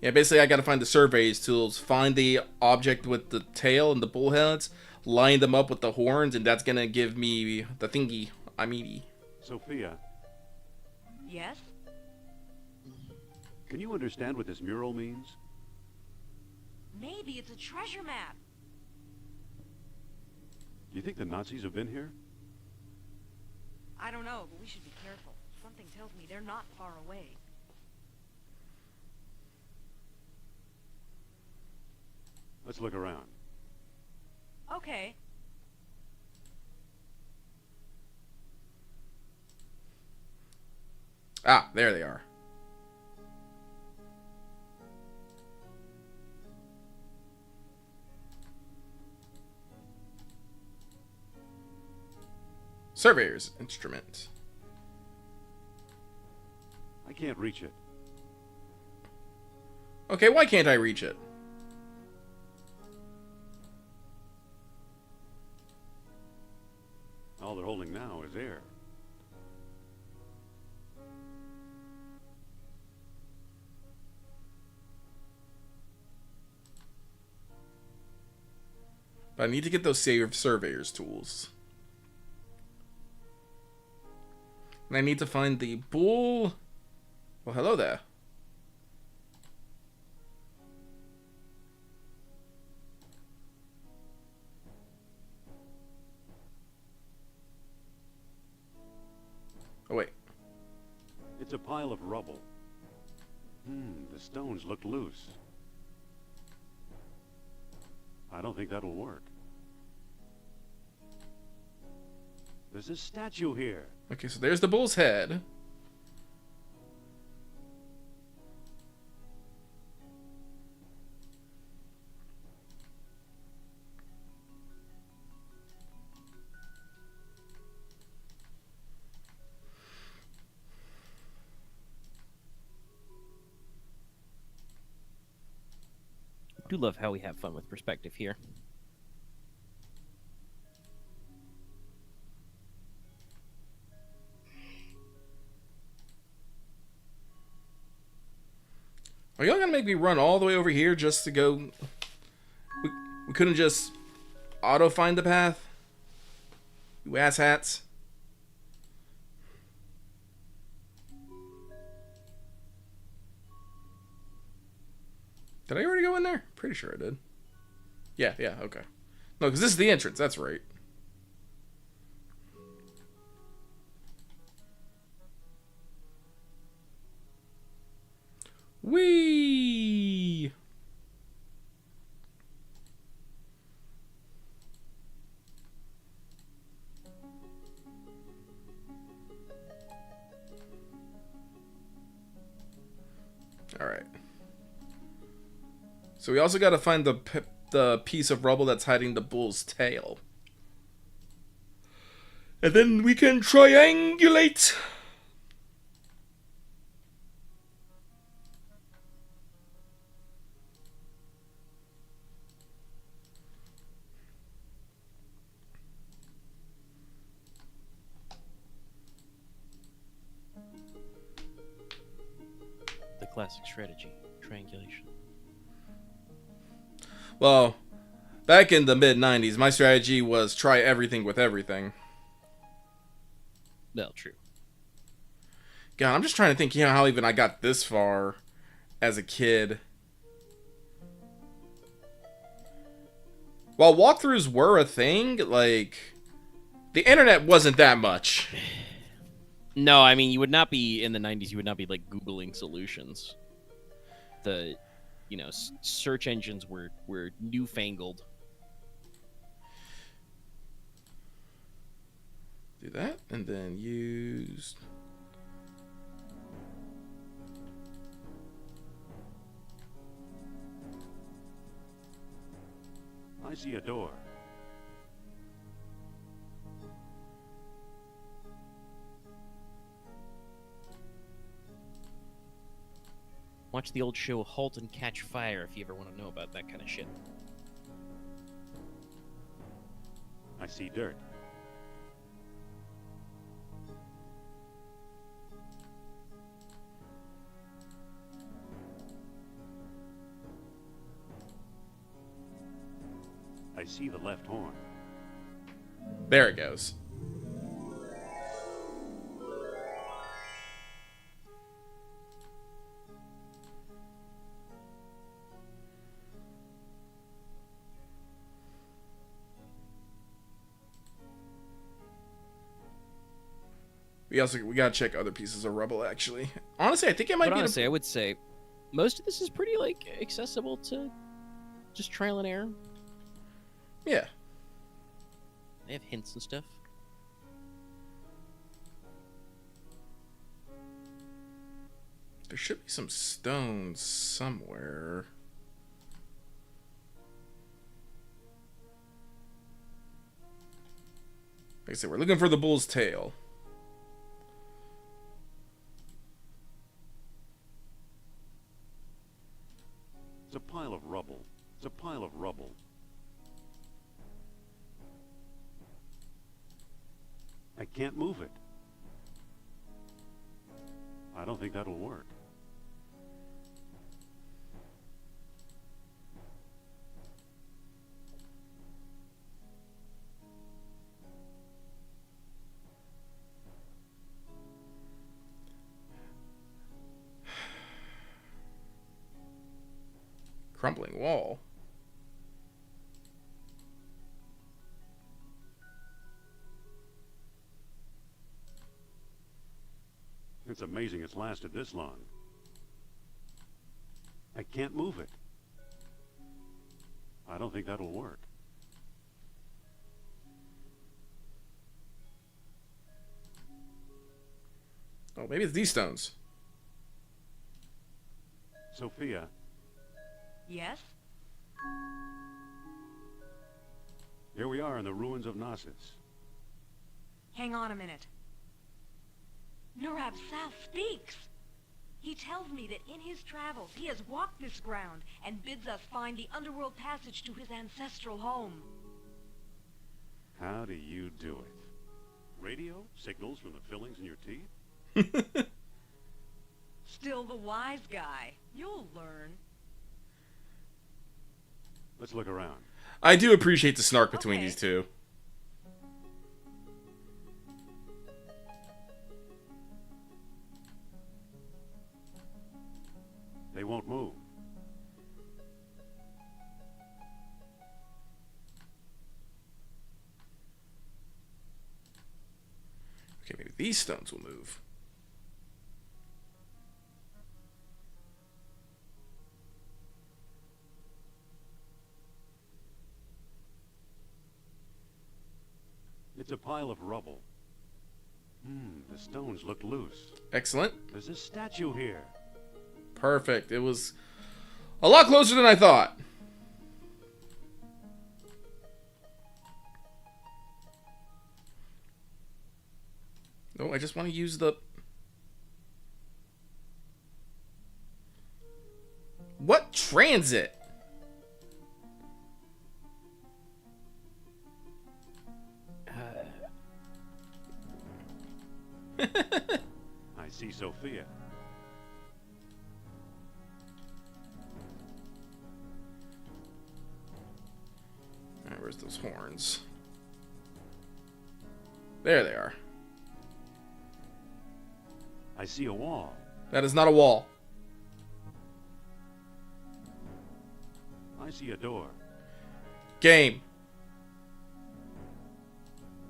I gotta find the surveys tools, find the object with the tail and the bullheads, line them up with the horns, and that's gonna give me the thingy. Sophia, Yes? can you understand what this mural means? Maybe it's a treasure map. Do you think the Nazis have been here? I don't know, but we should be careful. Something tells me they're not far away. Let's look around. Okay. Ah, there they are. Surveyor's instrument. I can't reach it. Okay, why can't I reach it? All they're holding now is air. But I need to get those surveyor's tools. And I need to find the bull. Well, hello there. Oh, wait. It's a pile of rubble. The stones look loose. I don't think that'll work. There's a statue here. Okay, so there's the bull's head. I do love how we have fun with perspective here. Are y'all gonna make me run all the way over here just to go? We couldn't just auto find the path? You asshats. Did I already go in there? Pretty sure I did. Yeah, okay. No, because this is the entrance, that's right. Whee! Alright. So we also got to find the piece of rubble that's hiding the bull's tail. And then we can triangulate. The classic strategy, triangulation. Well, back in the mid-90s, my strategy was try everything with everything. Well, true. God, I'm just trying to think, how even I got this far as a kid. While walkthroughs were a thing, like, the internet wasn't that much. No, I mean, you would not be, in the 90s, you would not be, like, Googling solutions. The, search engines were newfangled. Do that, and then use... I see a door. Watch the old show Halt and Catch Fire if you ever want to know about that kind of shit. I see dirt. I see the left horn. There it goes. We gotta check other pieces of rubble, actually. Honestly, I think it might but be... honestly, I would say most of this is pretty, accessible to just trial and error. Yeah. They have hints and stuff. There should be some stones somewhere. Like I said, we're looking for the bull's tail. I can't move it. I don't think that'll work. Crumbling wall. It's amazing it's lasted this long. I can't move it. I don't think that'll work. Oh, maybe it's these stones. Sophia, Yes? here we are in the ruins of Knossos. Hang on a minute. Nurab Saf speaks. He tells me that in his travels he has walked this ground and bids us find the underworld passage to his ancestral home. How do you do it? Radio? Signals from the fillings in your teeth? Still the wise guy. You'll learn. Let's look around. I do appreciate the snark between Okay. these two. They won't move. Okay, maybe these stones will move. It's a pile of rubble. The stones look loose. Excellent. There's a statue here. Perfect. It was a lot closer than I thought. No, I just want to use the... What transit? I see Sophia. Alright, where's those horns? There they are. I see a wall. That is not a wall. I see a door. Game.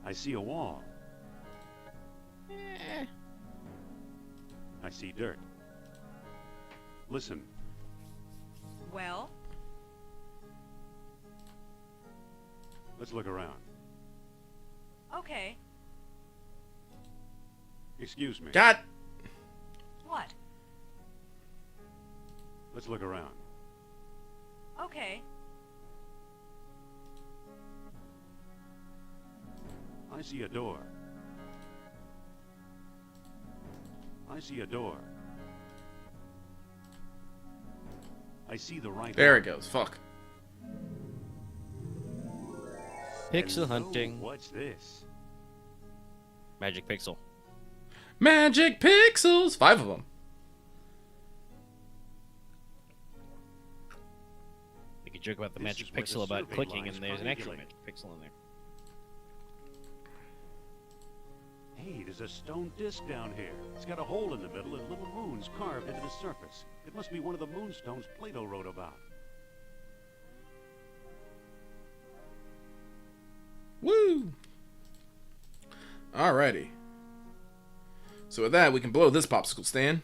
I see a wall. I see dirt. Listen, Well, let's look around. okay. Excuse me. God. What? Let's look around. Okay. I see a door. I see a door. I see the right There one. it goes. Fuck. Pixel Hello, hunting. What's this? Magic pixel. Magic pixels. 5 of them. We could joke about the This magic is where the pixel about survey clicking, lines and there's an actual triangulate. magic pixel in there. Hey, there's a stone disc down here. It's got a hole in the middle and little moons carved into the surface. It must be one of the moonstones Plato wrote about. Woo! Alrighty. So with that, we can blow this popsicle stand.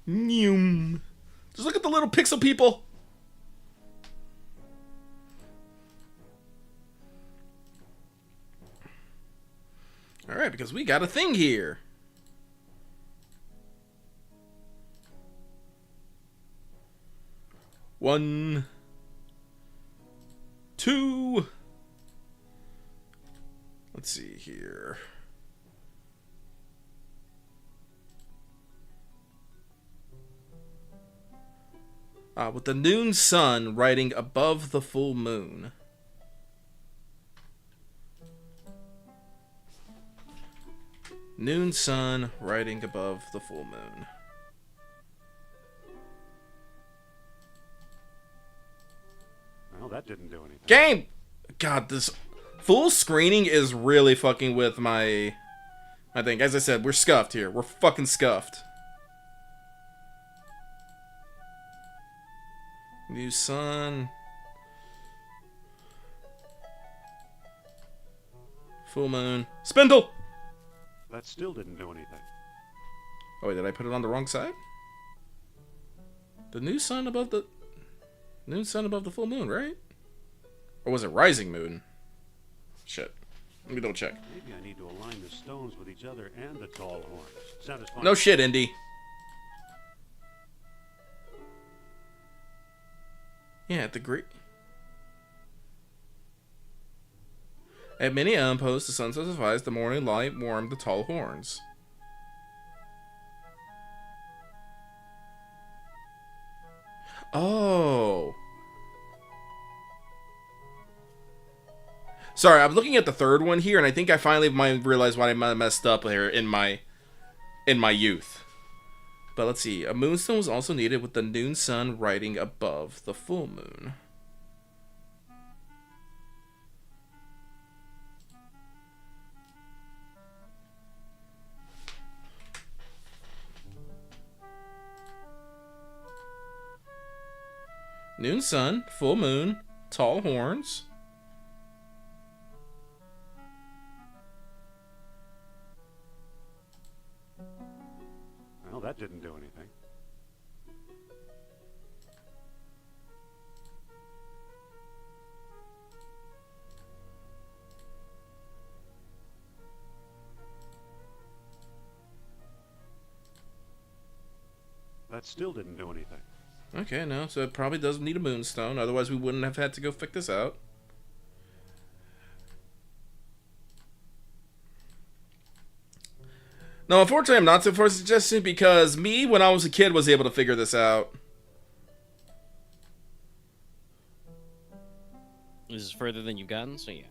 Noom. Just look at the little pixel people. All right, because we got a thing here. One, two. Let's see here. With the noon sun riding above the full moon. Noon sun riding above the full moon. Well, that didn't do anything. Game! God, this full screening is really fucking with my thing. As I said, we're scuffed here. We're fucking scuffed. New sun. Full moon. Spindle! That still didn't do anything. Oh wait, did I put it on the wrong side? The new sun above the full moon, right? Or was it rising moon? Shit. Let me double check. Maybe I need to align the stones with each other and the tall horns. Satisfying. No shit, Indy. Yeah, at the great. At many outposts, the sun satisfies the morning light warmed the tall horns. Oh. Sorry, I'm looking at the third one here, and I think I finally might realize why I messed up here in my youth. But let's see. A moonstone was also needed with the noon sun riding above the full moon. Noon sun, full moon, tall horns. Well, that didn't do anything. That still didn't do anything. Okay, no, so it probably doesn't need a moonstone, otherwise we wouldn't have had to go fix this out. No, unfortunately I'm not so for suggesting because me, when I was a kid, was able to figure this out. This is further than you've gotten, so yeah.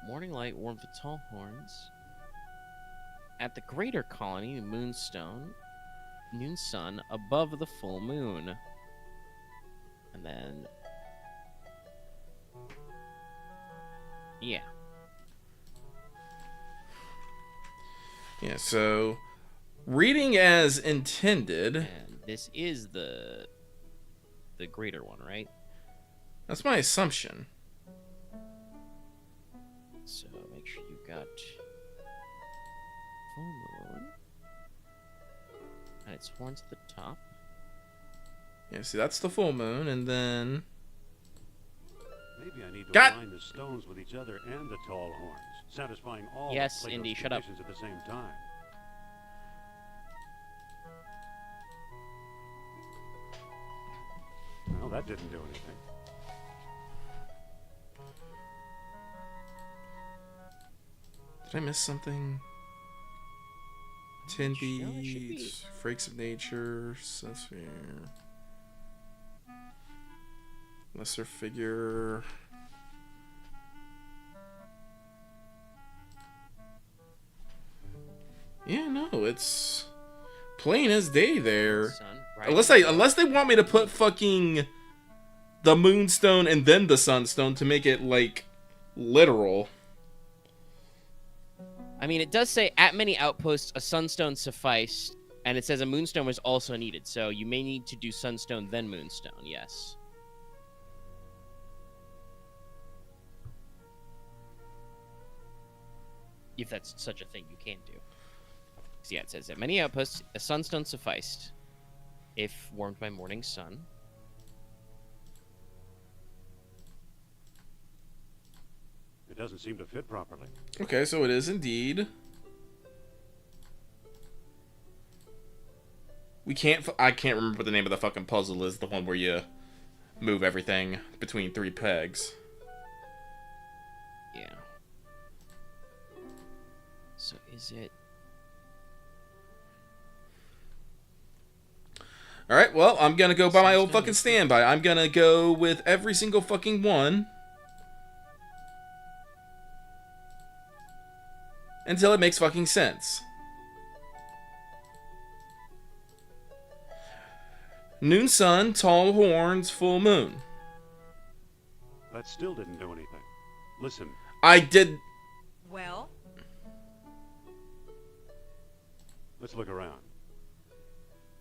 Morning light warms the tall horns. At the greater colony, moonstone, noon sun above the full moon. And then... yeah. Yeah, so... reading as intended... And this is the greater one, right? That's my assumption. So make sure you got full moon. And its horns at the top. Yeah, see, that's the full moon, and then... Maybe I need to Got- align the stones with each other and the tall horns, satisfying all Yes, the Indy, Plato's shut up. conditions at the same time. Well, that didn't do anything. Did I miss something? Tin Should be. beads, freaks of nature, sunsphere, lesser figure. Yeah, no, it's plain as day there. Sun, right? Unless they want me to put fucking the moonstone and then the sunstone to make it like literal. I mean, it does say at many outposts a sunstone sufficed, and it says a moonstone was also needed. So you may need to do sunstone then moonstone. Yes. If that's such a thing you can do. Yeah, it says that many outposts, a sunstone sufficed if warmed by morning sun. It doesn't seem to fit properly. Okay, so it is indeed. I can't remember what the name of the fucking puzzle is. The one where you move everything between 3 pegs. Yeah. So is it... Alright, well, I'm gonna go by my old fucking standby. I'm gonna go with every single fucking one. Until it makes fucking sense. Noon sun, tall horns, full moon. That still didn't do anything. Listen. I did... Well? Let's look around.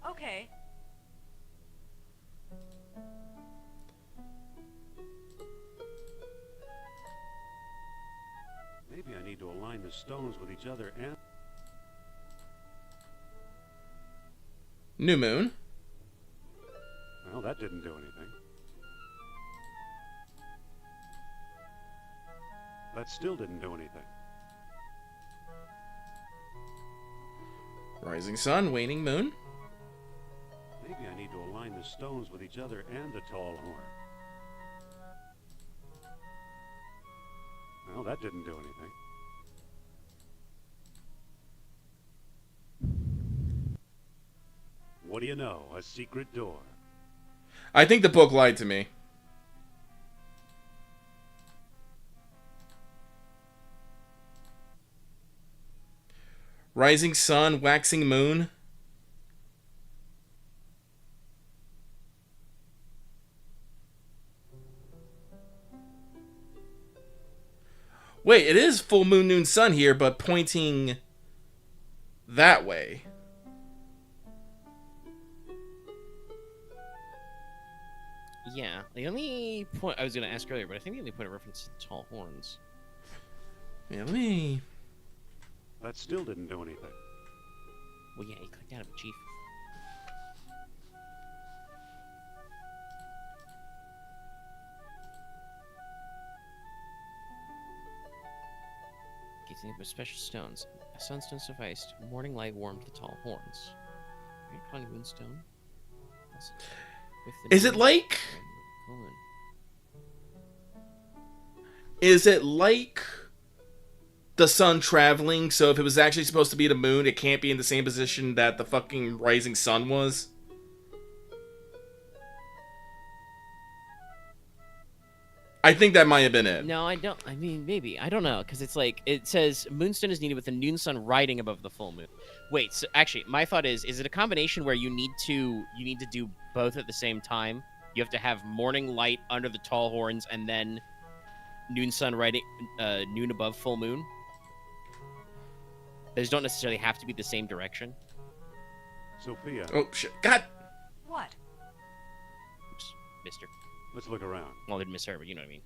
Okay. Maybe I need to align the stones with each other and... New moon. Well, that didn't do anything. That still didn't do anything. Rising sun, waning moon. Maybe I need to align the stones with each other and the tall horn. Well, that didn't do anything. What do you know? A secret door. I think the book lied to me. Rising sun, waxing moon. Wait, it is full moon, noon, sun here, but pointing that way. Yeah, the only point I was going to ask earlier, but I think the only point of reference is the tall horns. Really? That still didn't do anything. Well, yeah, he clicked out of it, Chief. Getting up with special stones. A sunstone sufficed. Morning light warmed the tall horns. Are you calling moonstone? Is it like... Is it like the sun traveling, so if it was actually supposed to be the moon, it can't be in the same position that the fucking rising sun was? I think that might have been it. No, I don't. I mean, maybe. I don't know, because it's like, it says moonstone is needed with the noon sun riding above the full moon. Wait, so actually, my thought is it a combination where you need to do both at the same time? You have to have morning light under the tall horns and then noon sun riding, noon above full moon? Those don't necessarily have to be the same direction. Sophia. Oh, shit. God! What? Oops, mister. Let's look around. Well, I didn't miss her, but you know what I mean.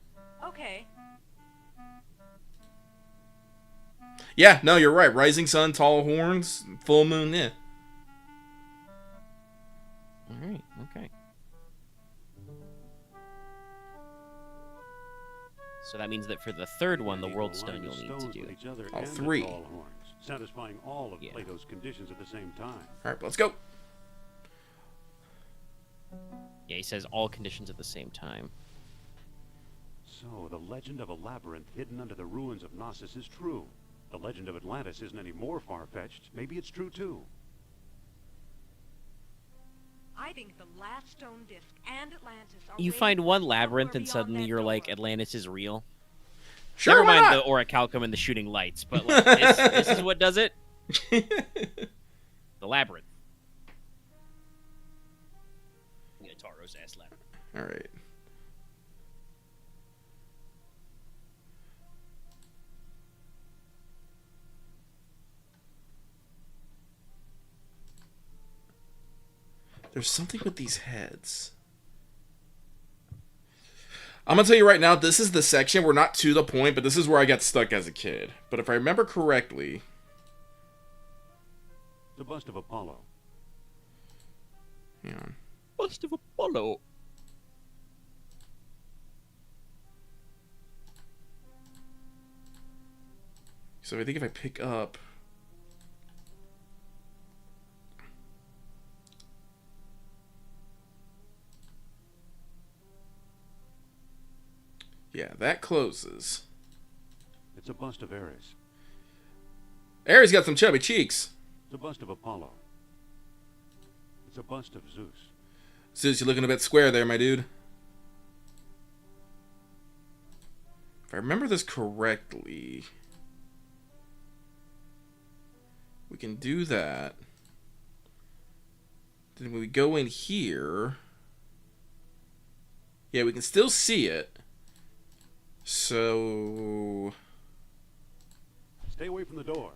Okay. Yeah, no, you're right. Rising sun, tall horns, full moon, yeah. Alright, okay. So that means that for the third one, the world stone you'll need to do. All three. Satisfying all of Plato's conditions at the same time. Alright, let's go. Yeah, he says all conditions at the same time. So, the legend of a labyrinth hidden under the ruins of Knossos is true. The legend of Atlantis isn't any more far-fetched. Maybe it's true, too. I think the last stone disc and Atlantis are... You find one labyrinth and suddenly you're like, Atlantis is real. Sure, Never why mind not? the orichalcum and the shooting lights, but like, this is what does it? The labyrinth. Yeah, Taro's ass labyrinth. Alright. There's something with these heads. I'm gonna tell you right now, this is the section, we're not to the point, but this is where I got stuck as a kid. But if I remember correctly... It's a bust of Apollo. Hang on. Bust of Apollo. So I think if I pick up... Yeah, that closes. It's a bust of Ares. Ares got some chubby cheeks. It's a bust of Apollo. It's a bust of Zeus. Zeus, you're looking a bit square there, my dude. If I remember this correctly, we can do that. Then when we go in here, yeah, we can still see it. So... Stay away from the door.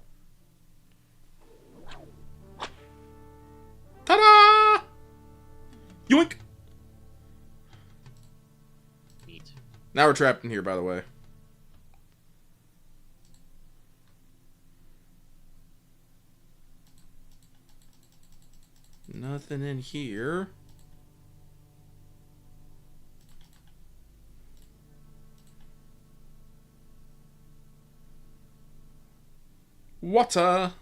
Ta-da! Yoink! Neat. Now we're trapped in here, by the way. Nothing in here. Water.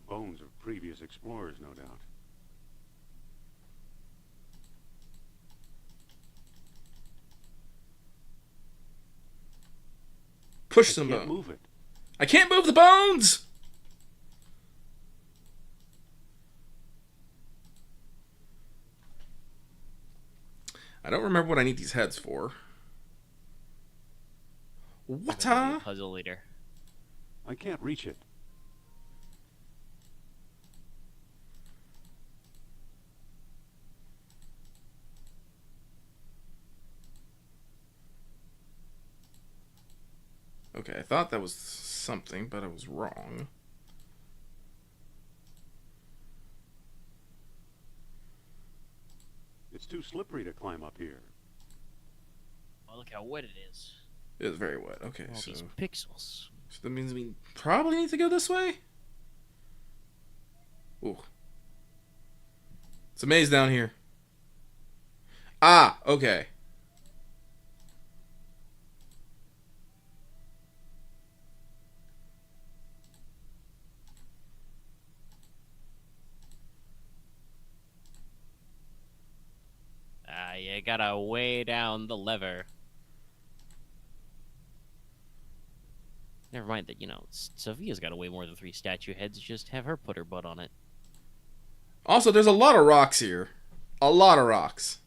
Bones of previous explorers, no doubt. Push some Can't bones. move it. I can't move the bones! I don't remember what I need these heads for. Water. Puzzle leader. I can't reach it. Okay, I thought that was something, but I was wrong. It's too slippery to climb up here. Oh, look how wet it is. It is very wet. Okay, All so these pixels. that means we probably need to go this way? Ooh. It's a maze down here. Ah, okay. You gotta weigh down the lever. Never mind that, you know, Sophia's got to weigh more than 3 statue heads. Just have her put her butt on it. Also, there's a lot of rocks here. A lot of rocks.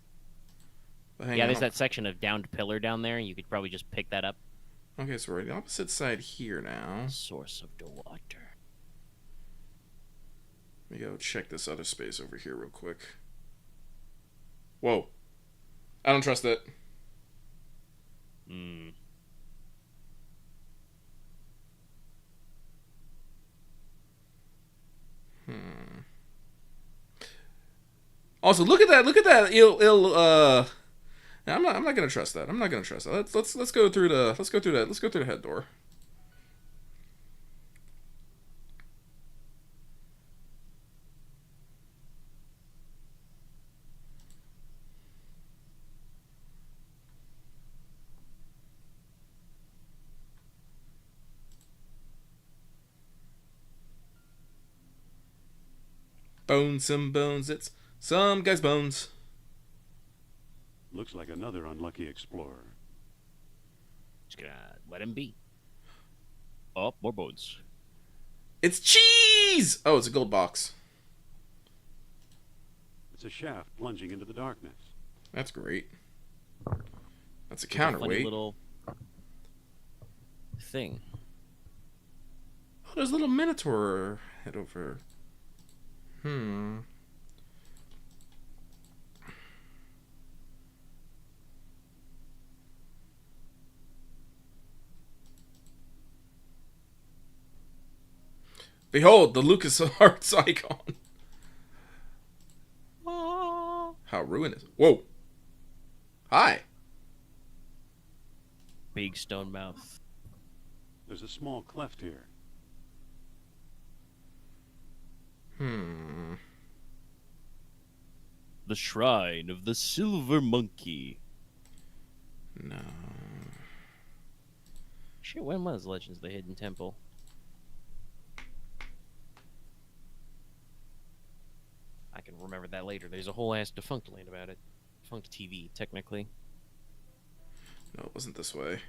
But hang Yeah, on. there's that section of downed pillar down there. You could probably just pick that up. Okay, so we're on the opposite side here now. Source of the water. Let me go check this other space over here real quick. Whoa. I don't trust it. Hmm. Also, look at that. Look at that. I'm not gonna trust that. I'm not gonna trust that. Let's go through the. Let's go through that. Let's go through the head door. Bones, some bones. It's some guy's bones. Looks like another unlucky explorer. Just gonna let him be. Oh, more bones. It's cheese! Oh, it's a gold box. It's a shaft plunging into the darkness. That's great. That's a It's a counterweight. funny little thing. Oh, there's a little minotaur head over. Behold, the LucasArts icon. How ruinous. Whoa. Hi. Big stone mouth. There's a small cleft here. The Shrine of the Silver Monkey. No. Shit, when was Legends of the Hidden Temple? I can remember that later. There's a whole ass defunct land about it. Defunct TV, technically. No, it wasn't this way.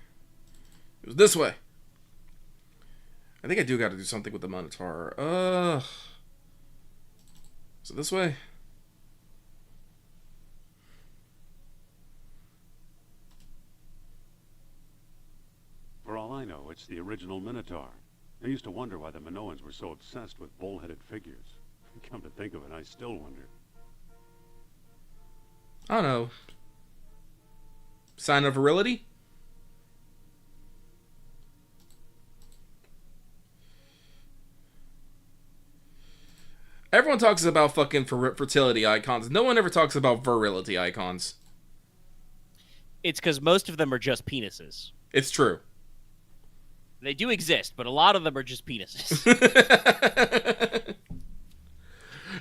It was this way. I think I do got to do something with the Minotaur. Is it this way? For all I know, it's the original Minotaur. I used to wonder why the Minoans were so obsessed with bull-headed figures. Come to think of it, I still wonder. I don't know. Sign of virility? Everyone talks about fucking fertility icons. No one ever talks about virility icons. It's because most of them are just penises. It's true. They do exist, but a lot of them are just penises.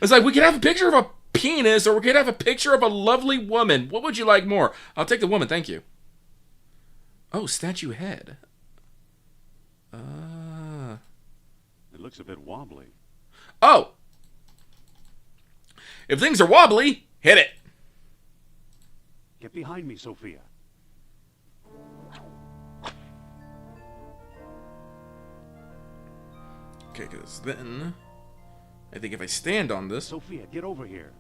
It's like, we could have a picture of a penis, or we could have a picture of a lovely woman. What would you like more? I'll take the woman, thank you. Oh, statue head. It looks a bit wobbly. Oh! If things are wobbly, hit it. Get behind me, Sophia. Okay, because then I think if I stand on this... Sophia, get over here.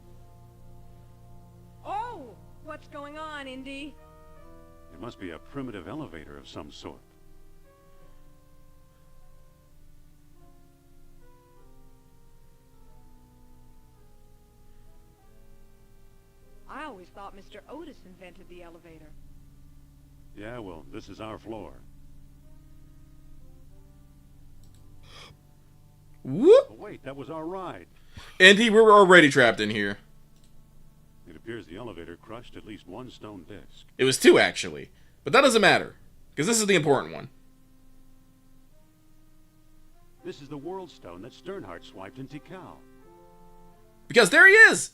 Oh! What's going on, Indy? It must be a primitive elevator of some sort. I always thought Mr. Otis invented the elevator. Yeah, well, this is our floor. Whoop! Oh, wait, that was our ride. Andy, we were already trapped in here. It appears the elevator crushed at least one stone disc. It was 2, actually. But that doesn't matter, because this is the important one. This is the world stone that Sternhardt swiped in Tikal. Because there he is!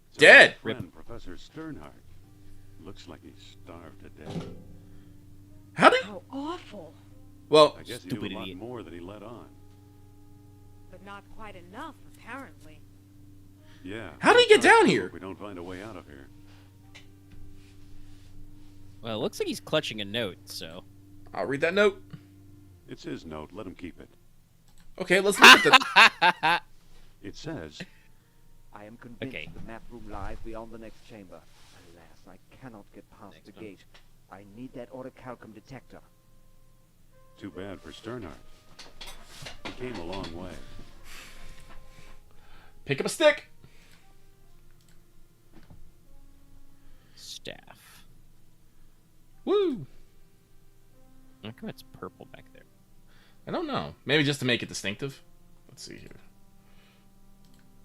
It's Dead! our friend, Professor Sternhardt. Looks like he's starved to death. How did... How awful. Well, I guess he Stupid knew a lot idiot. more than he let on. But not quite enough, apparently. Yeah. How did he get down here? If we don't find a way out of here. Well, it looks like he's clutching a note, so... I'll read that note. It's his note. Let him keep it. Okay, let's look at the... It says, I am convinced Okay. the map room lies beyond the next chamber. Alas, I cannot get past Next the one. gate. I need that orichalcum detector. too bad for Sternhardt. He came a long way. Pick up a stick! Staff. Woo! How come it's purple back there? I don't know. Maybe just to make it distinctive. Let's see here.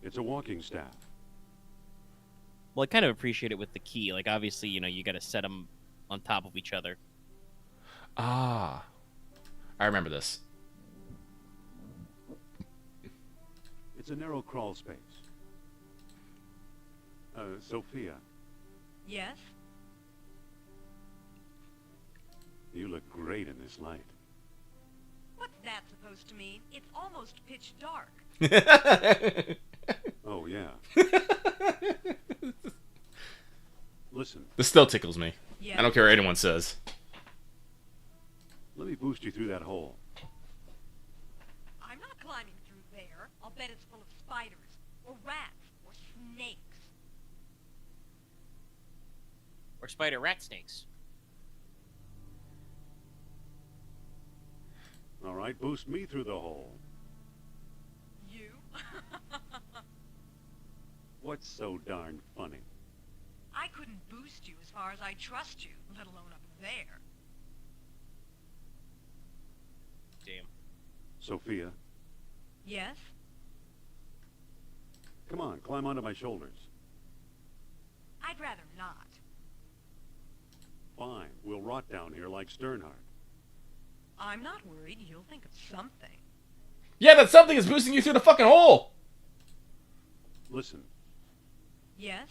It's a walking staff. Well, I kind of appreciate it with the key. Like, obviously, you know, you got to set them on top of each other. Ah. I remember this. It's a narrow crawl space. Sophia, Yes? you look great in this light. What's that supposed to mean? It's almost pitch dark. Oh, yeah. Listen, This still tickles me. Yes? I don't care what anyone says. let me boost you through that hole. I'm not climbing through there. I'll bet it's full of spiders, or rats, or snakes. Or spider rat snakes. All right, boost me through the hole. You? What's so darn funny? I couldn't boost you as far as I trust you, let alone up there. Damn. Sophia, Yes? come on, climb onto my shoulders. rather not. Fine, we'll rot down here like Sternhardt. I'm not worried. You'll think of something. Yeah, that something is boosting you through the fucking hole. Listen, Yes?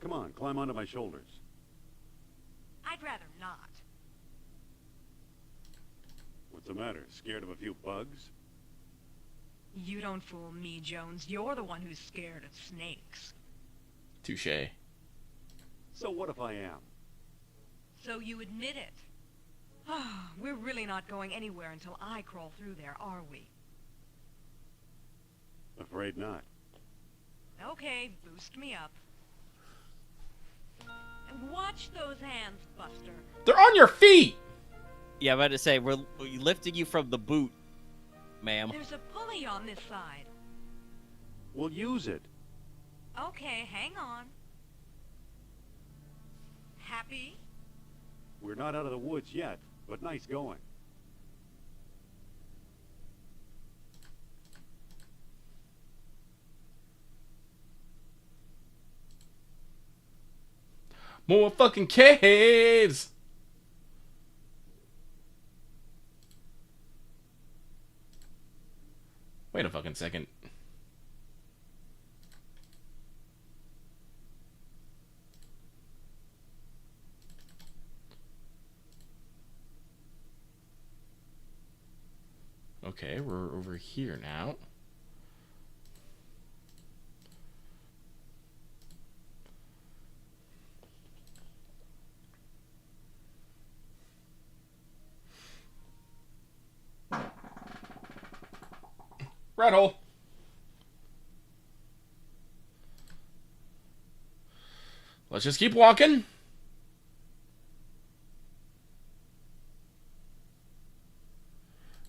come on, climb onto my shoulders. I'd rather not. What's the matter, scared of a few bugs? You don't fool me, Jones. You're the one who's scared of snakes. Touche. So what if I am? So you admit it. We're really not going anywhere until I crawl through there, are we? Afraid not. Okay, boost me up. And watch those hands, Buster. They're on your feet. Yeah, I'm about to say, we're lifting you from the boot, ma'am. There's a pulley on this side. We'll use it. Okay, hang on. Happy? We're not out of the woods yet, but nice going. More fucking caves. Wait a fucking second. Okay, we're over here now. Rat hole. Let's just keep walking.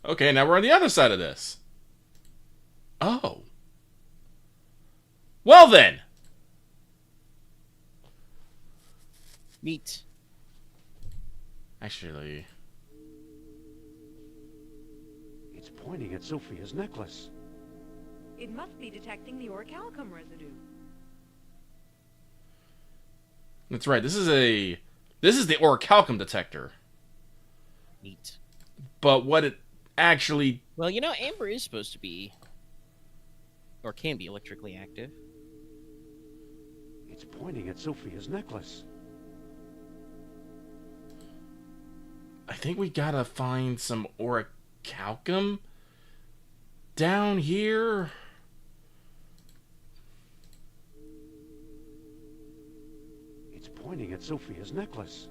Okay, now we're on the other side of this. Oh. Well then. Meat. Actually. It's pointing at Sophia's necklace. It must be detecting the orichalcum residue. That's right. This is the orichalcum detector. Neat. But what it actually... Well, you know, amber is supposed to be, or can be, electrically active. It's pointing at Sophia's necklace. I think we gotta find some orichalcum down here. It's pointing at Sophia's necklace.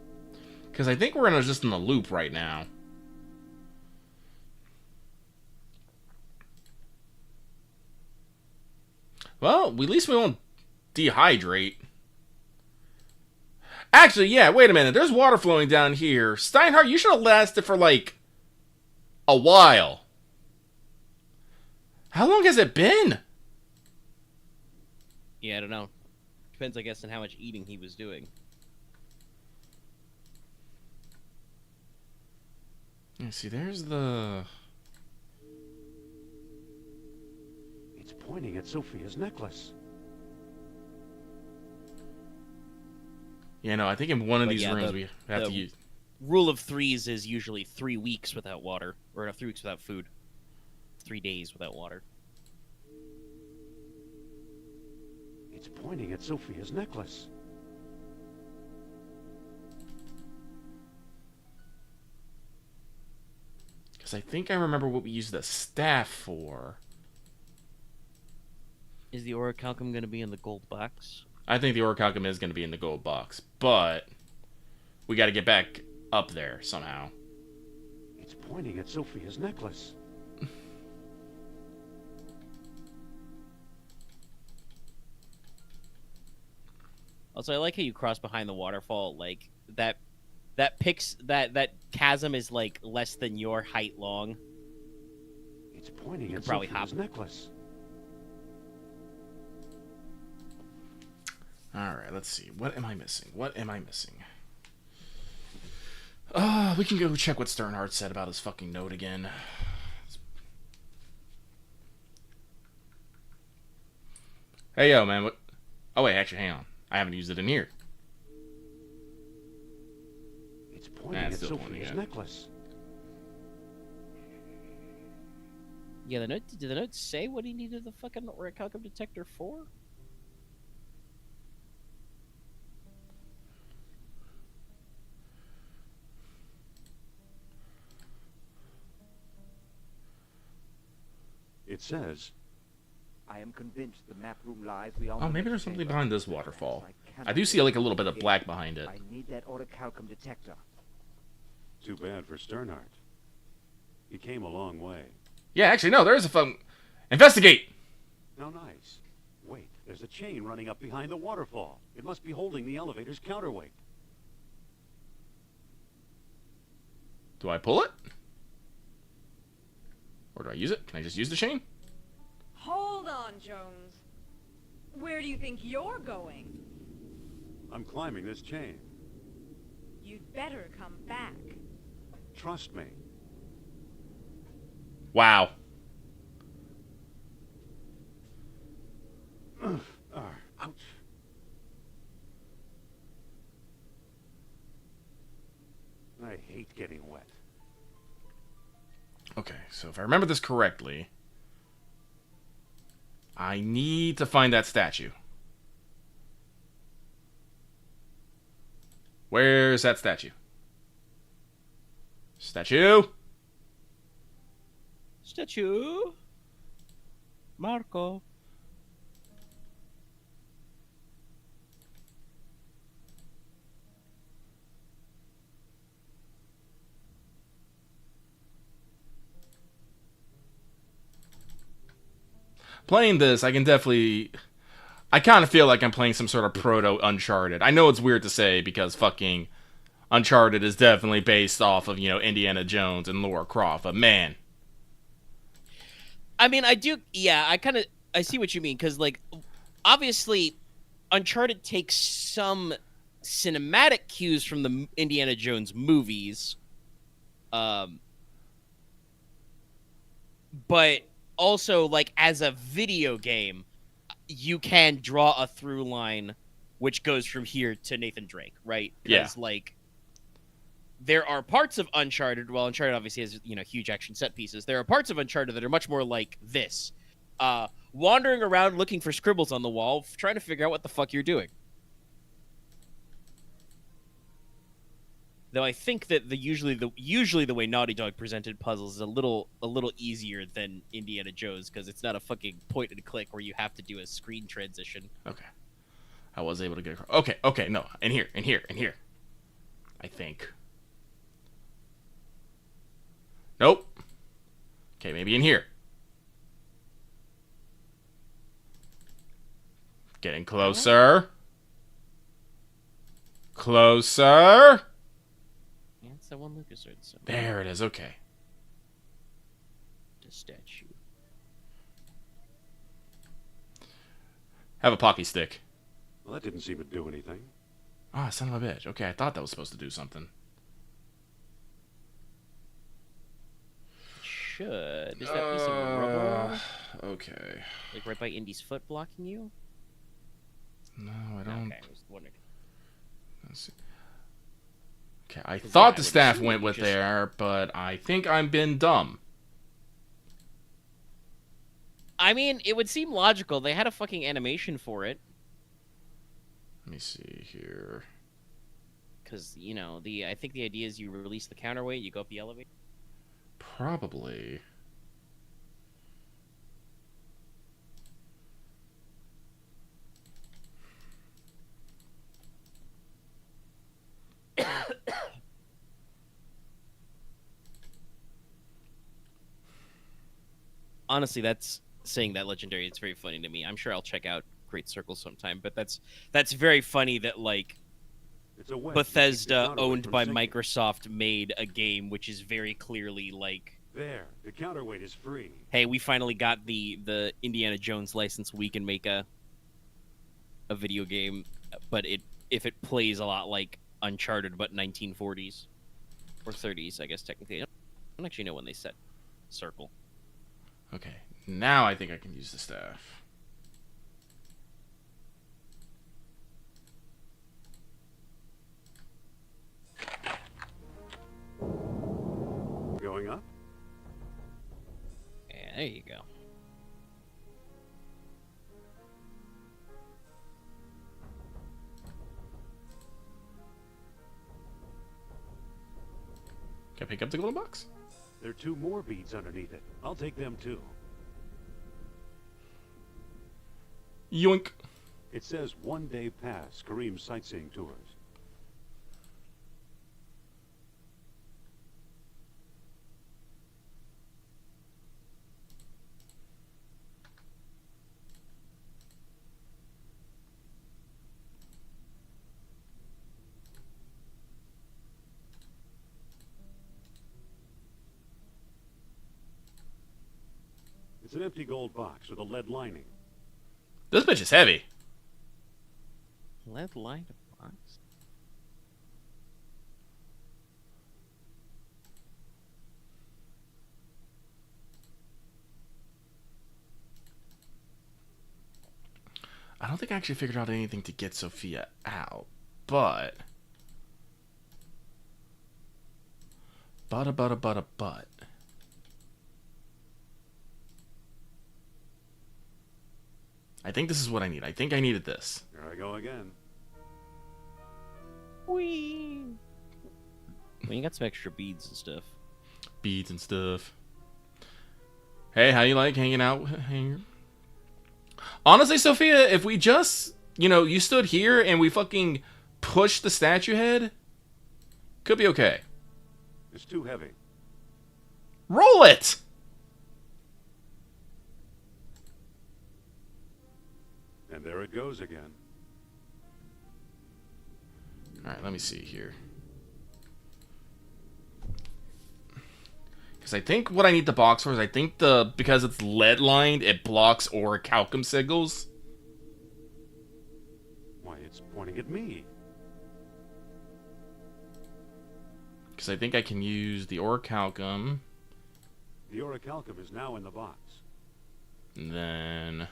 Because I think we're just in a loop right now. Well, at least we won't dehydrate. Actually, yeah, wait a minute. There's water flowing down here. Steinhardt, you should have lasted for, like, a while. How long has it been? Yeah, I don't know. Depends, I guess, on how much eating he was doing. Let's see, there's the... It's pointing at Sophia's necklace. Yeah, no, I think in one of But these yeah, rooms we have to use... Rule of threes is usually 3 weeks without water, or 3 weeks without food. 3 days without water. It's pointing at Sophia's necklace. Because I think I remember what we used the staff for. Is the orichalcum going to be in the gold box? I think the orichalcum is going to be in the gold box, but we got to get back up there somehow. It's pointing at Sophia's necklace. Also, I like how you cross behind the waterfall. Like that chasm is like less than your height long. It's pointing You at could probably Sophia's hop. necklace. Alright, let's see. What am I missing? What am I missing? We can go check what Sternhardt said about his fucking note again. Hey, yo, man. Oh, wait, actually, hang on. I haven't used it in here. It's pointing at still pointing Sophia's at it. necklace. Yeah, did the note say what he needed the fucking orichalcum detector for? It says, I am convinced the map room lies beyond Oh, the maybe there's next something chamber. behind this waterfall. Perhaps I do see like a little bit of black behind it. I need that orichalcum detector. too bad for Sternhardt. He came a long way. Yeah, actually, no, there is a phone. Investigate! How nice. Wait, there's a chain running up behind the waterfall. It must be holding the elevator's counterweight. Do I pull it? Or do I use it? Can I just use the chain? Hold on, Jones. Where do you think you're going? I'm climbing this chain. You'd better come back. Trust me. Wow. Ouch. I hate getting wet. Okay, so if I remember this correctly, I need to find that statue. Where's that statue? Statue? Statue? Marco. Playing this, I can definitely... I kind of feel like I'm playing some sort of proto-Uncharted. I know it's weird to say because fucking Uncharted is definitely based off of, you know, Indiana Jones and Lara Croft, but man. I mean, I see what you mean, because, like, obviously, Uncharted takes some cinematic cues from the Indiana Jones movies, but also, like, as a video game, you can draw a through line which goes from here to Nathan Drake, right? Because, like, there are parts of Uncharted, well, Uncharted obviously has, you know, huge action set pieces. There are parts of Uncharted that are much more like this. Wandering around looking for scribbles on the wall, trying to figure out what the fuck you're doing. Though I think that usually the way Naughty Dog presented puzzles is a little easier than Indiana Jones, because it's not a fucking point and click where you have to do a screen transition. Okay. I was able to get across. Okay, no. In here. I think. Nope. Okay, maybe in here. Getting closer. Closer. Yeah, it's that one Lucas right. So There it is, okay. the statue. Have a pocky stick. Well, that didn't seem to do anything. Ah, son of a bitch. Okay, I thought that was supposed to do something. Should. Is that piece of rubber? Okay. Like right by Indy's foot blocking you? No, I don't. Okay, I was wondering. Let's see. Okay, I 'Cause, thought yeah, the I would staff assume went you with just- there, but I think I'm been dumb. I mean, it would seem logical. They had a fucking animation for it. Let me see here. Because, you know, I think the idea is you release the counterweight, you go up the elevator. Probably. Honestly, that's saying that legendary. It's very funny to me. I'm sure I'll check out Great Circle sometime, but that's very funny that, like, It's a wedge. Bethesda, owned by Microsoft, made a game which is very clearly like, There, the counterweight is free. hey, we finally got the Indiana Jones license. We can make a video game, but if it plays a lot like Uncharted, but 1940s or 30s, I guess technically. I don't actually know when they set Circle. Okay, now I think I can use the staff. Can I pick up the golden box? There are 2 more beads underneath it. I'll take them too. Yoink. It says 1-day pass, Kareem sightseeing tours. It's an empty gold box with a lead lining. This bitch is heavy. Lead lined box. I don't think I actually figured out anything to get Sophia out, but... But. I think this is what I need. I think I needed this. Here I go again. Whee! Well, you got some extra beads and stuff. Beads and stuff. Hey, how you like hanging out? Honestly, Sophia, if we just, you stood here and we fucking pushed the statue head, could be okay. It's too heavy. Roll it! And there it goes again. Alright, let me see here. Because I think what I need the box for is because it's lead lined, it blocks orichalcum signals. Why, it's pointing at me. Because I think I can use the orichalcum. The orichalcum is now in the box. And then...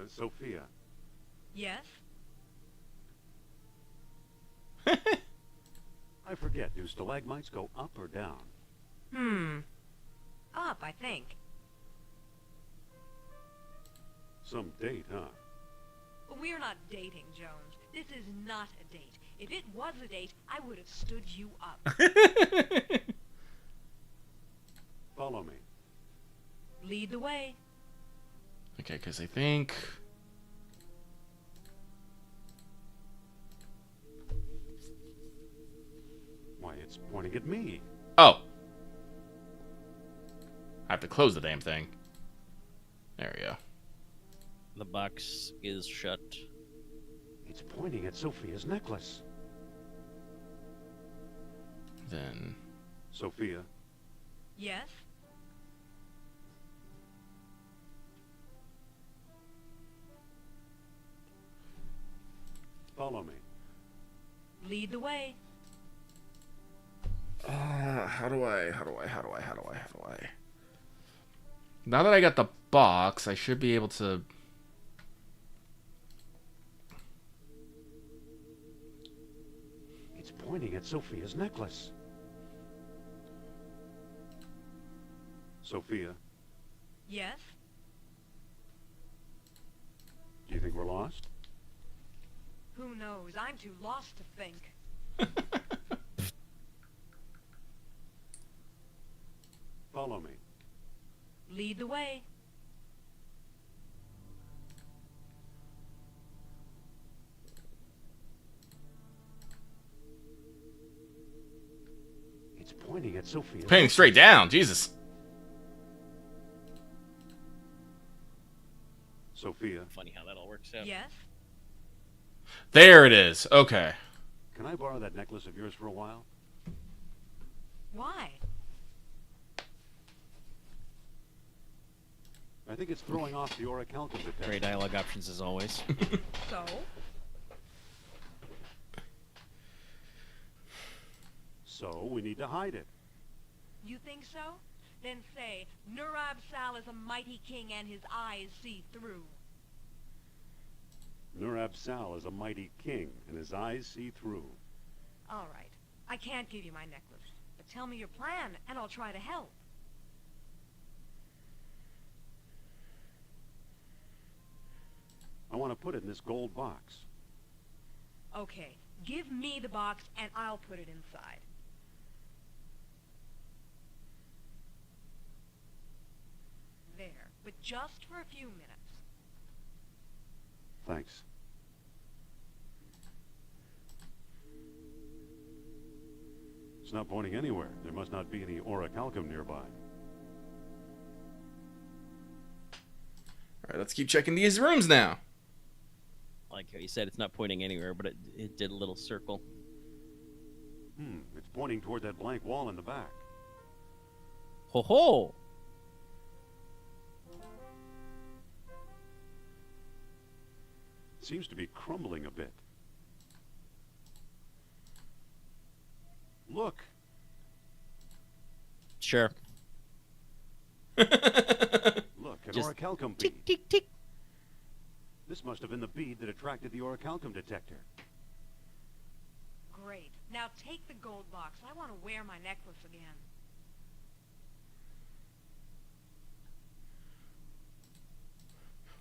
Sophia. Yes? I forget, do stalagmites go up or down? Up, I think. Some date, huh? We're not dating, Jones. This is not a date. If it was a date, I would have stood you up. Follow me. Lead the way. Okay, because I think... Why, it's pointing at me. Oh. I have to close the damn thing. There we go. The box is shut. It's pointing at Sophia's necklace. Then... Sophia. Yes? Follow me. Lead the way. How do I? Now that I got the box, I should be able to... It's pointing at Sophia's necklace. Sophia, Yes? do you think we're lost? Who knows? I'm too lost to think. Follow me. Lead the way. It's pointing at Sophia's Pointing straight down, Jesus. Sophia, Funny how that all works out. Yes? There it is. Okay. can I borrow that necklace of yours for a while? Why? I think it's throwing off the orichalcum detector. Great dialogue options as always. So? So we need to hide it. You think so? Then say, Nurab Sal is a mighty king and his eyes see through. Nurab Sal is a mighty king, and his eyes see through. All right. I can't give you my necklace, but tell me your plan, and I'll try to help. I want to put it in this gold box. Okay, give me the box, and I'll put it inside. just for a few minutes. Thanks. It's not pointing anywhere. There must not be any orichalcum nearby. All right, let's keep checking these rooms now. Like how you said, it's not pointing anywhere, but it did a little circle. It's pointing toward that blank wall in the back. Ho ho! Seems to be crumbling a bit. Look. Sure. Look, an Just orichalcum bead. Tick, tick, tick. This must have been the bead that attracted the orichalcum detector. Great. Now take the gold box. I want to wear my necklace again.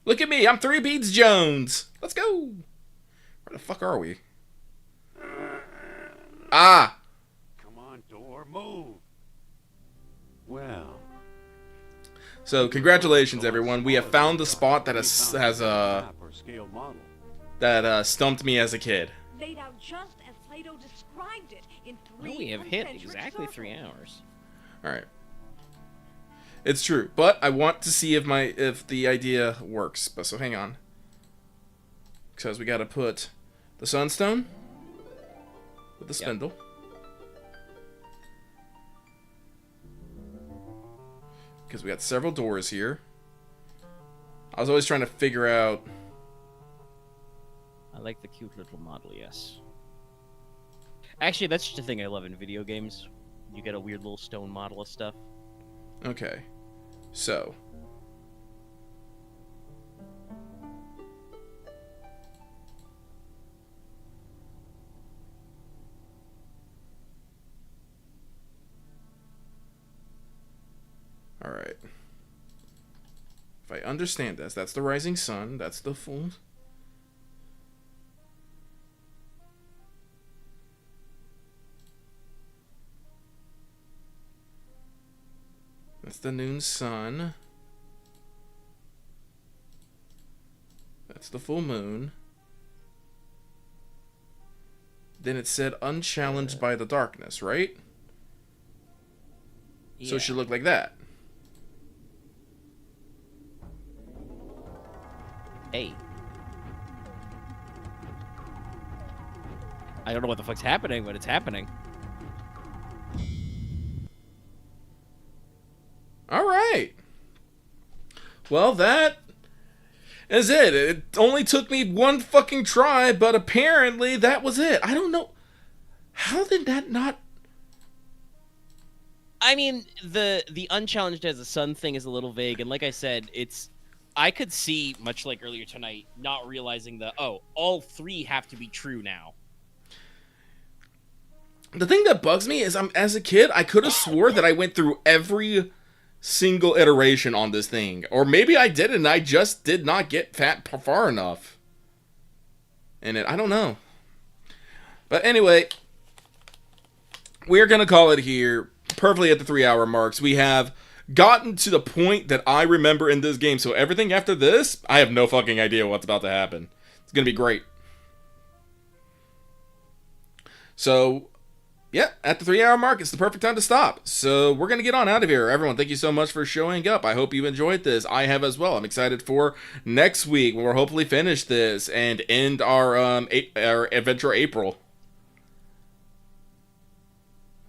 Look at me, I'm 3 Beads Jones. Let's go. Where the fuck are we? Ah! Come on, door, move. Well. So, congratulations, everyone. We have found the spot that that stumped me as a kid. Laid out just as Plato described it in 3 We have hit concentric exactly circles. 3 hours. All right. It's true, but I want to see if the idea works. But so hang on, because we got to put the sunstone with the spindle. Because we got several doors here. I was always trying to figure out. I like the cute little model, yes. Actually, that's just a thing I love in video games. You get a weird little stone model of stuff. Okay, so. Alright. If I understand this, that's the rising sun, that's the full. That's the noon sun. That's the full moon. Then it said unchallenged by the darkness, right? Yeah. So it should look like that. Hey. I don't know what the fuck's happening, but it's happening. All right. Well, that is it. It only took me one fucking try, but apparently that was it. I don't know. How did that not... I mean, the unchallenged as a sun thing is a little vague, and like I said, I could see, much like earlier tonight, not realizing all 3 have to be true now. The thing that bugs me is, as a kid, I could have swore that I went through every single iteration on this thing. Or maybe I did and I just did not get far enough. And I don't know. But anyway, we're going to call it here. Perfectly at the 3-hour marks. We have gotten to the point that I remember in this game. So everything after this, I have no fucking idea what's about to happen. It's going to be great. So, yeah, at the 3-hour mark, it's the perfect time to stop. So we're going to get on out of here. Everyone, thank you so much for showing up. I hope you enjoyed this. I have as well. I'm excited for next week when we'll hopefully finish this and end our Adventure April.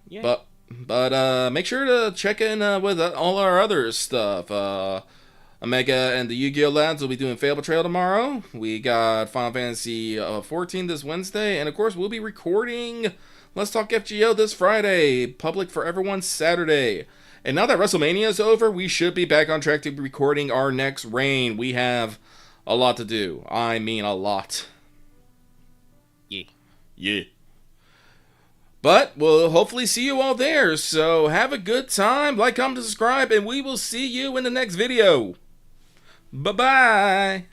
Yeah. But make sure to check in with all our other stuff. Omega and the Yu-Gi-Oh! Lads will be doing Fable Trail tomorrow. We got Final Fantasy 14 this Wednesday. And, of course, we'll be recording Let's Talk FGO this Friday. Public for everyone Saturday. And now that WrestleMania is over, we should be back on track to be recording our next reign. We have a lot to do. I mean a lot. Yeah. But we'll hopefully see you all there. So have a good time. Like, comment, subscribe, and we will see you in the next video. Bye-bye.